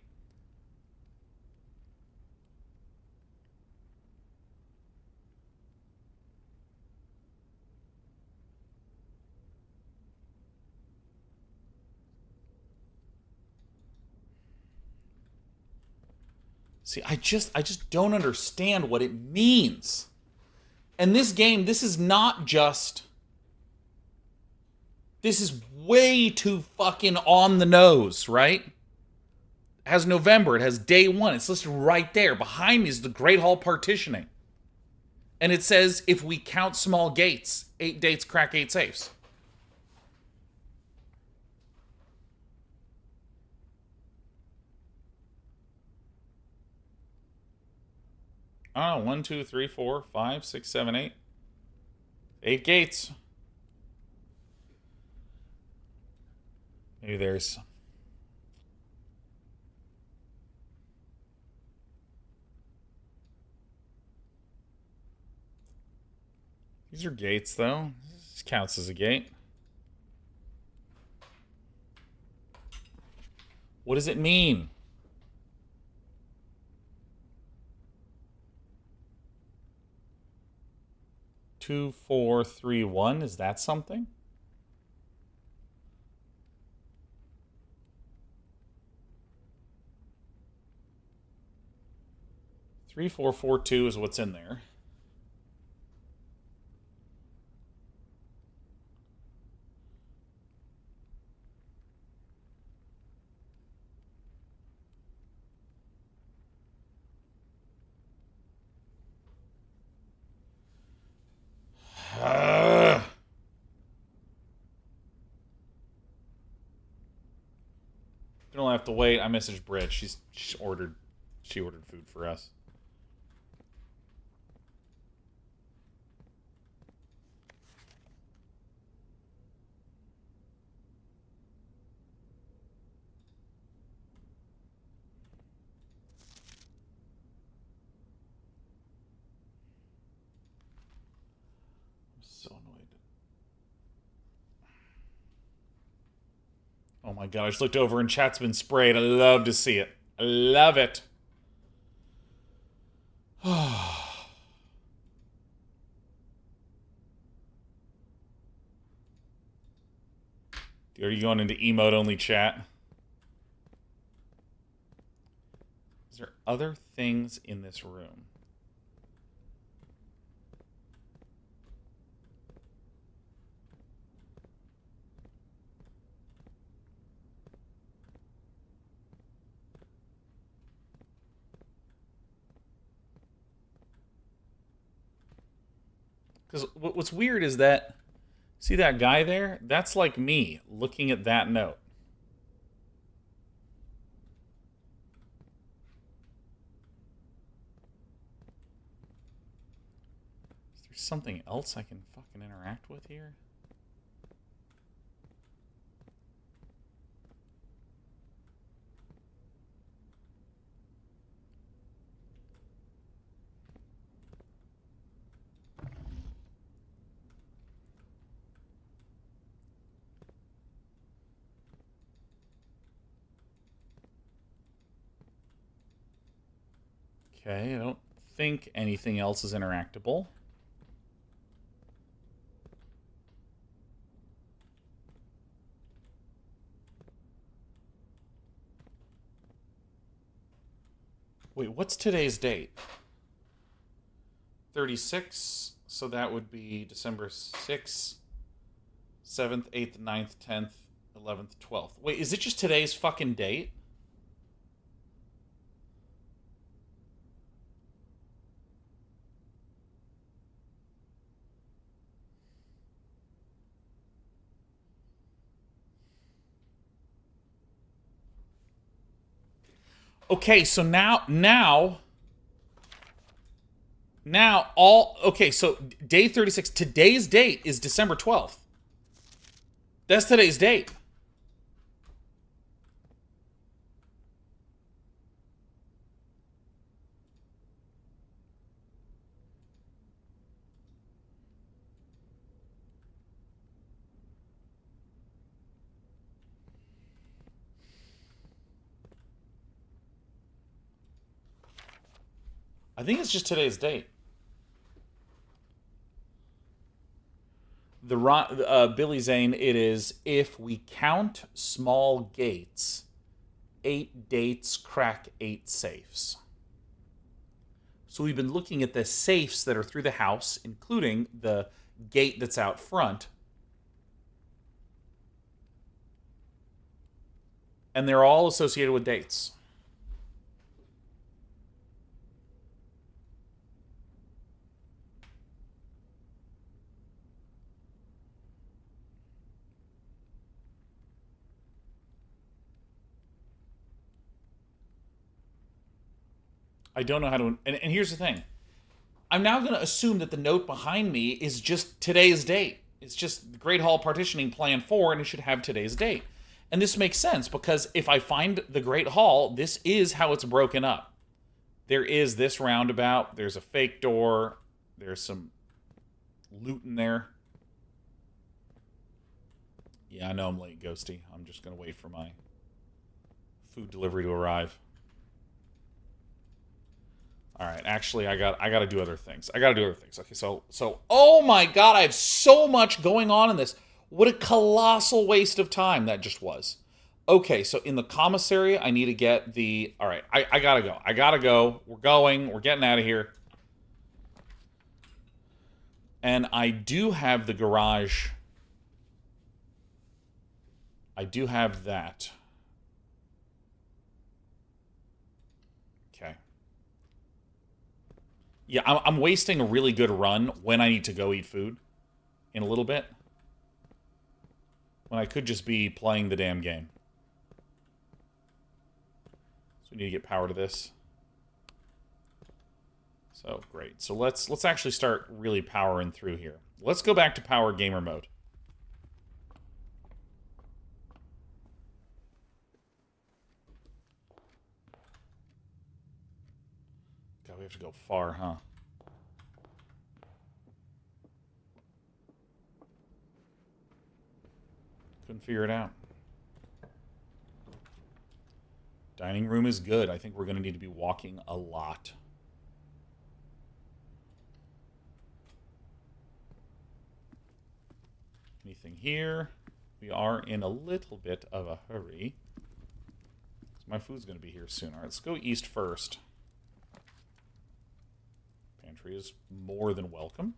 See, I just don't understand what it means. And this game, this is not just... This is way too fucking on the nose, right? It has November. It has day 1. It's listed right there. Behind me is the Great Hall partitioning. And it says, if we count small gates, 8 dates crack 8 safes. I don't know, 1, 2, 3, 4, 5, 6, 7, 8. 8 gates. Maybe there's... These are gates, though. This counts as a gate. What does it mean? Two, 4, 3, 1. Is that something? Three, 4, 4, 2 is what's in there. Don't have to wait. I messaged Britt. She ordered food for us. Oh my god, I just looked over and chat's been sprayed. I love to see it. I love it. Are you going into emote-only chat? Is there other things in this room? Because what's weird is that, see that guy there? That's like me looking at that note. Is there something else I can fucking interact with here? Okay, I don't think anything else is interactable. Wait, what's today's date? 36. So that would be December 6th, 7th, 8th, 9th, 10th, 11th, 12th. Wait, is it just today's fucking date? Okay, so now all okay, so day 36, today's date is December 12th. That's today's date. I think it's just today's date. Billy Zane, it is if we count small gates, 8 dates crack 8 safes. So we've been looking at the safes that are through the house, including the gate that's out front. And they're all associated with dates. I don't know how to... And here's the thing. I'm now going to assume that the note behind me is just today's date. It's just Great Hall Partitioning Plan 4, and it should have today's date. And this makes sense, because if I find the Great Hall, this is how it's broken up. There is this roundabout. There's a fake door. There's some loot in there. Yeah, I know I'm late, Ghosty. I'm just going to wait for my food delivery to arrive. All right, actually, I got to do other things. Okay, so oh my god, I have so much going on in this. What a colossal waste of time that just was. Okay, so in the commissary, I need to get the... All right, I gotta go. We're going. We're getting out of here. And I do have the garage. I do have that. Okay. Yeah, I'm wasting a really good run when I need to go eat food in a little bit. When I could just be playing the damn game. So we need to get power to this. So, great. So let's actually start really powering through here. Let's go back to power gamer mode. God, we have to go far, huh? Couldn't figure it out. Dining room is good. I think we're going to need to be walking a lot. Anything here? We are in a little bit of a hurry. So my food's going to be here soon. All right, let's go east first. Pantry is more than welcome.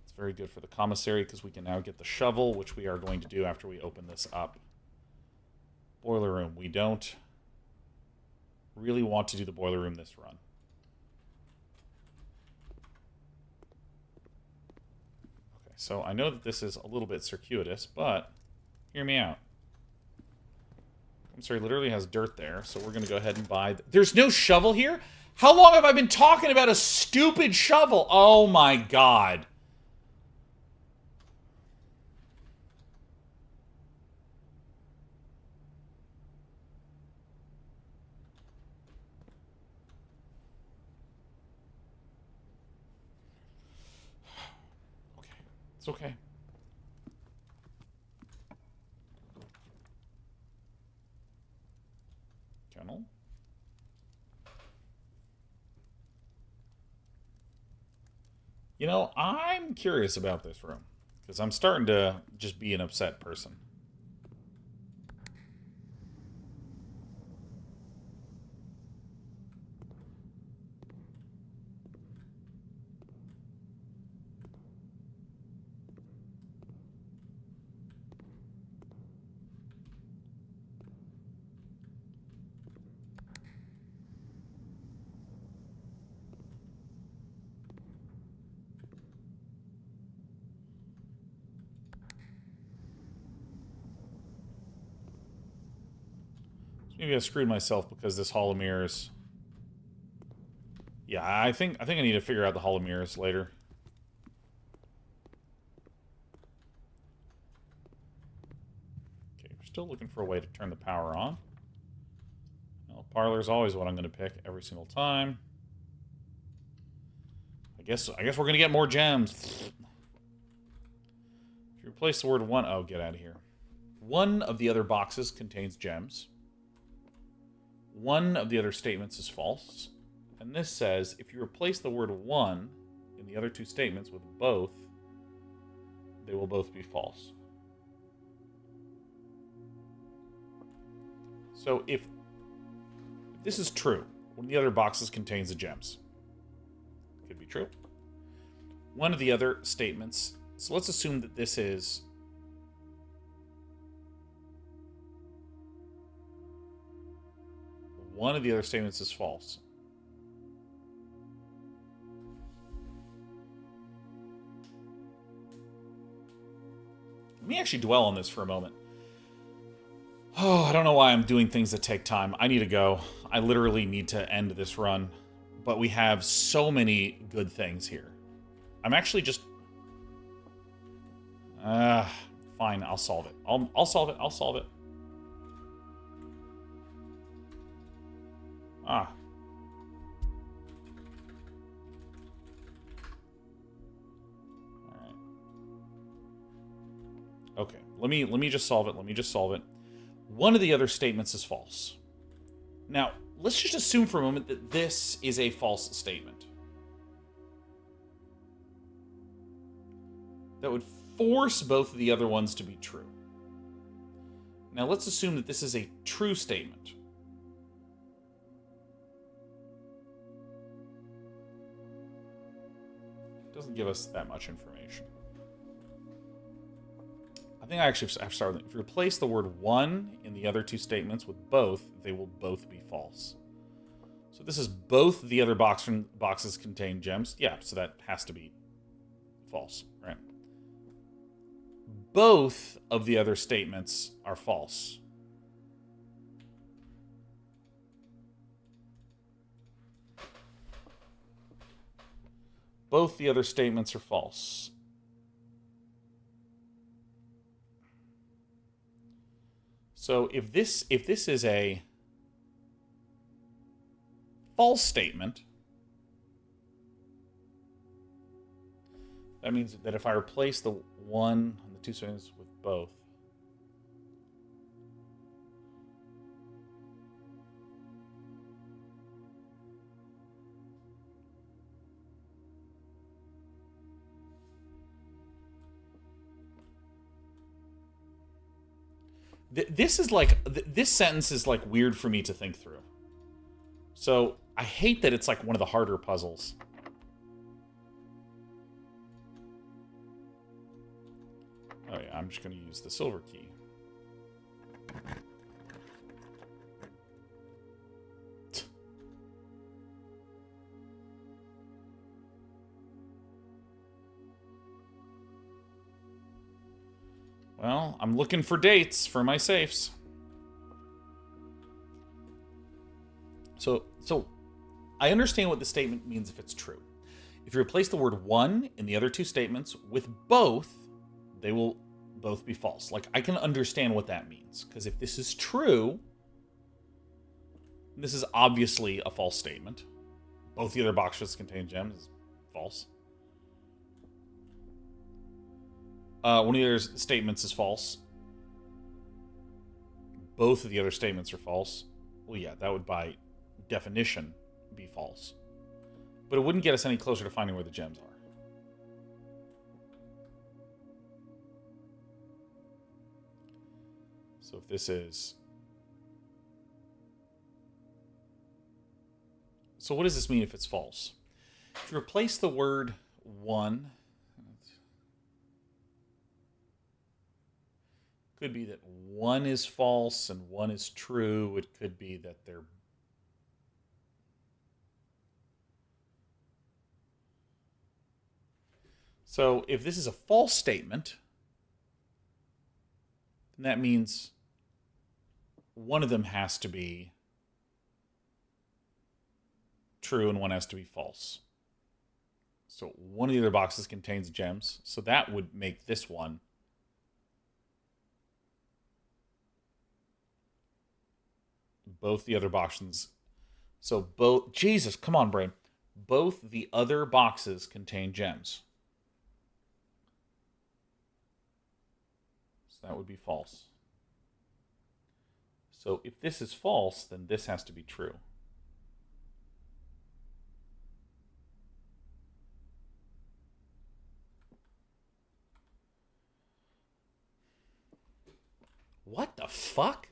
It's very good for the commissary because we can now get the shovel, which we are going to do after we open this up. Boiler room. We don't really want to do the boiler room this run. Okay, so I know that this is a little bit circuitous, but hear me out. I'm sorry, literally has dirt there, so we're going to go ahead and buy... There's no shovel here? How long have I been talking about a stupid shovel? Oh my god. It's okay. Kennel. You know, I'm curious about this room. Because I'm starting to just be an upset person. Maybe I screwed myself because this Hall of Mirrors. Yeah, I think I need to figure out the Hall of Mirrors later. Okay, we're still looking for a way to turn the power on. Well, parlor is always what I'm going to pick every single time. I guess we're going to get more gems. If you replace the word one, oh, get out of here. One of the other boxes contains gems. One of the other statements is false. And this says, if you replace the word one in the other two statements with both, they will both be false. So if this is true, one of the other boxes contains the gems. Could be true. One of the other statements, so let's assume that this is one of the other statements is false. Let me actually dwell on this for a moment. Oh, I don't know why I'm doing things that take time. I need to go. I literally need to end this run. But we have so many good things here. I'm actually just... fine, I'll solve it. I'll solve it. I'll solve it. Ah. Alright. Okay, let me just solve it. Let me just solve it. One of the other statements is false. Now, let's just assume for a moment that this is a false statement. That would force both of the other ones to be true. Now, let's assume that this is a true statement. It doesn't give us that much information. I think I actually have to start with it. If you replace the word one in the other two statements with both, they will both be false. So this is both the other boxes contain gems. Yeah, so that has to be false, right? Both of the other statements are false. Both the other statements are false. So if this is a false statement, that means that if I replace the one and the two statements with both, this is like, this sentence is like weird for me to think through. So I hate that it's like one of the harder puzzles. Oh yeah, I'm just going to use the silver key. Well, I'm looking for dates for my safes. So I understand what the statement means if it's true. If you replace the word one in the other two statements with both, they will both be false. Like, I can understand what that means. Because if this is true, this is obviously a false statement. Both the other boxes contain gems is false. One of the other statements is false. Both of the other statements are false. Well, yeah, that would by definition be false. But it wouldn't get us any closer to finding where the gems are. So if this is... So what does this mean if it's false? If you replace the word one, could be that one is false and one is true. It could be that they're... So if this is a false statement, then that means one of them has to be true and one has to be false. So one of the other boxes contains gems. So that would make this one both the other boxes. So both... Jesus, come on, brain. Both the other boxes contain gems. So that would be false. So if this is false, then this has to be true. What the fuck?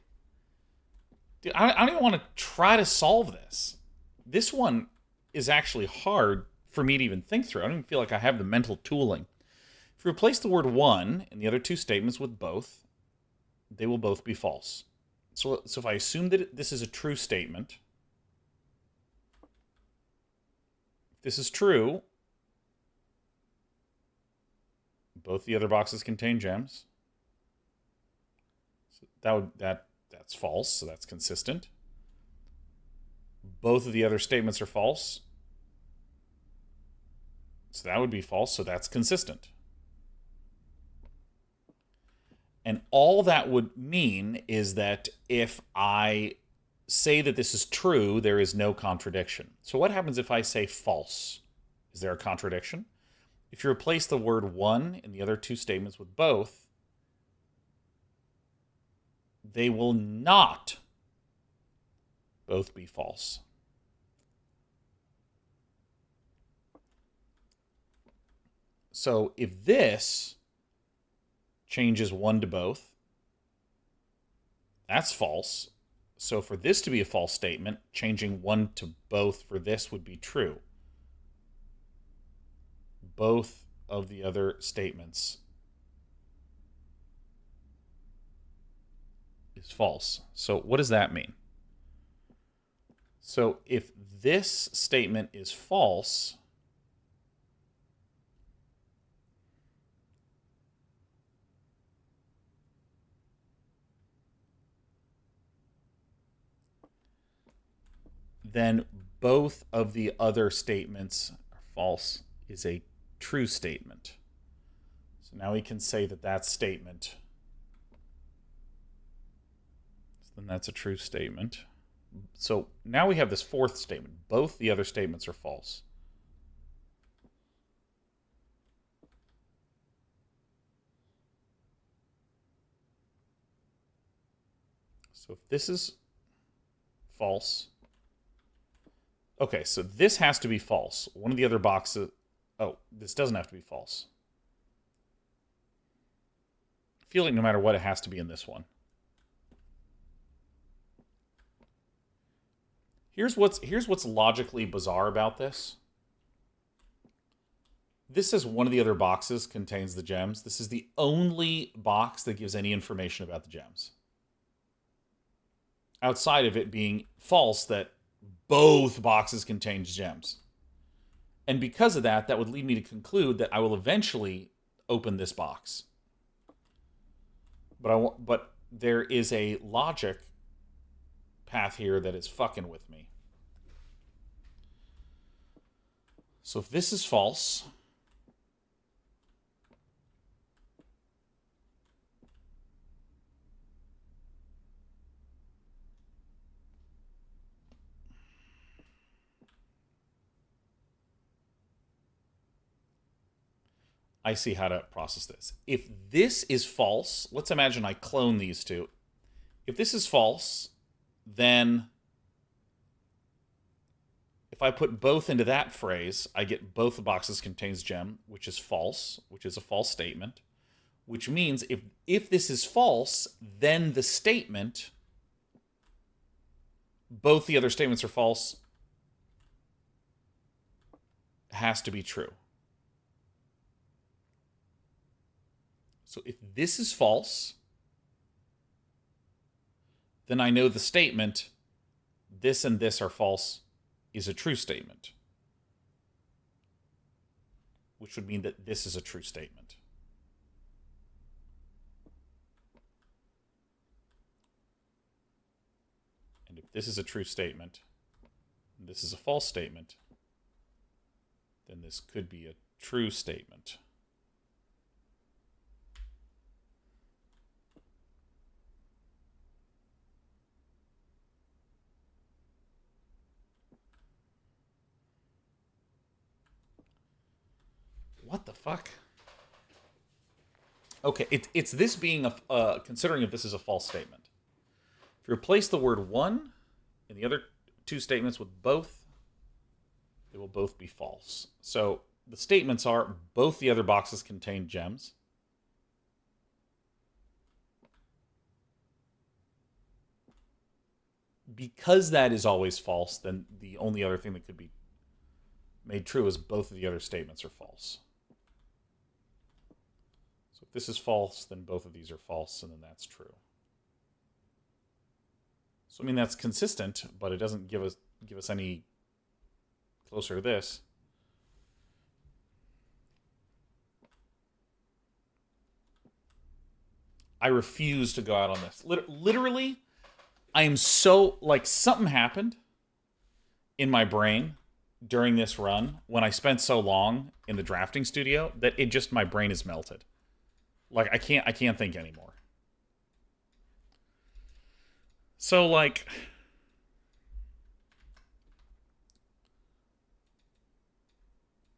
Dude, I don't even want to try to solve this. This one is actually hard for me to even think through. I don't even feel like I have the mental tooling. If you replace the word one in the other two statements with both, they will both be false. So if I assume that this is a true statement, if this is true, both the other boxes contain gems. So that's false, so that's consistent. Both of the other statements are false. So that would be false, so that's consistent. And all that would mean is that if I say that this is true, there is no contradiction. So what happens if I say false? Is there a contradiction? If you replace the word one in the other two statements with both, they will not both be false. So if this changes one to both, that's false. So for this to be a false statement, changing one to both for this would be true. Both of the other statements is false. So what does that mean? So if this statement is false, then both of the other statements are false is a true statement. So now we can say that that statement, then that's a true statement. So now we have this fourth statement. Both the other statements are false. So if this is false, okay, so this has to be false. One of the other boxes, oh, this doesn't have to be false. I feel like no matter what, it has to be in this one. Here's what's logically bizarre about this. This says one of the other boxes contains the gems. This is the only box that gives any information about the gems. Outside of it being false that both boxes contain gems. And because of that, that would lead me to conclude that I will eventually open this box. But there is a logic path here that is fucking with me. So if this is false, I see how to process this. If this is false, let's imagine I clone these two. If this is false, then if I put both into that phrase, I get both the boxes contains gem, which is false, which is a false statement, which means if this is false, then the statement, both the other statements are false, has to be true. So if this is false, then I know the statement, this and this are false, is a true statement. Which would mean that this is a true statement. And if this is a true statement, and this is a false statement, then this could be a true statement. What the fuck? Okay, it's this being considering if this is a false statement. If you replace the word one in the other two statements with both, they will both be false. So the statements are both the other boxes contain gems. Because that is always false, then the only other thing that could be made true is both of the other statements are false. So if this is false, then both of these are false, and then that's true. So I mean that's consistent, but it doesn't give us any closer to this. I refuse to go out on this. Literally, I am so, like, something happened in my brain during this run when I spent so long in the drafting studio that my brain is melted. Like, I can't think anymore. So, like,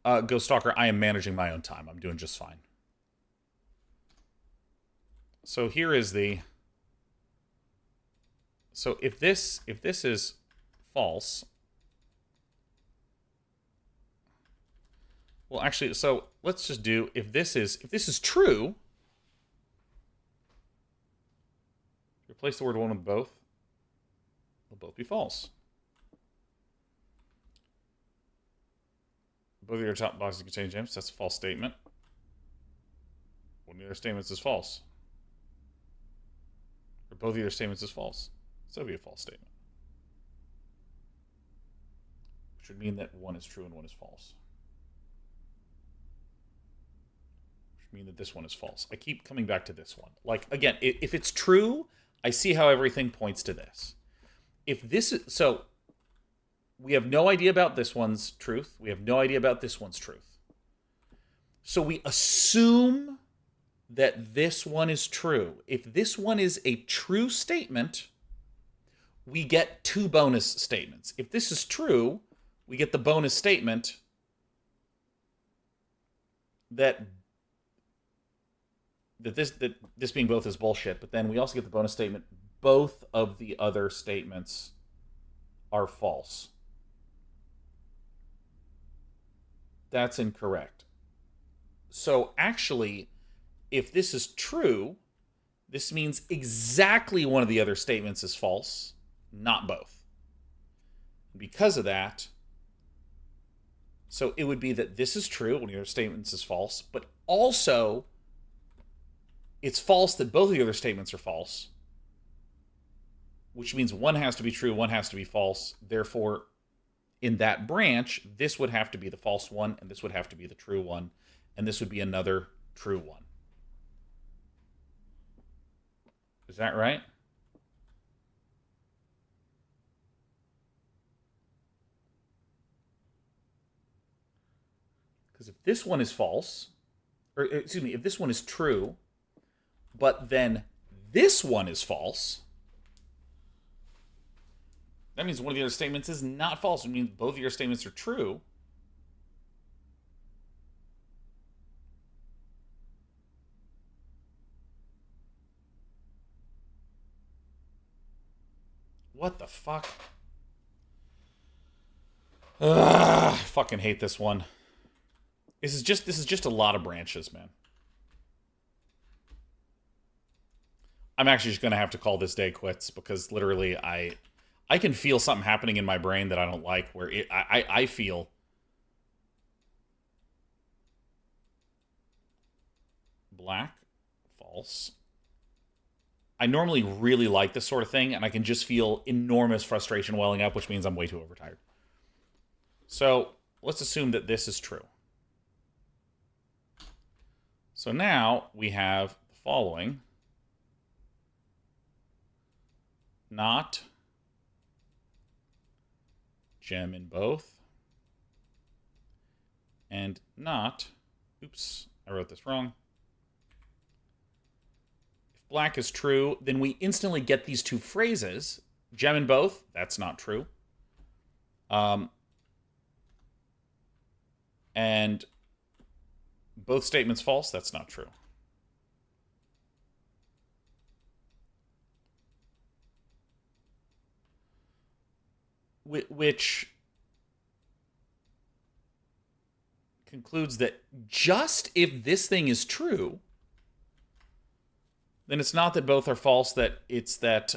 Ghost Stalker, I am managing my own time. I'm doing just fine. So here is the... So if this is false... Well, actually, so let's just do... If this is true... Replace the word one with both. They'll both be false. Both of your top boxes contain gems. That's a false statement. One of the other statements is false. Or both of your statements is false. So that'll be a false statement. Which would mean that one is true and one is false. Which would mean that this one is false. I keep coming back to this one. Like, again, if it's true, I see how everything points to this. If this is... So, we have no idea about this one's truth. We have no idea about this one's truth. So we assume that this one is true. If this one is a true statement, we get two bonus statements. If this is true, we get the bonus statement that this being both is bullshit, but then we also get the bonus statement both of the other statements are false. That's incorrect. So actually, if this is true, this means exactly one of the other statements is false, not both. Because of that, so it would be that this is true, one of the other statements is false, but also it's false that both of the other statements are false, which means one has to be true, one has to be false. Therefore, in that branch, this would have to be the false one, and this would have to be the true one, and this would be another true one. Is that right? Because if this one is false, or excuse me, if this one is true, but then this one is false, that means one of the other statements is not false. It means both of your statements are true. What the fuck? Ugh, I fucking hate this one. This is just a lot of branches, man. I'm actually just going to have to call this day quits because literally I can feel something happening in my brain that I don't like where I feel black, false. I normally really like this sort of thing, and I can just feel enormous frustration welling up, which means I'm way too overtired. So let's assume that this is true. So now we have the following. Not gem in both. And not, oops, I wrote this wrong. If black is true, then we instantly get these two phrases. Gem in both, that's not true. And both statements false, that's not true. Which concludes that just if this thing is true, then it's not that both are false, that it's that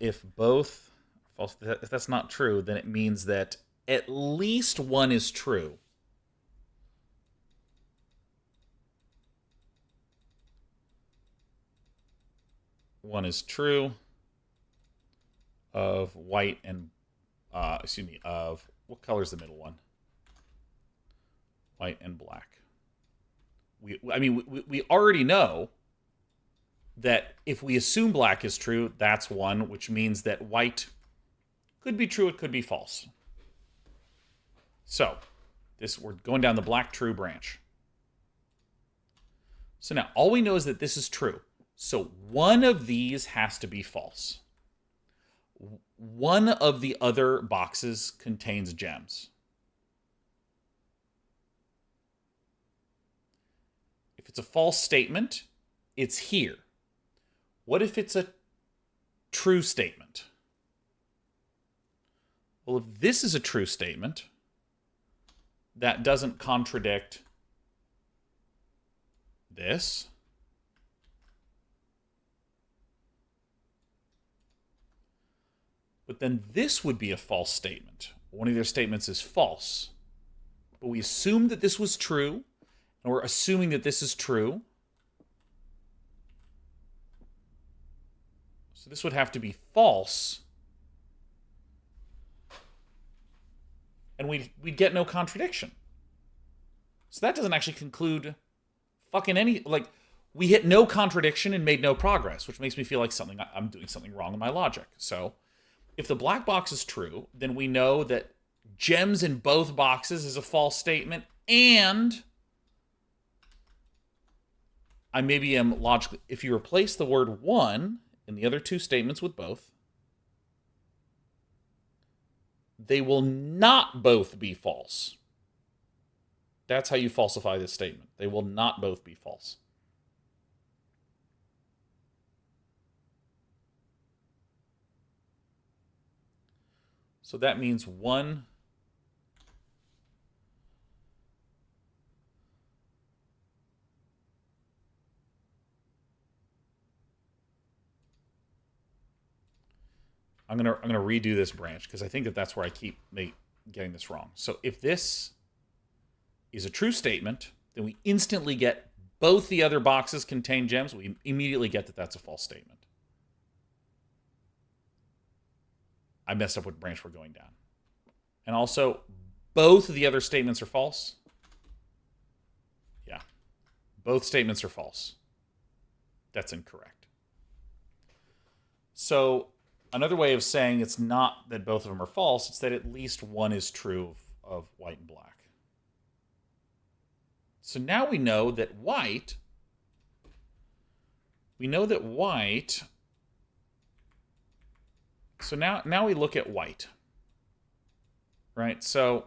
if both false, if that's not true, then it means that at least one is true. One is true of white and of what color is the middle one? White and black. We already know that if we assume black is true, that's one, which means that white could be true, it could be false. So, we're going down the black true branch. So now, all we know is that this is true. So one of these has to be false. One of the other boxes contains gems. If it's a false statement, it's here. What if it's a true statement? Well, if this is a true statement, that doesn't contradict this. But then this would be a false statement. One of their statements is false. But we assumed that this was true, and we're assuming that this is true. So this would have to be false. And we'd get no contradiction. So that doesn't actually conclude fucking any... Like, we hit no contradiction and made no progress, which makes me feel like I'm doing something wrong in my logic. So if the black box is true, then we know that gems in both boxes is a false statement, and I maybe am logically... If you replace the word one in the other two statements with both, they will not both be false. That's how you falsify this statement. They will not both be false. So that means one I'm gonna redo this branch because I think that's where I keep getting this wrong. So if this is a true statement, then we instantly get both the other boxes contain gems. We immediately get that that's a false statement. I messed up what branch we're going down. And also, both of the other statements are false. Yeah. Both statements are false. That's incorrect. So another way of saying it's not that both of them are false, it's that at least one is true of white and black. So now we know that white... So now we look at white, right? So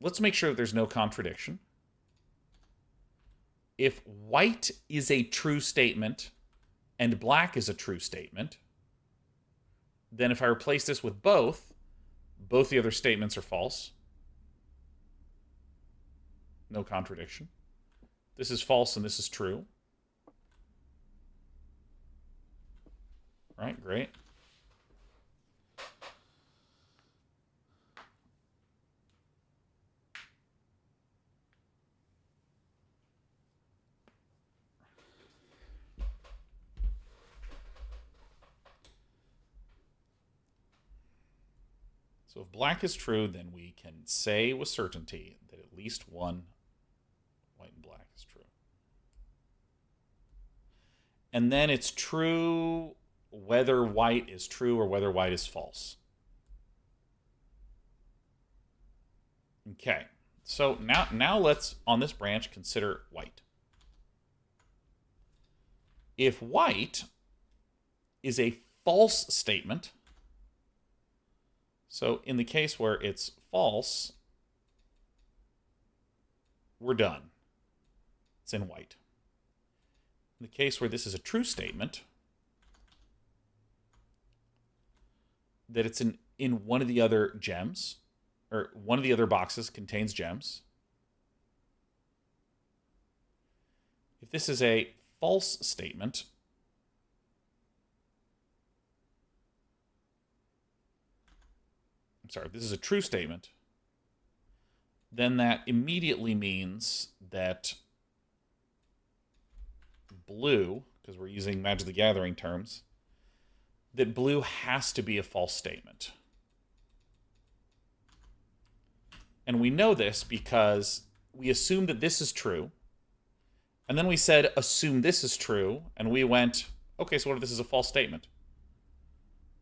let's make sure that there's no contradiction. If white is a true statement and black is a true statement, then if I replace this with both the other statements are false. No contradiction. This is false and this is true. Right, great. So if black is true, then we can say with certainty that at least one white and black is true. And then it's true whether white is true or whether white is false. Okay, so now let's, on this branch, consider white. If white is a false statement, so in the case where it's false, we're done. It's in white. In the case where this is a true statement, that it's in one of the other gems, or one of the other boxes contains gems. If this is a false statement, I'm sorry, if this is a true statement, then that immediately means that blue, because we're using Magic the Gathering terms, that blue has to be a false statement. And we know this because we assume that this is true, and then we said, assume this is true, and we went, okay, so what if this is a false statement?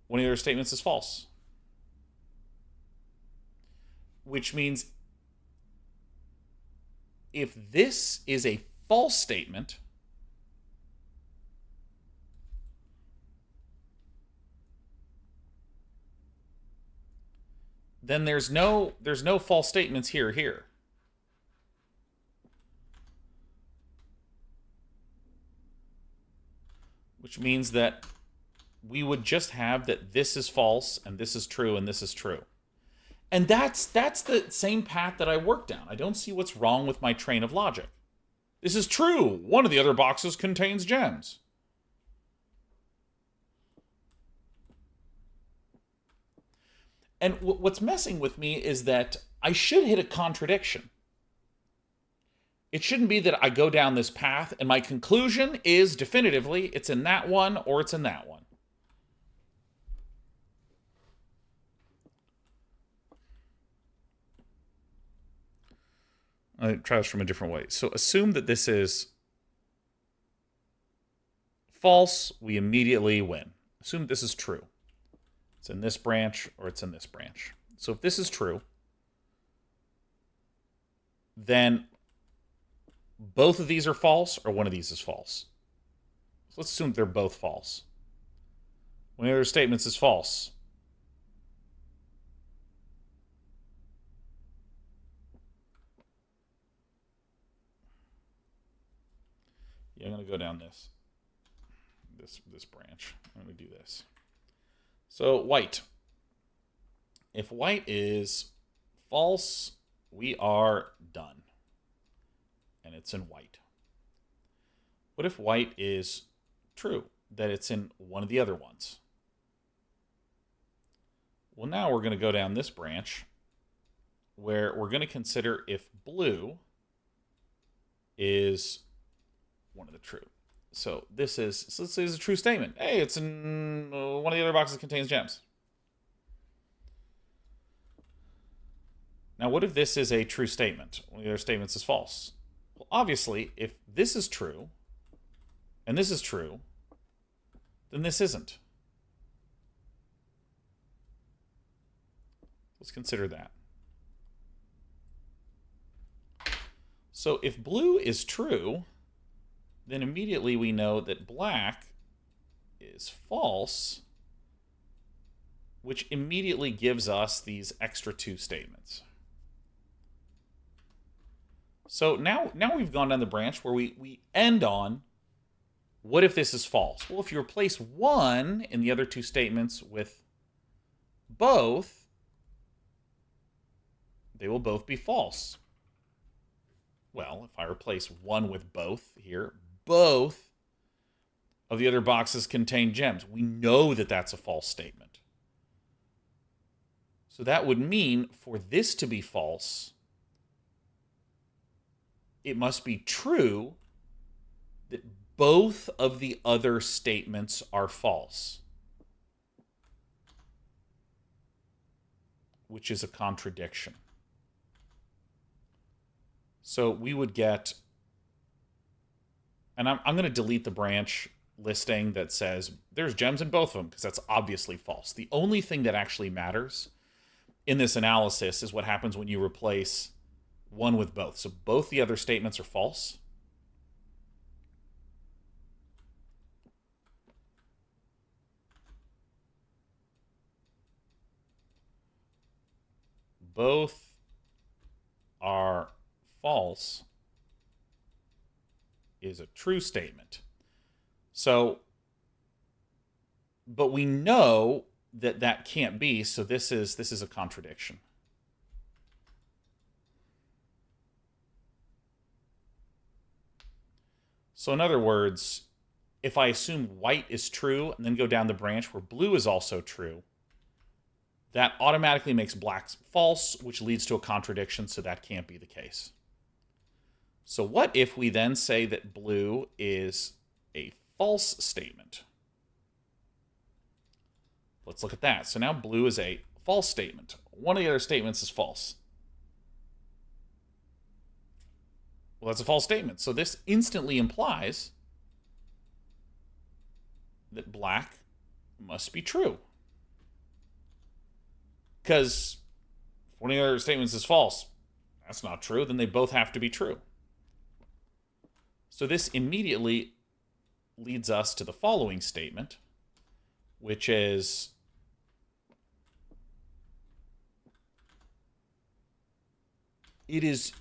One of the other statements is false. Which means if this is a false statement, then there's no false statements here. Which means that we would just have that this is false and this is true and this is true. And that's the same path that I worked down. I don't see what's wrong with my train of logic. This is true. One of the other boxes contains gems. And what's messing with me is that I should hit a contradiction. It shouldn't be that I go down this path and my conclusion is definitively it's in that one or it's in that one. I'll try this from a different way. So assume that this is false, we immediately win. Assume this is true. It's in this branch or it's in this branch. So if this is true, then both of these are false or one of these is false. So let's assume they're both false. One of the other statements is false. Yeah, I'm going to go down this branch. I'm going to do this. So white. If white is false, we are done. And it's in white. What if white is true, that it's in one of the other ones? Well, now we're going to go down this branch where we're going to consider if blue is one of the true. So this is a true statement. Hey, it's in one of the other boxes contains gems. Now, what if this is a true statement? One of the other statements is false. Well, obviously, if this is true and this is true, then this isn't. Let's consider that. So if blue is true, then immediately we know that black is false, which immediately gives us these extra two statements. So now we've gone down the branch where we end on, what if this is false? Well, if you replace one in the other two statements with both, they will both be false. Well, if I replace one with both here, both of the other boxes contain gems. We know that that's a false statement. So that would mean for this to be false, it must be true that both of the other statements are false, which is a contradiction. So we would get, and I'm going to delete the branch listing that says there's gems in both of them because that's obviously false. The only thing that actually matters in this analysis is what happens when you replace one with both. So both the other statements are false. Both are false is a true statement. So, but we know that that can't be, so this is a contradiction. So in other words, if I assume white is true and then go down the branch where blue is also true, that automatically makes black false, which leads to a contradiction, so that can't be the case. So what if we then say that blue is a false statement? Let's look at that. So now blue is a false statement. One of the other statements is false. Well, that's a false statement. So this instantly implies that black must be true. Because if one of the other statements is false, that's not true, then they both have to be true. So this immediately leads us to the following statement, which is where's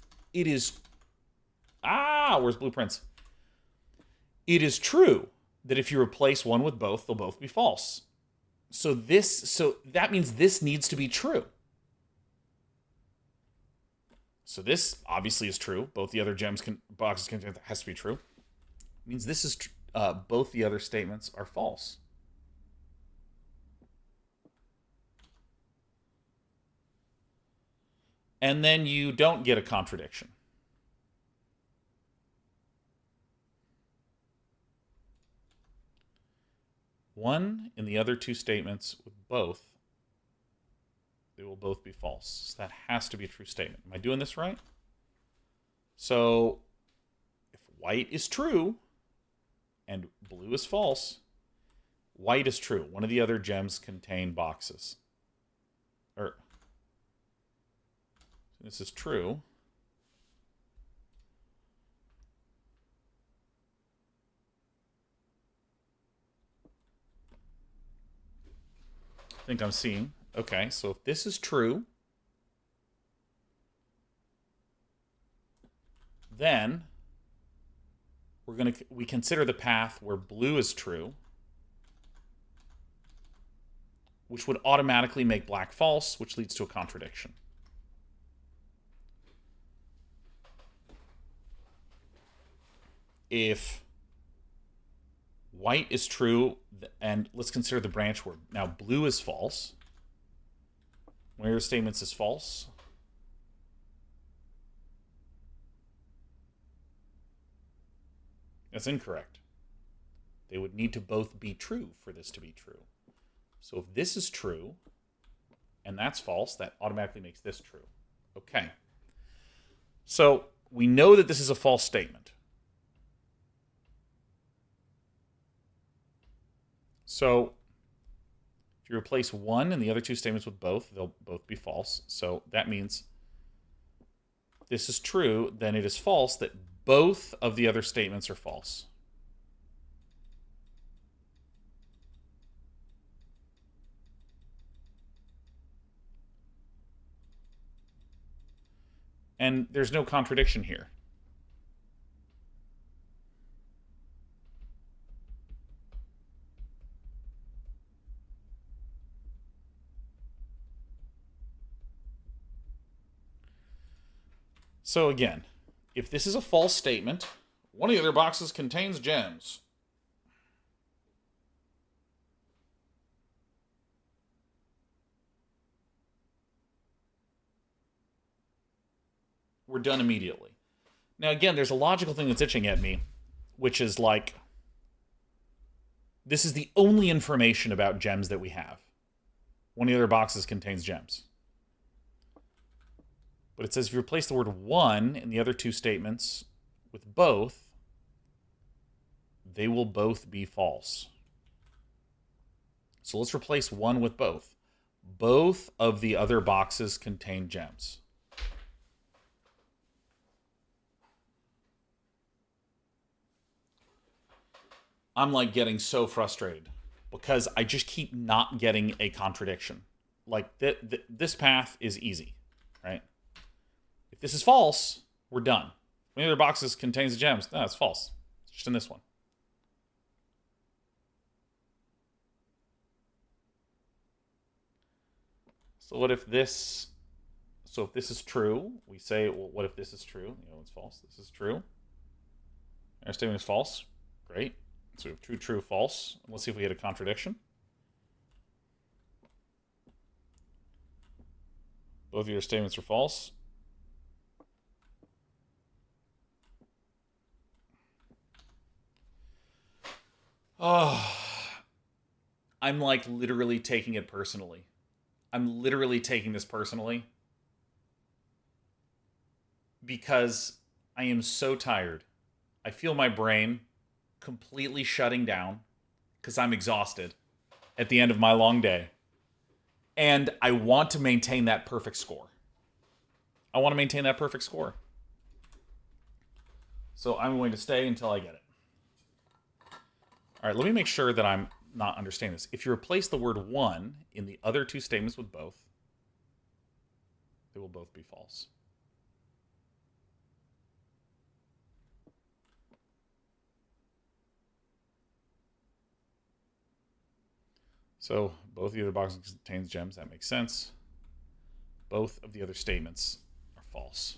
blueprints? It is true that if you replace one with both, they'll both be false. So that means this needs to be true. So this obviously is true. Both the other boxes has to be true. It means this is both the other statements are false. And then you don't get a contradiction. One and the other two statements with both, they will both be false. So that has to be a true statement. Am I doing this right? So if white is true and blue is false, white is true. One of the other gems contain boxes. This is true. I think I'm seeing. Okay, so if this is true, then we consider the path where blue is true, which would automatically make black false, which leads to a contradiction. If white is true, and let's consider the branch where now blue is false. One of your statements is false. That's incorrect. They would need to both be true for this to be true. So if this is true, and that's false, that automatically makes this true. Okay. So we know that this is a false statement. So if you replace one and the other two statements with both, they'll both be false. So that means if this is true, then it is false that both of the other statements are false. And there's no contradiction here. So again, if this is a false statement, one of the other boxes contains gems. We're done immediately. Now again, there's a logical thing that's itching at me, which is like, this is the only information about gems that we have. One of the other boxes contains gems. But it says if you replace the word one in the other two statements with both, they will both be false. So let's replace one with both. Both of the other boxes contain gems. I'm like getting so frustrated because I just keep not getting a contradiction. Like this path is easy, right? If this is false, we're done. One of the other boxes contains the gems. No, it's false. It's just in this one. So what if this... So if this is true, we say, well, what if this is true? It's false. This is true. Our statement is false. Great. So we have true, true, false. Let's see if we get a contradiction. Both of your statements are false. Oh, I'm like literally taking it personally. I'm literally taking this personally because I am so tired. I feel my brain completely shutting down because I'm exhausted at the end of my long day. And I want to maintain that perfect score. I want to maintain that perfect score. So I'm going to stay until I get it. All right, let me make sure that I'm not understanding this. If you replace the word one in the other two statements with both, they will both be false. So both the other boxes contains gems. That makes sense. Both of the other statements are false.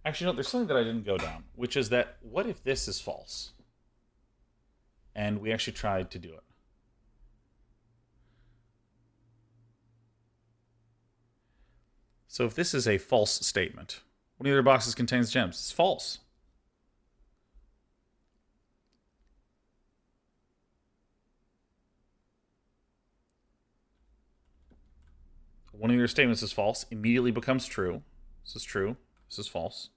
Actually, no, there's something that I didn't go down, which is that what if this is false? And we actually tried to do it. So if this is a false statement, one of the other boxes contains gems. It's false. One of your statements is false, immediately becomes true. This is true. This is false.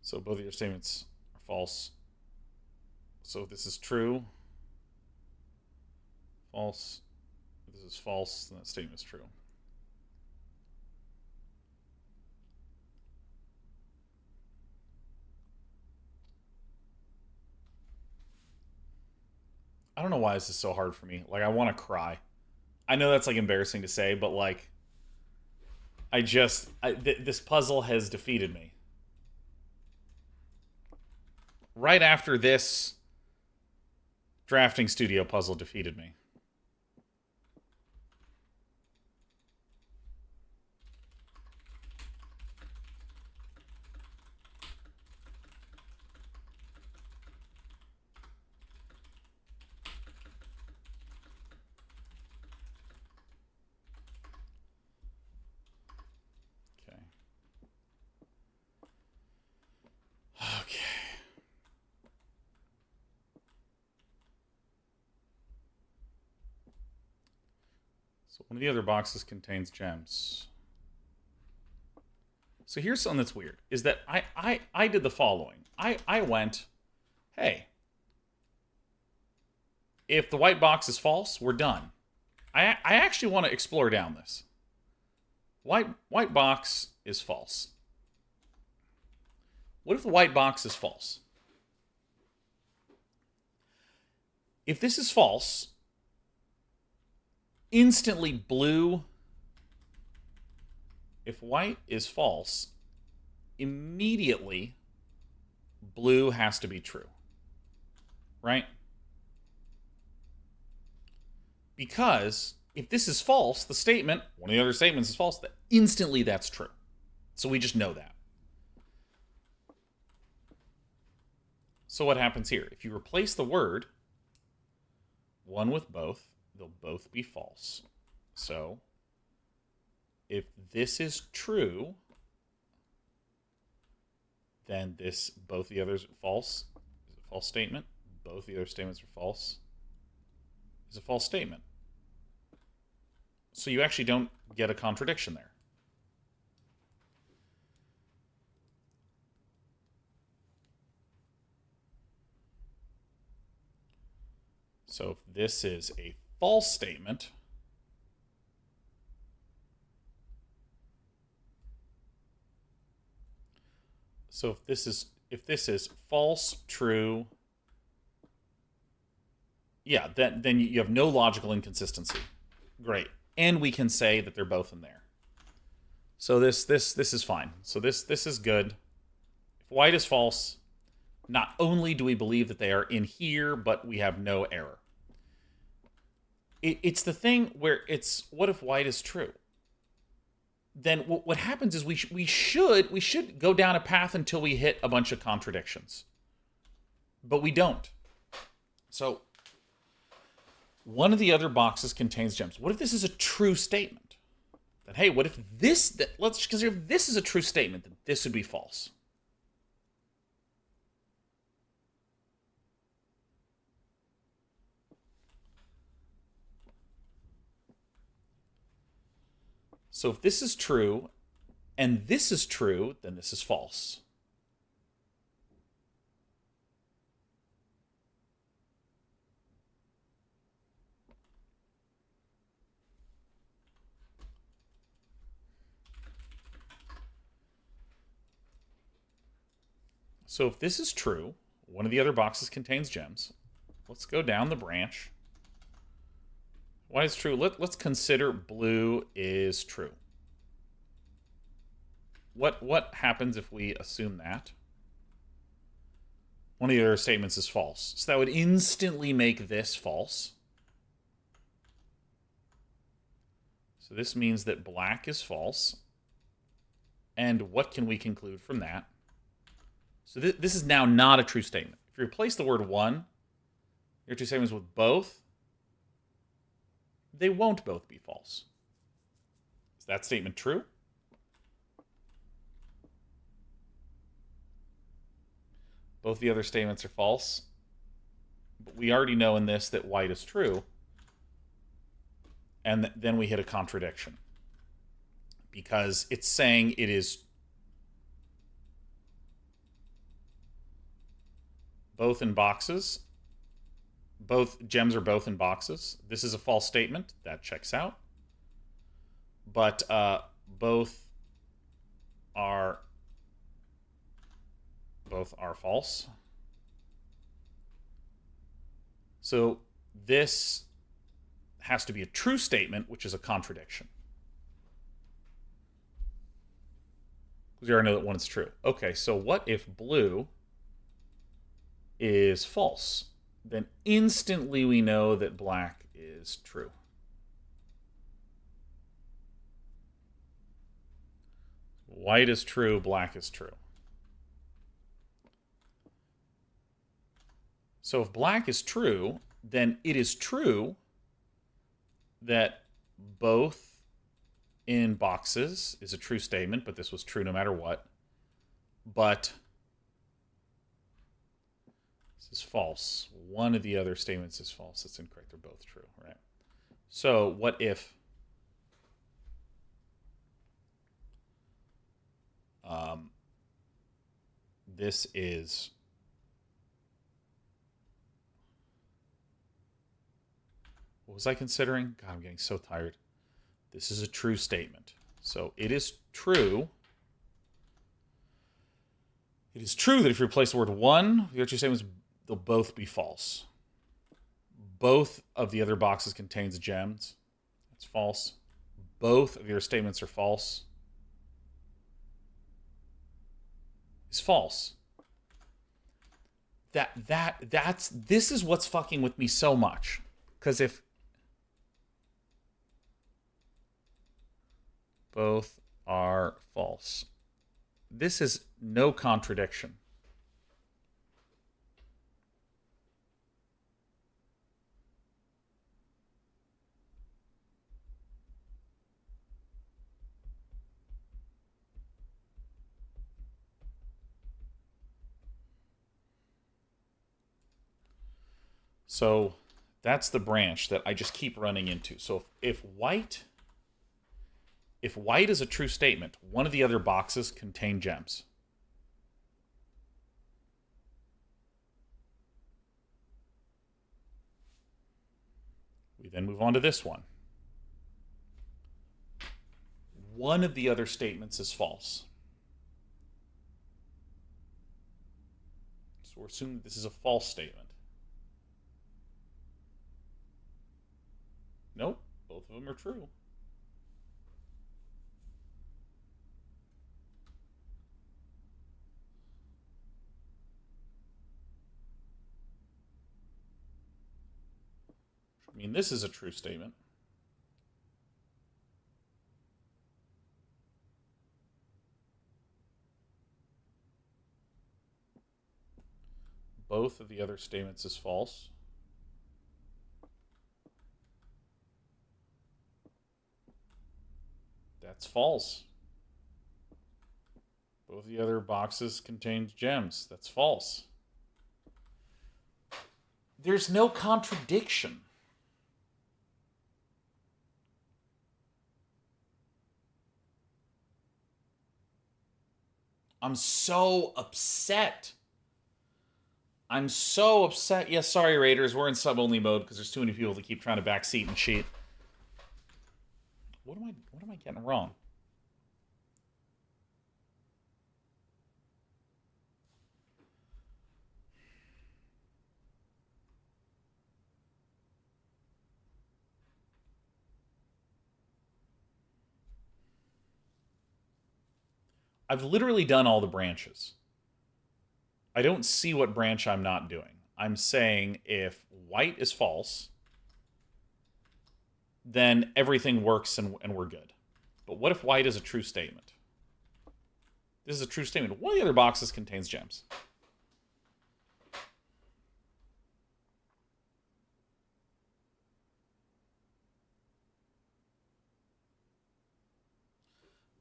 So both of your statements are false. So if this is true, false. If this is false, then that statement is true. I don't know why this is so hard for me. Like, I want to cry. I know that's like embarrassing to say, but like, this puzzle has defeated me. Right after this drafting studio puzzle defeated me. Okay. So one of the other boxes contains gems. So here's something that's weird, is that I did the following. I went, hey, if the white box is false, we're done. I actually want to explore down this. White box is false. What if the white box is false? If this is false, instantly blue. If white is false, immediately blue has to be true. Right? Because if this is false, the statement, one of the other statements is false, that instantly that's true. So we just know that. So what happens here? If you replace the word one with both, they'll both be false. So if this is true, then this, both the others are false, is a false statement. Both the other statements are false, is a false statement. So you actually don't get a contradiction there. So if this is a false statement, so if this is false, true, yeah, then you have no logical inconsistency. Great. And we can say that they're both in there. So this is fine. So this is good. If white is false, not only do we believe that they are in here, but we have no error. It's the thing where it's, what if white is true? Then what happens is we should go down a path until we hit a bunch of contradictions. But we don't. So one of the other boxes contains gems. What if this is a true statement? Then hey, what if this, let's consider if this is a true statement, then this would be false. So if this is true, and this is true, then this is false. So if this is true, one of the other boxes contains gems. Let's go down the branch. White is true. Let's consider blue is true. What happens if we assume that? One of the other statements is false. So that would instantly make this false. So this means that black is false. And what can we conclude from that? So this is now not a true statement. If you replace the word one, your two statements with both, they won't both be false. Is that statement true? Both the other statements are false. But we already know in this that white is true. And then we hit a contradiction. Because it's saying it is both in boxes. Both gems are both in boxes. This is a false statement. That checks out. But both are false. So this has to be a true statement, which is a contradiction. Because we already know that one is true. Okay, so what if blue is false? Then instantly we know that black is true. White is true, black is true. So if black is true, then it is true that both in boxes is a true statement, but this was true no matter what. But this is false. One of the other statements is false. That's incorrect. They're both true, right? So what if this is what was I considering? God, I'm getting so tired. This is a true statement. So it is true. It is true that if you replace the word one, the other two statements, they'll both be false. Both of the other boxes contains gems. That's false. Both of your statements are false. Is false. This is what's fucking with me so much. Because if both are false, this is no contradiction. So that's the branch that I just keep running into. So if white is a true statement, one of the other boxes contain gems. We then move on to this one. One of the other statements is false. So we're assuming this is a false statement. Nope, both of them are true. I mean, this is a true statement. Both of the other statements is false. That's false. Both the other boxes contain gems. That's false. There's no contradiction. I'm so upset. I'm so upset. Yeah, sorry, Raiders. We're in sub-only mode because there's too many people that keep trying to backseat and cheat. What am I getting wrong? I've literally done all the branches. I don't see what branch I'm not doing. I'm saying if white is false, then everything works and we're good. But what if white is a true statement? This is a true statement. One of the other boxes contains gems.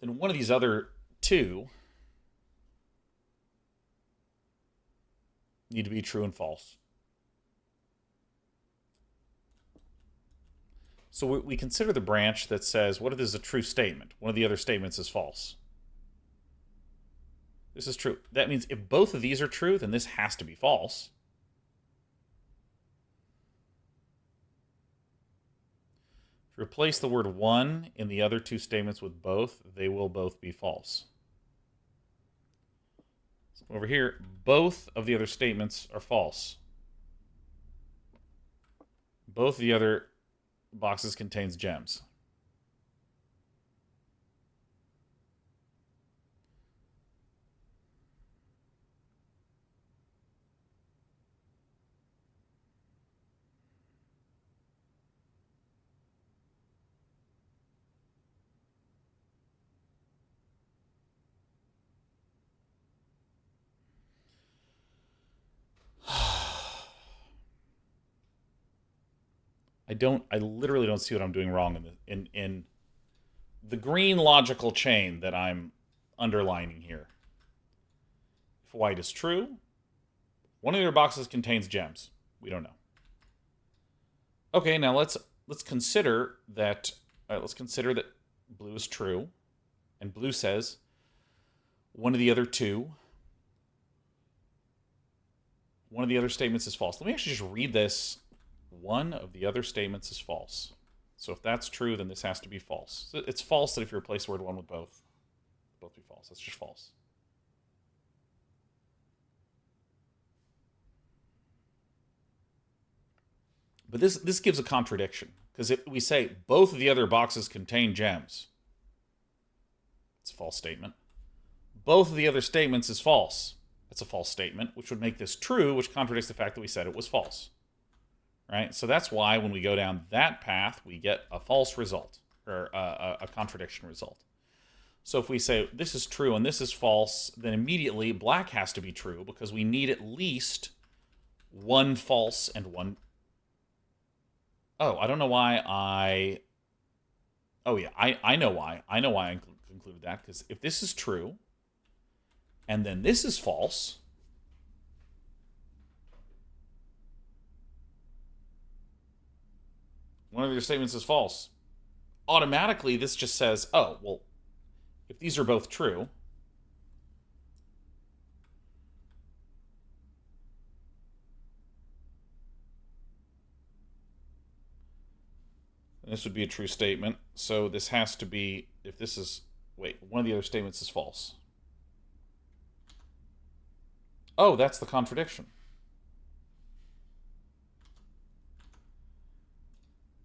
Then one of these other two need to be true and false. So we consider the branch that says, what if this is a true statement? One of the other statements is false. This is true. That means if both of these are true, then this has to be false. If you replace the word one in the other two statements with both, they will both be false. So over here, both of the other statements are false. Both of the other boxes contains gems. I literally don't see what I'm doing wrong in the green logical chain that I'm underlining here. If white is true, one of your boxes contains gems. We don't know. Okay, now let's consider that blue is true, and blue says one of the other statements is false. Let me actually just read this. One of the other statements is false. So if that's true, then this has to be false. So it's false that if you replace the word one with both be false. That's just false. But this gives a contradiction. Because if we say both of the other boxes contain gems, it's a false statement. Both of the other statements is false. That's a false statement, which would make this true, which contradicts the fact that we said it was false. Right? So that's why when we go down that path, we get a false result, or a contradiction result. So if we say this is true and this is false, then immediately black has to be true, because we need at least one false and one... Oh, I don't know why I... Oh yeah, I know why. I know why I concluded that, because if this is true, and then this is false, one of your statements is false. Automatically, this just says, oh, well, if these are both true, then this would be a true statement. So this has to be, if this is, wait, one of the other statements is false. Oh, that's the contradiction.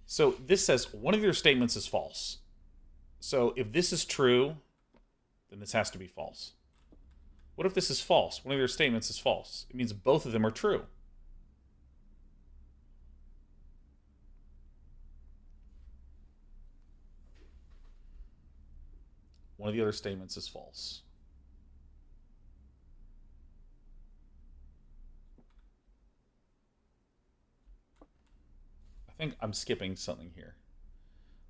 So this says one of your statements is false. So if this is true, then this has to be false. What if this is false? One of your statements is false. It means both of them are true. One of the other statements is false. I think I'm skipping something here.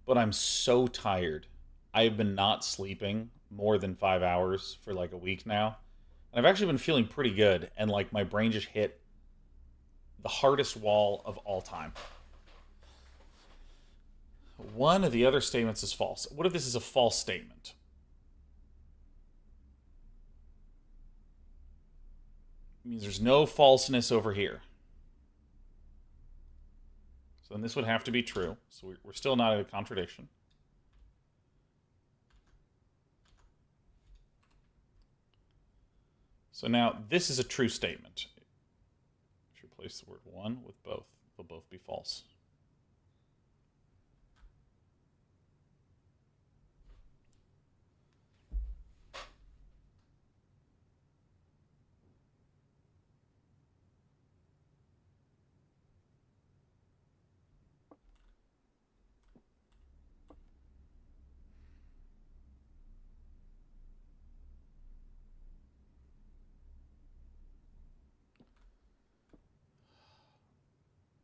But I'm so tired. I've been not sleeping more than 5 hours for like a week now. And I've actually been feeling pretty good. And like my brain just hit the hardest wall of all time. One of the other statements is false. What if this is a false statement? It means there's no falseness over here. So then this would have to be true. So we're still not at a contradiction. So now this is a true statement. If you replace the word one with both, they'll both be false.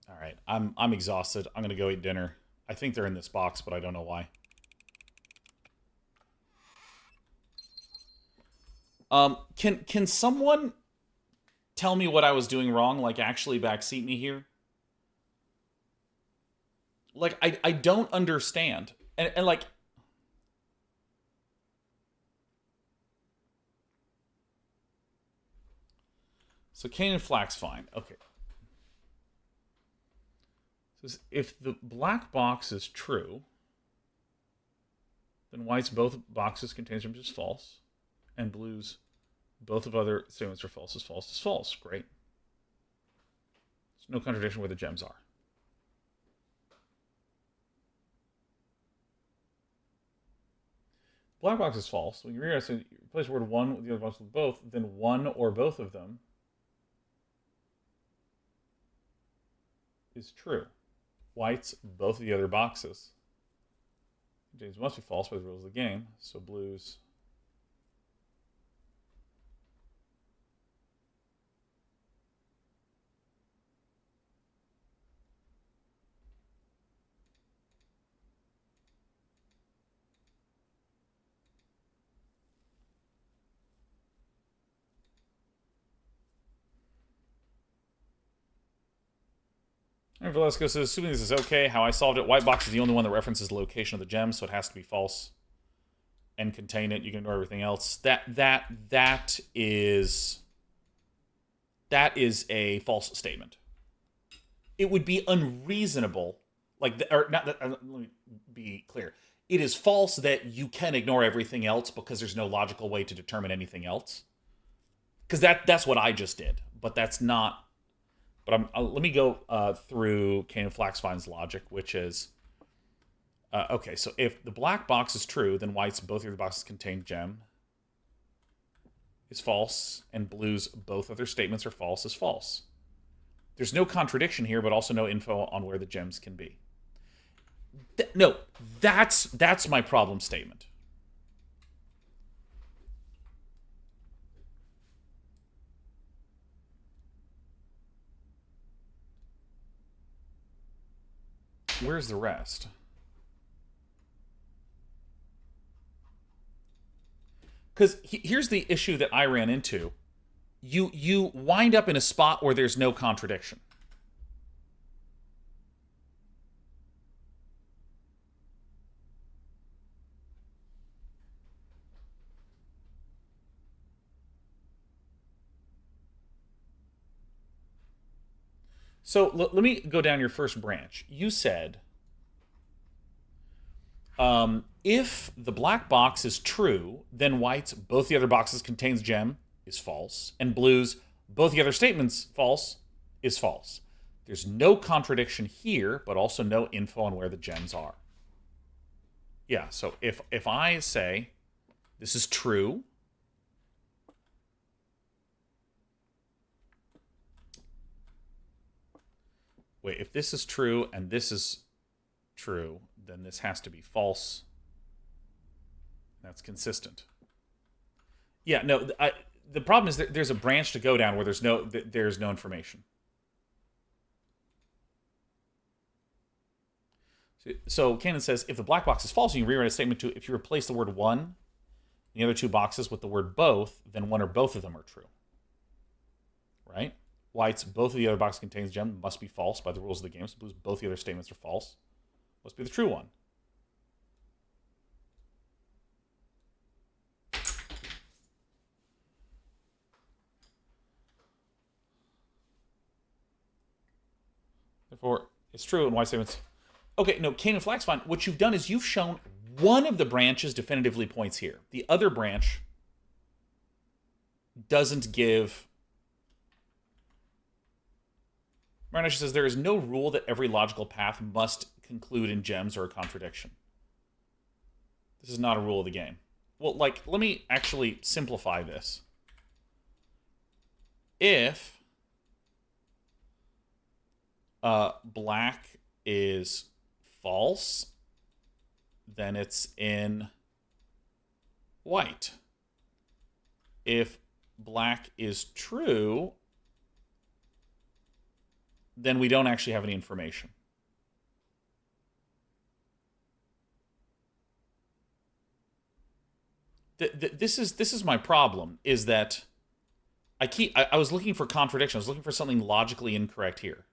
All right, I'm exhausted. I'm gonna go eat dinner. I think they're in this box, but I don't know why. Can someone tell me what I was doing wrong? Like, actually backseat me here? Like, I don't understand. And like... So cane and flax, fine. Okay. So if the black box is true, then white's both boxes contain gems is false, and blue's both of other statements are false is false is false. Great. There's no contradiction where the gems are. Black box is false. When you replace the word one with the other box with both, then one or both of them is true. White's both of the other boxes. James must be false by the rules of the game. So blue's And Velasco says, assuming this is okay, how I solved it, white box is the only one that references the location of the gem, so it has to be false and contain it. You can ignore everything else. That is a false statement. It would be unreasonable, let me be clear. It is false that you can ignore everything else because there's no logical way to determine anything else. Because that's what I just did, but that's not. But let me go through Cane and Flaxvine's logic, which is, okay, so if the black box is true, then white's both of the boxes contain gem is false, and blue's both other statements are false is false. There's no contradiction here, but also no info on where the gems can be. No, that's my problem statement. Where's the rest? Because here's the issue that I ran into. You wind up in a spot where there's no contradiction. So let me go down your first branch. You said, if the black box is true, then white's both the other boxes contains gem is false, and blue's both the other statements false is false. There's no contradiction here, but also no info on where the gems are. Yeah, so if I say this is true, wait, if this is true and this is true, then this has to be false. That's consistent. Yeah, no, the problem is that there's a branch to go down where there's no information. So Cannon says, if the black box is false, you can rewrite a statement to, if you replace the word one in the other two boxes with the word both, then one or both of them are true. Right? White's both of the other boxes contains gem must be false by the rules of the game. So blue's both the other statements are false. Must be the true one. Therefore, it's true in white statements. Okay, no, Cane and Flaxvine, what you've done is you've shown one of the branches definitively points here. The other branch doesn't give... Marinash says, there is no rule that every logical path must conclude in gems or a contradiction. This is not a rule of the game. Well, like, let me actually simplify this. If black is false, then it's in white. If black is true, then we don't actually have any information. This is my problem, is that I was looking for contradiction. I was looking for something logically incorrect here.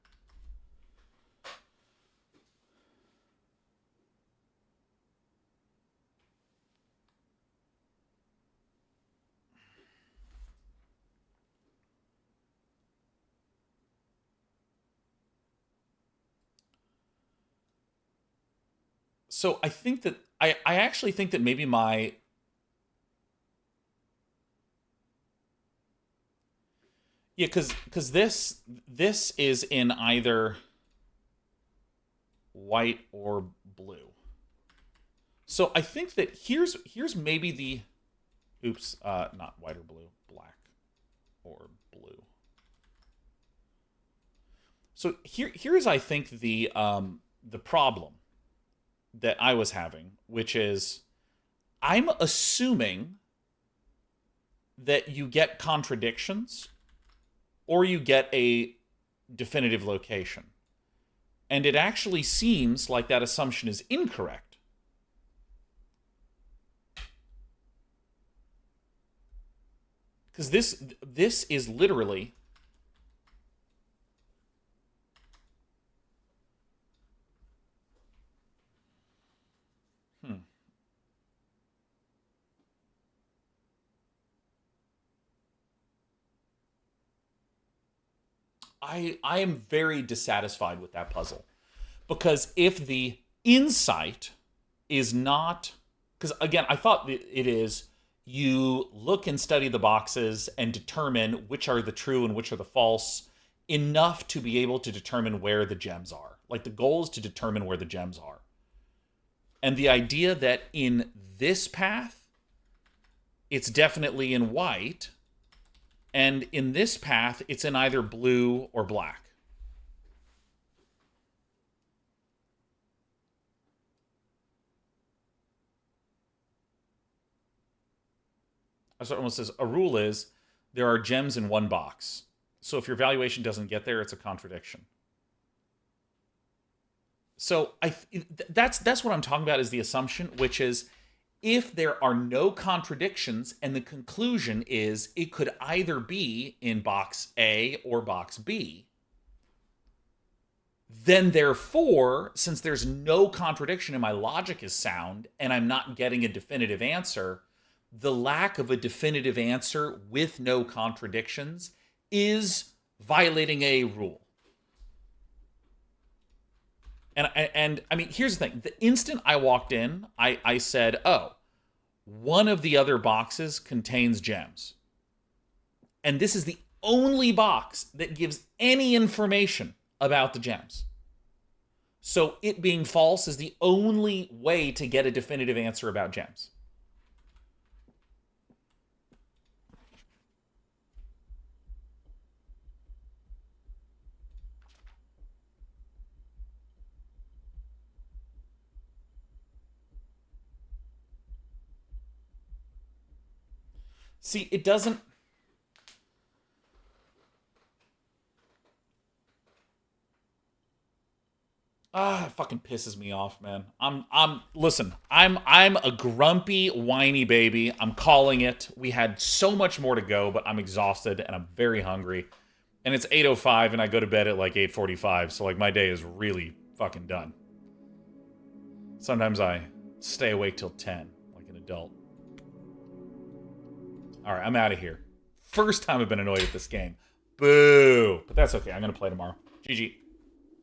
So I think that I actually think that maybe my because this is in either white or blue. So I think that here's maybe the not white or blue, black or blue. So here's I think the problem that I was having, which is I'm assuming that you get contradictions or you get a definitive location. And it actually seems like that assumption is incorrect. Because this is literally I am very dissatisfied with that puzzle. Because if the insight is not... Because, again, I thought it is you look and study the boxes and determine which are the true and which are the false. enough to be able to determine where the gems are. Like, the goal is to determine where the gems are. And the idea that in this path, it's definitely in white, and in this path, it's in either blue or black. That's what it almost says. A rule is there are gems in one box. So if your valuation doesn't get there, it's a contradiction. So that's what I'm talking about, is the assumption, which is if there are no contradictions and the conclusion is it could either be in box A or box B, then therefore, since there's no contradiction and my logic is sound and I'm not getting a definitive answer, the lack of a definitive answer with no contradictions is violating a rule. And I mean, here's the thing. The instant I walked in, I said, oh, one of the other boxes contains gems. And this is the only box that gives any information about the gems. So it being false is the only way to get a definitive answer about gems. See, it doesn't... it fucking pisses me off, man. Listen, I'm a grumpy, whiny baby. I'm calling it. We had so much more to go, but I'm exhausted and I'm very hungry. And it's 8:05 and I go to bed at like 8:45, so like my day is really fucking done. Sometimes I stay awake till 10, like an adult. Alright, I'm out of here. First time I've been annoyed at this game. Boo! But that's okay, I'm gonna play tomorrow. GG.